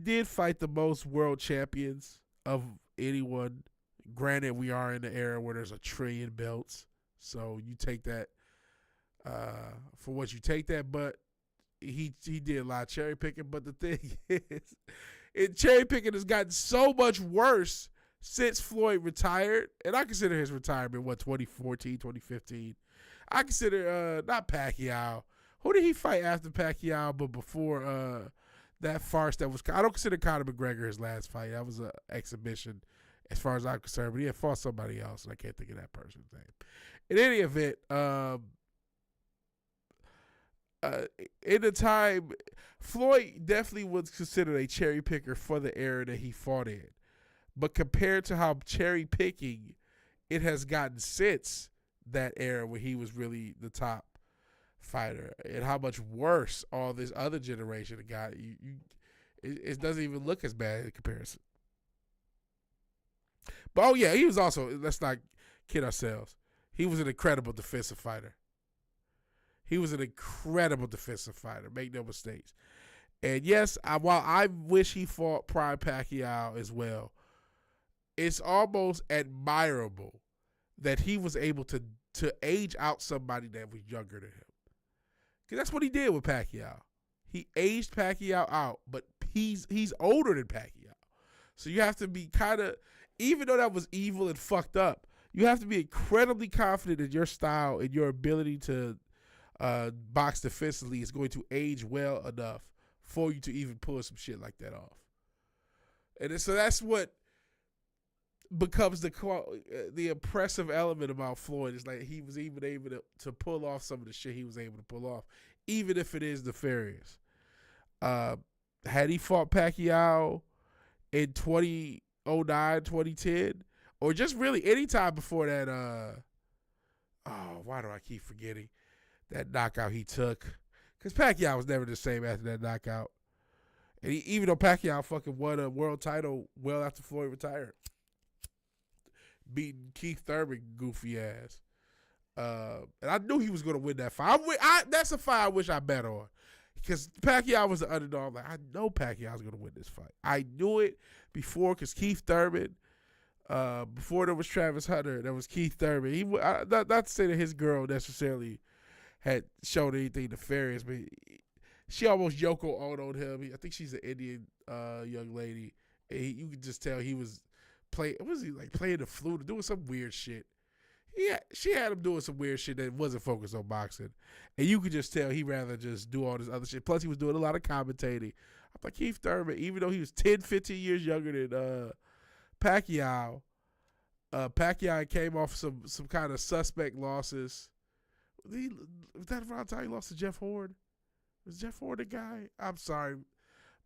did fight the most world champions of anyone. Granted, we are in the era where there's 1 trillion belts, so you take that for what you take that. But he did a lot of cherry picking. But the thing is, cherry picking has gotten so much worse since Floyd retired, and I consider his retirement 2014, 2015. I consider not Pacquiao. Who did he fight after Pacquiao? But before that farce that was, I don't consider Conor McGregor his last fight. That was an exhibition, as far as I'm concerned. But he had fought somebody else, and I can't think of that person's name. In any event, in the time, Floyd definitely was considered a cherry picker for the era that he fought in. But compared to how cherry picking it has gotten since that era where he was really the top fighter, and how much worse all this other generation got, it doesn't even look as bad in comparison. But he was also, let's not kid ourselves, he was an incredible defensive fighter. Make no mistakes. And yes, while I wish he fought prime Pacquiao as well, it's almost admirable that he was able to age out somebody that was younger than him. Because that's what he did with Pacquiao. He aged Pacquiao out, but he's older than Pacquiao. So you have to be kind of, even though that was evil and fucked up, you have to be incredibly confident in your style and your ability to box defensively is going to age well enough for you to even pull some shit like that off. And so that's what becomes the impressive element about Floyd. It's like he was even able to pull off some of the shit he was able to pull off, even if it is nefarious. Had he fought Pacquiao in 2009, 2010, or just really any time before that, why do I keep forgetting that knockout he took? Because Pacquiao was never the same after that knockout. And even though Pacquiao fucking won a world title well after Floyd retired, beating Keith Thurman goofy ass. And I knew he was going to win that fight. That's a fight I wish I bet on. Because Pacquiao was the underdog. Like, I know Pacquiao's going to win this fight. I knew it before because Keith Thurman, before there was Travis Hunter, there was Keith Thurman. Not to say that his girl necessarily had shown anything nefarious, but she almost Yoko Ono'd him. I think she's an Indian young lady. And you could just tell he was playing the flute or doing some weird shit. Yeah, she had him doing some weird shit that wasn't focused on boxing. And you could just tell he rather just do all this other shit. Plus, he was doing a lot of commentating. I'm like, Keith Thurman, even though he was 10, 15 years younger than Pacquiao, Pacquiao came off some kind of suspect losses. Was that around the time he lost to Jeff Horn? Was Jeff Horn the guy? I'm sorry.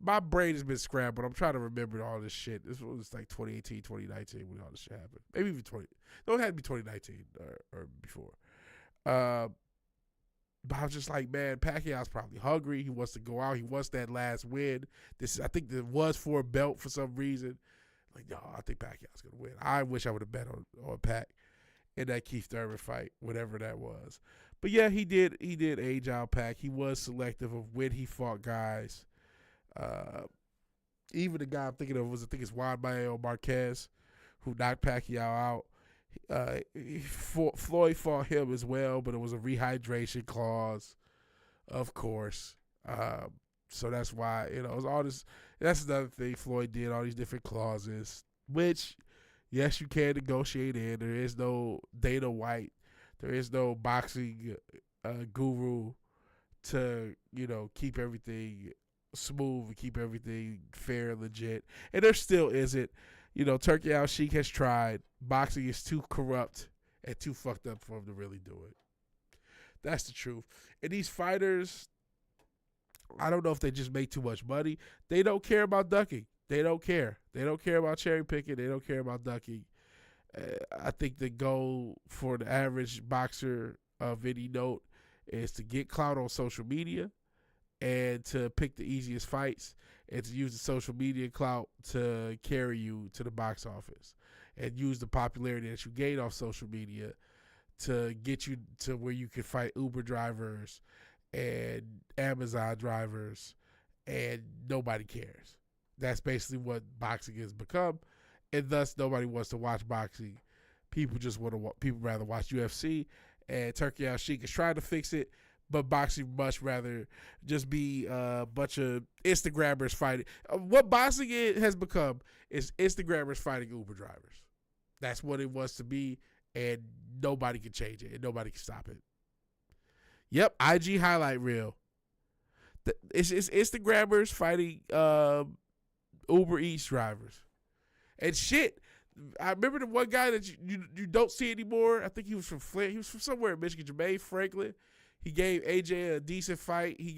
My brain has been scrambled. I'm trying to remember all this shit. This was like 2018, 2019 when all this shit happened. Maybe even 20. No, it had to be 2019 or before. But I was just like, man, Pacquiao's probably hungry. He wants to go out. He wants that last win. I think there was for a belt for some reason. Like, no, I think Pacquiao's going to win. I wish I would have bet on Pac in that Keith Thurman fight, whatever that was. But yeah, he did age out Pac. He was selective of when he fought guys. Even the guy I'm thinking of it's Juan Manuel Marquez, who knocked Pacquiao out. Floyd fought him as well, but it was a rehydration clause, of course. So that's why, it was all this. That's another thing Floyd did, all these different clauses, which, yes, you can negotiate in. There is no Dana White. There is no boxing guru to, keep everything smooth and keep everything fair and legit. And there still isn't. Turkey Al Sheik has tried. Boxing is too corrupt and too fucked up for him to really do it. That's the truth. And these fighters, I don't know if they just make too much money. They don't care about ducking. They don't care. They don't care about cherry picking. They don't care about ducking. I think the goal for the average boxer of any note is to get clout on social media and to pick the easiest fights and to use the social media clout to carry you to the box office and use the popularity that you gain off social media to get you to where you can fight Uber drivers and Amazon drivers and nobody cares. That's basically what boxing has become, and thus nobody wants to watch boxing. People rather watch UFC, and Turkey Al Sheik is trying to fix it, but boxing much rather just be a bunch of Instagrammers fighting. What boxing has become is Instagrammers fighting Uber drivers. That's what it wants to be, and nobody can change it, and nobody can stop it. Yep, IG highlight reel. It's Instagrammers fighting Uber Eats drivers. And shit, I remember the one guy that you don't see anymore. I think he was from Flint. He was from somewhere in Michigan, Jermaine Franklin. He gave AJ a decent fight. He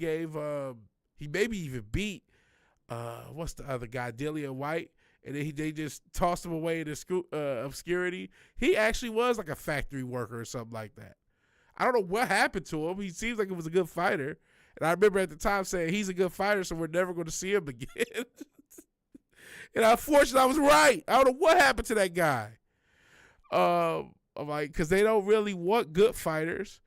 maybe even beat what's the other guy, Dillian White, and then they just tossed him away into obscurity. He actually was like a factory worker or something like that. I don't know what happened to him. He seems like he was a good fighter. And I remember at the time saying he's a good fighter, so we're never going to see him again. And unfortunately, I was right. I don't know what happened to that guy. I'm like, because they don't really want good fighters.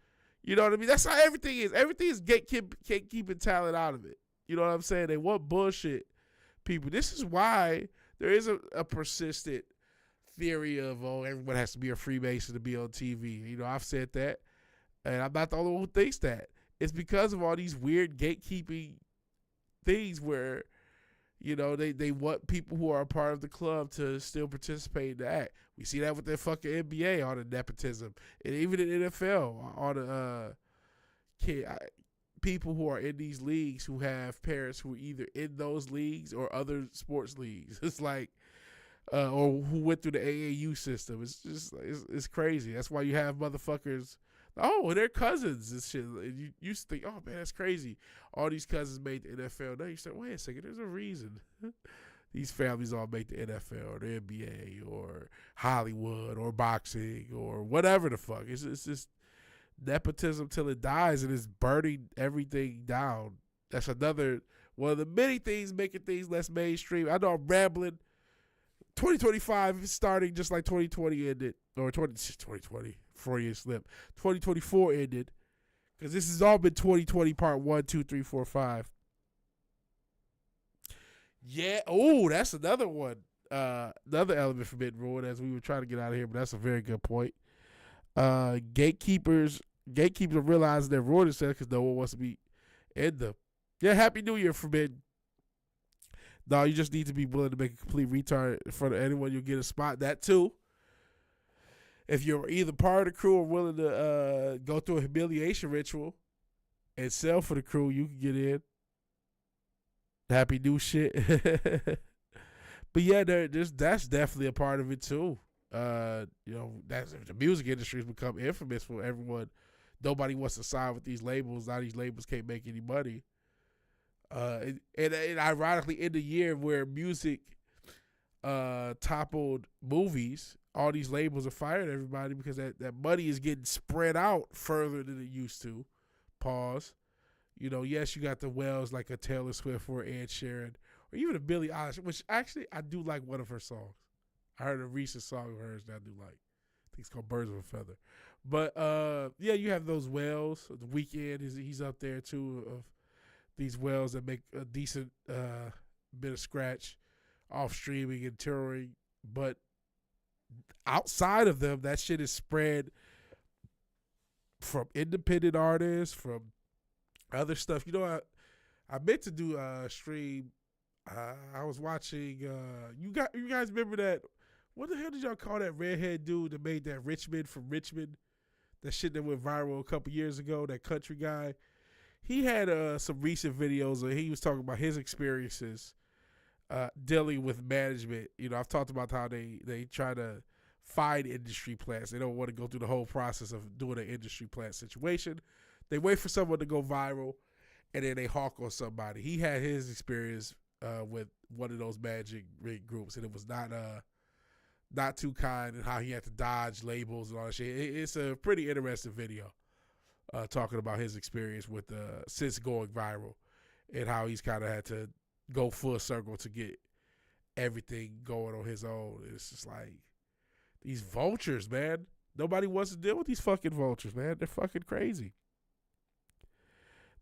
You know what I mean? That's how everything is. Everything is keeping talent out of it. You know what I'm saying? They want bullshit people. This is why there is a persistent theory of, everyone has to be a Freemason to be on TV. I've said that. And I'm not the only one who thinks that. It's because of all these weird gatekeeping things where, they want people who are a part of the club to still participate in the act. We see that with the fucking NBA, all the nepotism. And even in the NFL, all the people who are in these leagues who have parents who are either in those leagues or other sports leagues. It's like, or who went through the AAU system. It's just, it's crazy. That's why you have motherfuckers, they're cousins and shit. And you used to think, oh man, that's crazy. All these cousins made the NFL. Now you say, wait a second, there's a reason. These families all make the NFL or the NBA or Hollywood or boxing or whatever the fuck. It's just nepotism till it dies, and it's burning everything down. That's another one of the many things making things less mainstream. I know I'm rambling. 2025 is starting just like 2020 ended, or 2020, 4-year slip. 2024 ended, because this has all been 2020 part 1, 2, 3, 4, 5. Yeah, that's another one. Another element forbidden rule, as we were trying to get out of here, but that's a very good point. Gatekeepers realize they're ruining themselves because no one wants to be in them. Yeah, Happy New Year, forbidden. No, you just need to be willing to make a complete retard in front of anyone. You'll get a spot. That too. if you're either part of the crew or willing to go through a humiliation ritual and sell for the crew, you can get in. Happy new shit. But yeah, that's definitely a part of it too. That's the music industry has become infamous for everyone. Nobody wants to sign with these labels. Now these labels can't make any money. And ironically, in the year where music toppled movies, all these labels are firing everybody because that money is getting spread out further than it used to. Pause. Yes, you got the whales like a Taylor Swift or Ed Sheeran or even a Billie Eilish, which actually I do like one of her songs. I heard a recent song of hers that I do like. I think it's called Birds of a Feather. But yeah, you have those whales. The Weeknd he's up there too, of these whales that make a decent bit of scratch off streaming and touring. But outside of them, that shit is spread from independent artists, from other stuff. I meant to do a stream. I was watching. You guys remember that? What the hell did y'all call that redhead dude that made that Richmond from Richmond? That shit that went viral a couple years ago. That country guy. He had some recent videos where he was talking about his experiences dealing with management. I've talked about how they try to find industry plants. They don't want to go through the whole process of doing an industry plant situation. They wait for someone to go viral, and then they hawk on somebody. He had his experience with one of those magic rig groups, and it was not too kind, and how he had to dodge labels and all that shit. It's a pretty interesting video talking about his experience with since going viral and how he's kind of had to go full circle to get everything going on his own. It's just like these vultures, man. Nobody wants to deal with these fucking vultures, man. They're fucking crazy.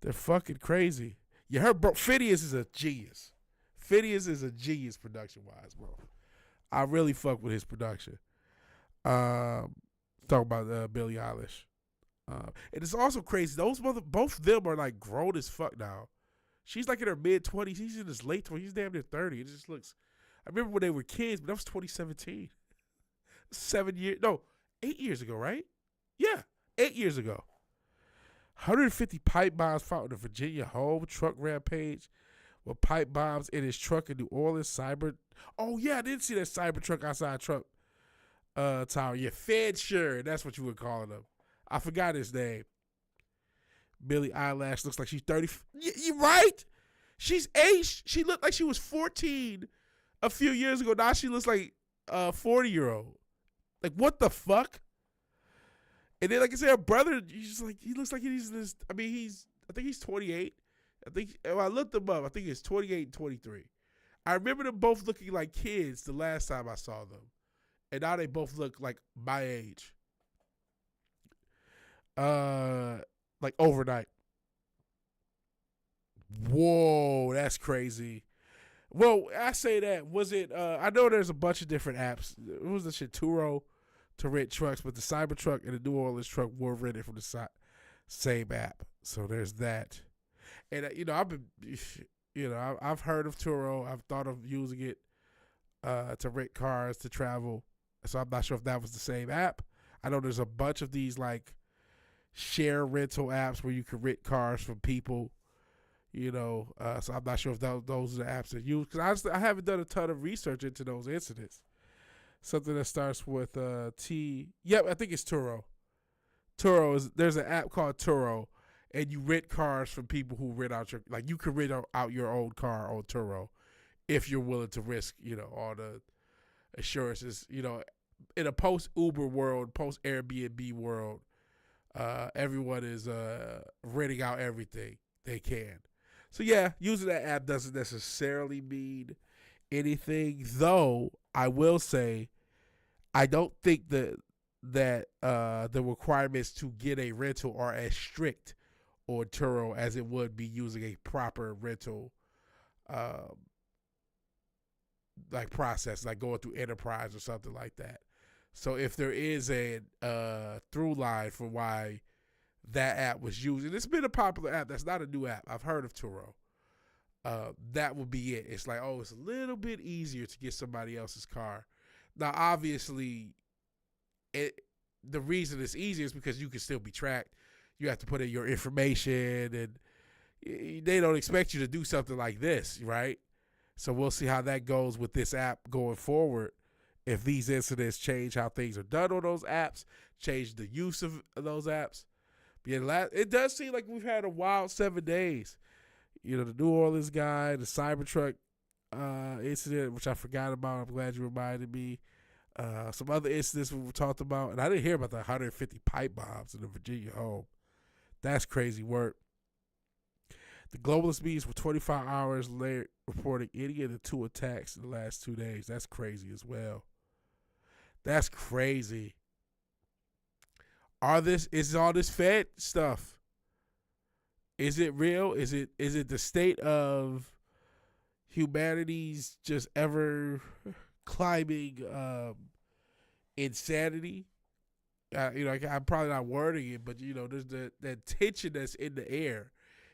They're fucking crazy. You heard, bro, Phineas is a genius. Phineas is a genius production-wise, bro. I really fuck with his production. Talk about Billie Eilish. And it's also crazy. Both of them are like grown as fuck now. She's like in her mid-20s. He's in his late 20s. He's damn near 30. It just looks... I remember when they were kids, but that was 2017. 8 years ago, right? Yeah, 8 years ago. 150 pipe bombs found in a Virginia home truck rampage with pipe bombs in his truck in New Orleans. Oh, yeah, I did see that Cybertruck outside truck tower. Yeah, Fed sure. That's what you were calling him. I forgot his name. Billie Eilish looks like she's 30. You right? She's aged. She looked like she was 14 a few years ago. Now she looks like a 40-year-old. Like, what the fuck? And then, like I said, her brother, he looks like he's this. I think he's 28. I looked him up. I think he's 28 and 23. I remember them both looking like kids the last time I saw them. And now they both look like my age. Like overnight. Whoa, that's crazy. Well, I say that. Was it, I know there's a bunch of different apps. It was the shit Turo to rent trucks, but the Cybertruck and the New Orleans truck were rented from the same app. So there's that. And I've heard of Turo. I've thought of using it to rent cars to travel. So I'm not sure if that was the same app. I know there's a bunch of these like share rental apps where you can rent cars from people. So I'm not sure if those are the apps that use, because I haven't done a ton of research into those incidents. Something that starts with T. Yep, I think it's Turo. There's an app called Turo, and you rent cars from people who rent out you can rent out your own car on Turo if you're willing to risk, all the assurances. In a post-Uber world, post-Airbnb world, everyone is renting out everything they can. So yeah, using that app doesn't necessarily mean anything, though I will say I don't think that the requirements to get a rental are as strict on Turo as it would be using a proper rental like process, like going through Enterprise or something like that. So if there is a through line for why that app was used, and it's been a popular app, that's not a new app. I've heard of Turo. That would be it. It's like, it's a little bit easier to get somebody else's car. Now, obviously, the reason it's easy is because you can still be tracked. You have to put in your information, and they don't expect you to do something like this, right? So we'll see how that goes with this app going forward. If these incidents change how things are done on those apps, change the use of those apps. But yeah, it does seem like we've had a wild 7 days. You know, the New Orleans guy, the Cybertruck incident, which I forgot about. I'm glad you reminded me. Some other incidents we talked about, and I didn't hear about the 150 pipe bombs in the Virginia home. That's crazy work. The globalist meetings were 25 hours later, reporting any of the 2 attacks in the last 2 days. That's crazy as well. That's crazy. Is all this Fed stuff? Is it real? Is it the state of humanity's just ever climbing insanity? I'm probably not wording it, but there's that tension that's in the air.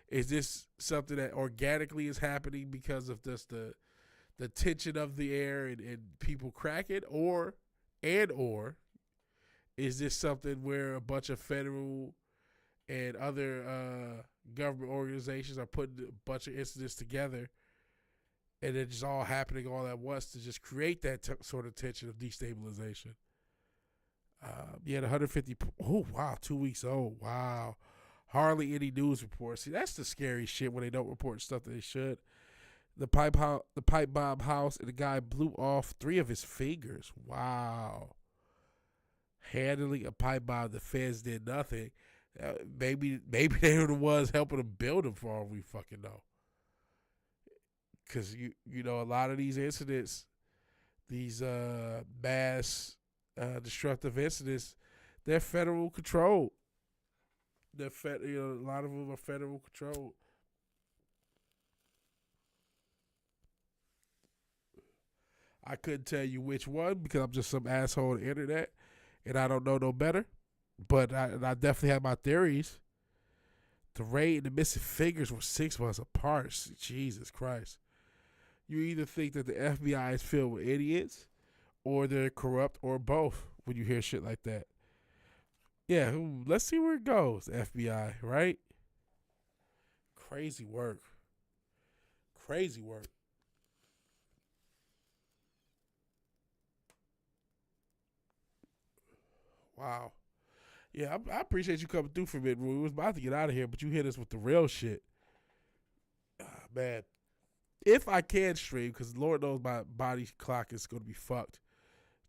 Is this something that organically is happening because of just the tension of the air and people cracking, or is this something where a bunch of federal and other government organizations are putting a bunch of incidents together, and it's just all happening all at once to just create that sort of tension of destabilization? The 150. Oh wow, 2 weeks old. Wow, hardly any news reports. See, that's the scary shit when they don't report stuff that they should. The pipe bomb house, and the guy blew off 3 of his fingers. Wow. Handling a pipe bomb, the feds did nothing. Maybe they were the ones helping him build them, for all we fucking know. Because you know, a lot of these incidents, these mass destructive incidents, they're federal controlled. A lot of them are federal controlled. I couldn't tell you which one because I'm just some asshole on the internet and I don't know no better. But I definitely have my theories. The raid and the missing fingers were 6 months apart. Jesus Christ. You either think that the FBI is filled with idiots or they're corrupt or both when you hear shit like that. Yeah, let's see where it goes, FBI, right? Crazy work. Crazy work. Wow. Yeah, I appreciate you coming through for me. We was about to get out of here, but you hit us with the real shit. Man, if I can stream, because Lord knows my body clock is going to be fucked,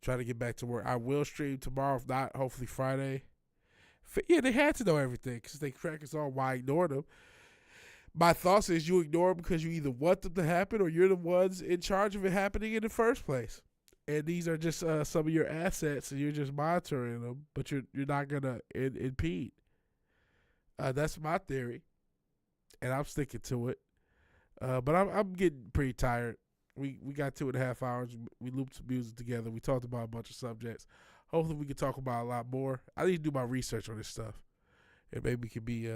trying to get back to work, I will stream tomorrow, if not, hopefully Friday. Yeah, they had to know everything because they crack us on why I ignored them. My thoughts is you ignore them because you either want them to happen or you're the ones in charge of it happening in the first place. And these are just some of your assets, and you're just monitoring them, but you're not gonna impede. That's my theory, and I'm sticking to it. But I'm getting pretty tired. We got 2.5 hours. We looped some music together. We talked about a bunch of subjects. Hopefully, we can talk about a lot more. I need to do my research on this stuff, and maybe it could be.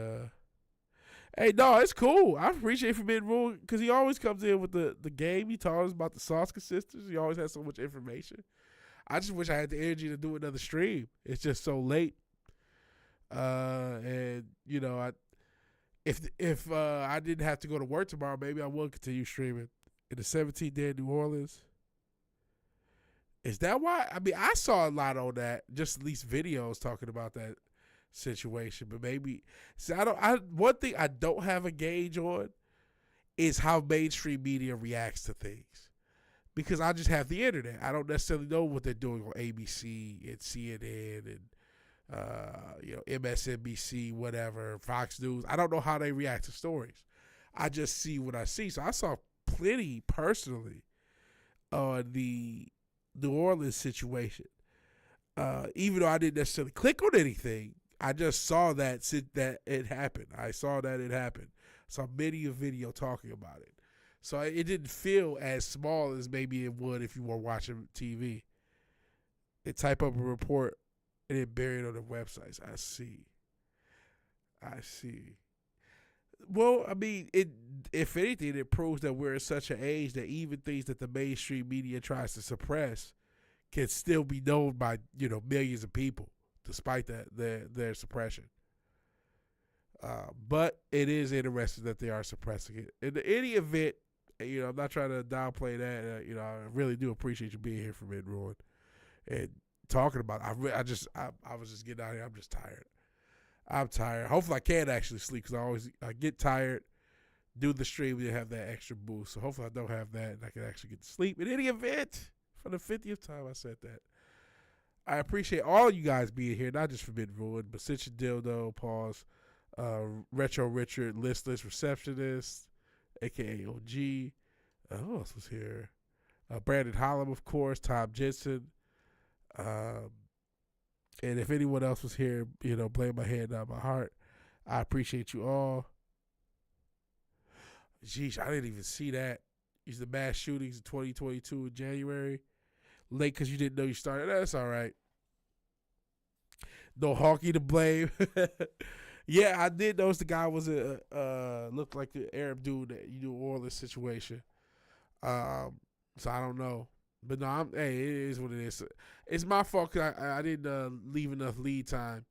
Hey, no, it's cool. I appreciate for being rude because he always comes in with the game. He talks about the sauce consistency. He always has so much information. I just wish I had the energy to do another stream. It's just so late. And you know, if I didn't have to go to work tomorrow, maybe I will continue streaming. In the 17th day in New Orleans. Is that why? I mean, I saw a lot on that. Just at least videos talking about that situation, but maybe one thing I don't have a gauge on is how mainstream media reacts to things, because I just have the internet. I don't necessarily know what they're doing on ABC and CNN and MSNBC, whatever, Fox News. I don't know how they react to stories. I just see what I see. So I saw plenty personally on the New Orleans situation, even though I didn't necessarily click on anything. I just saw that it happened. I saw that it happened. Saw many a video talking about it. So it didn't feel as small as maybe it would if you were watching TV. They type up a report and then bury it on their websites. I see. Well, I mean, if anything, it proves that we're at such an age that even things that the mainstream media tries to suppress can still be known by millions of people despite that their suppression. But it is interesting that they are suppressing it. In any event, I'm not trying to downplay that. I really do appreciate you being here for Mid Ruin and talking about it. I was just getting out here. I'm just tired. I'm tired. Hopefully I can actually sleep because I get tired, do the stream, and have that extra boost. So hopefully I don't have that and I can actually get to sleep. In any event, for the 50th time I said that. I appreciate all you guys being here, not just for Mid Ruin, but Cinch and Dildo, Pause, Retro Richard, Listless Receptionist, aka OG. Who else was here? Brandon Hollum, of course, Tom Jensen. And if anyone else was here, playing my head, not my heart, I appreciate you all. Jeez, I didn't even see that. These the mass shootings in 2022 in January. Late because you didn't know you started. That's all right. No Honky to blame. Yeah, I did notice the guy was looked like the Arab dude that New Orleans situation. So I don't know. But no, hey, it is what it is. It's my fault because I didn't leave enough lead time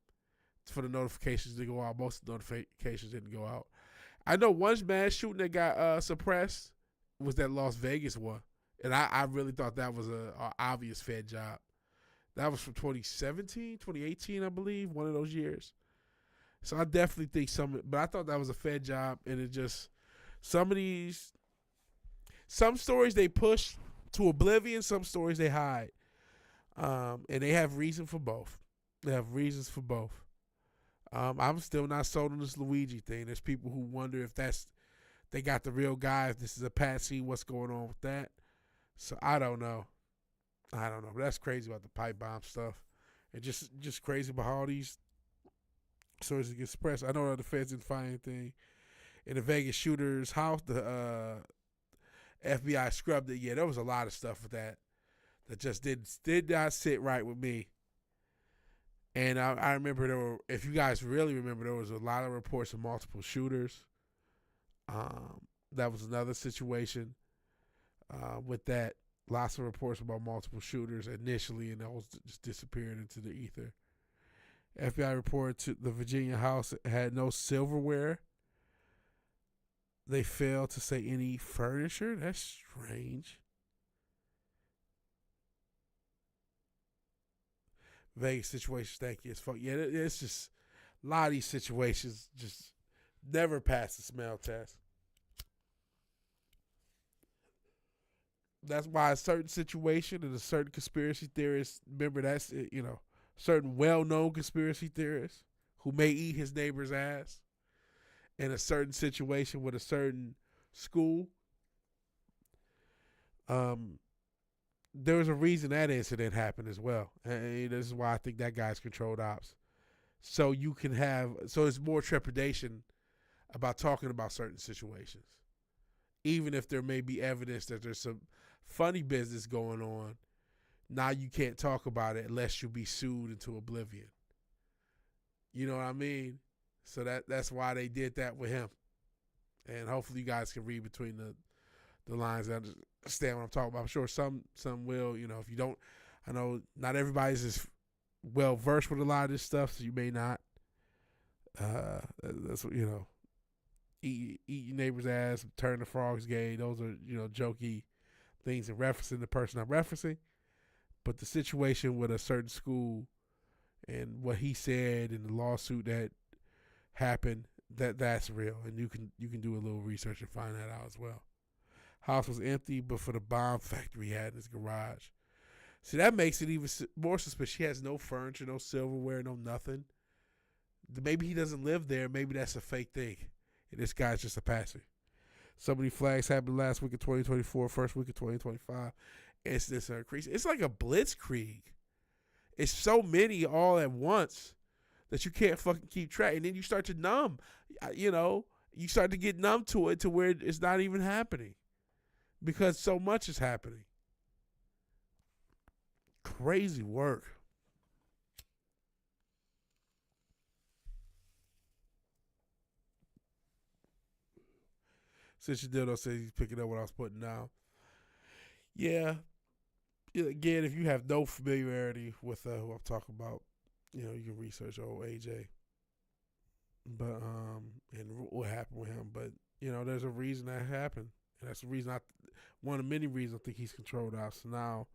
for the notifications to go out. Most of the notifications didn't go out. I know one mass shooting that got suppressed was that Las Vegas one. And I really thought that was a obvious Fed job. That was from 2017, 2018, I believe, one of those years. So I definitely think but I thought that was a Fed job, and it just, some stories they push to oblivion, some stories they hide. And they have reason for both. They have reasons for both. I'm still not sold on this Luigi thing. There's people who wonder if they got the real guy, if this is a patsy, what's going on with that. So I don't know. But that's crazy about the pipe bomb stuff. And just crazy about how all these stories get suppressed. I know that the feds didn't find anything in the Vegas shooter's house. The FBI scrubbed it. Yeah, there was a lot of stuff with that just did not sit right with me. And I remember if you guys really remember, there was a lot of reports of multiple shooters. That was another situation with that. Lots of reports about multiple shooters initially, and those just disappeared into the ether. FBI reported to the Virginia house had no silverware. They failed to say any furniture. That's strange. Vegas situation stanky as fuck. Yeah, it's just a lot of these situations just never pass the smell test. That's why a certain situation and a certain conspiracy theorist, remember that's, certain well-known conspiracy theorists who may eat his neighbor's ass in a certain situation with a certain school. There was a reason that incident happened as well. And this is why I think that guy's controlled ops. So it's more trepidation about talking about certain situations. Even if there may be evidence that there's some funny business going on, now you can't talk about it unless you be sued into oblivion. You know what I mean? So that's why they did that with him. And hopefully you guys can read between the lines and understand what I'm talking about. I'm sure some will, if you don't, I know not everybody's as well versed with a lot of this stuff, so you may not. That's what, eat your neighbor's ass, turn the frogs gay. Those are, jokey things and referencing the person I'm referencing. But the situation with a certain school and what he said and the lawsuit that happened, that's real. And you can do a little research and find that out as well. House was empty, but for the bomb factory he had in his garage. See, that makes it even more suspicious. He has no furniture, no silverware, no nothing. Maybe he doesn't live there. Maybe that's a fake thing. And this guy's just a passer. So many flags happened last week of 2024, first week of 2025. Incidents are increasing. It's like a blitzkrieg. It's so many all at once that you can't fucking keep track. And then you start to numb. You start to get numb to it to where it's not even happening because so much is happening. Crazy work. Since you Dildo says he's picking up what I was putting down. Yeah. Again, if you have no familiarity with who I'm talking about, You know, you can research old AJ, but and what happened with him. But you know, there's a reason that happened, and that's the reason one of the many reasons I think he's controlled us. So now,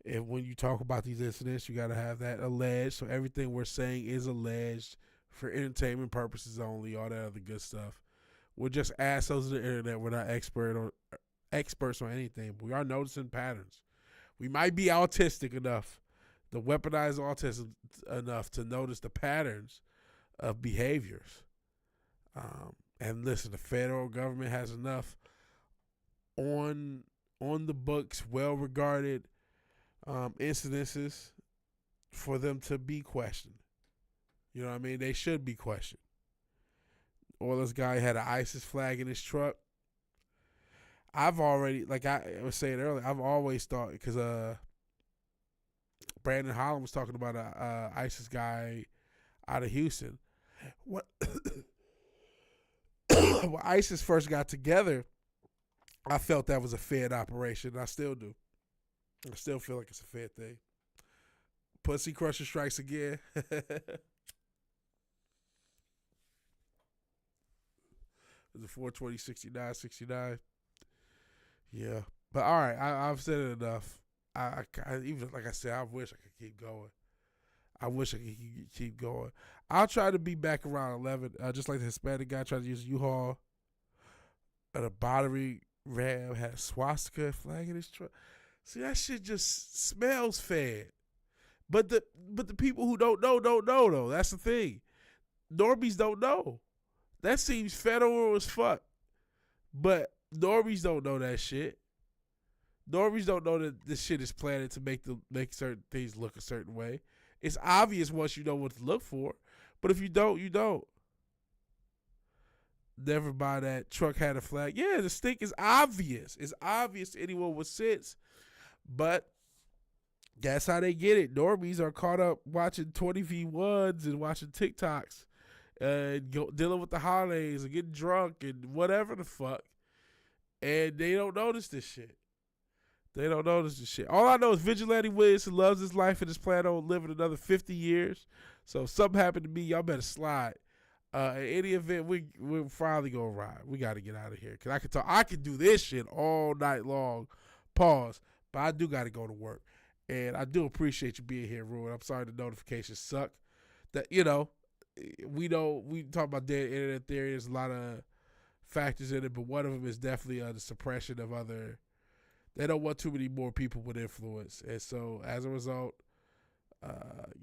if when you talk about these incidents, you got to have that alleged. So everything we're saying is alleged for entertainment purposes only. All that other good stuff. We're just assholes of the internet. We're not experts on anything. But we are noticing patterns. We might be autistic enough, to weaponize autism enough to notice the patterns of behaviors. And listen, the federal government has enough on the books, well-regarded incidences for them to be questioned. You know what I mean? They should be questioned. Or this guy had an ISIS flag in his truck. I've already, like I was saying earlier, I've always thought, because Brandon Holland was talking about a ISIS guy out of Houston. When ISIS first got together, I felt that was a Fed operation, and I still do. I still feel like it's a Fed thing. Pussy Crusher strikes again. Was it 420, 69, 69? Yeah. But all right, I've said it enough. I even, like I said, I wish I could keep going. I wish I could keep going. I'll try to be back around 11, just like the Hispanic guy tried to use a U-Haul. And a battery ram had a swastika flag in his truck. See, that shit just smells Fed. But the people who don't know, though. That's the thing. Normies don't know. That seems federal as fuck. But normies don't know that shit. Normies don't know that this shit is planned to make certain things look a certain way. It's obvious once you know what to look for. But if you don't, you don't. Never mind that truck had a flag. Yeah, the stink is obvious. It's obvious to anyone with sense. But that's how they get it. Normies are caught up watching 20v1s and watching TikToks and dealing with the holidays and getting drunk and whatever the fuck. And they don't notice this shit. They don't notice this shit. All I know is Vigilante Williamson loves his life and is planning on living another 50 years. So if something happened to me, y'all better slide. In any event, we're finally gonna ride. We got to get out of here because I can do this shit all night long. Pause. But I do got to go to work, and I do appreciate you being here, Ruin. I'm sorry the notifications suck. That we talk about dead internet theory. There's a lot of factors in it, but one of them is definitely the suppression of other. They don't want too many more people with influence, and so as a result,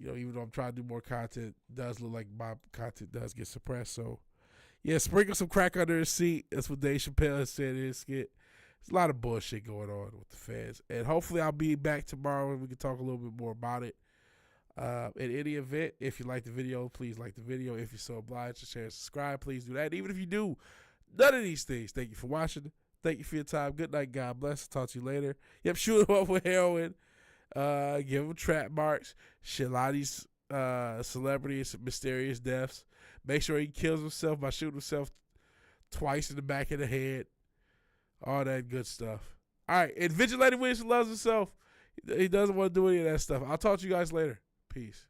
even though I'm trying to do more content, it does look like my content does get suppressed. So, yeah, sprinkle some crack under his seat. That's what Dave Chappelle has said in his skit. There's a lot of bullshit going on with the feds, and hopefully I'll be back tomorrow and we can talk a little bit more about it. In any event, if you like the video, please like the video. If you're so obliged to share and subscribe, please do that. Even if you do none of these things, thank you for watching. Thank you for your time. Good night. God bless. Talk to you later. Yep, shoot him up with heroin. Give him trap marks. Shit, a lot of these celebrities, mysterious deaths. Make sure he kills himself by shooting himself twice in the back of the head. All that good stuff. All right, and Vigilante Williamson loves himself. He doesn't want to do any of that stuff. I'll talk to you guys later. Peace.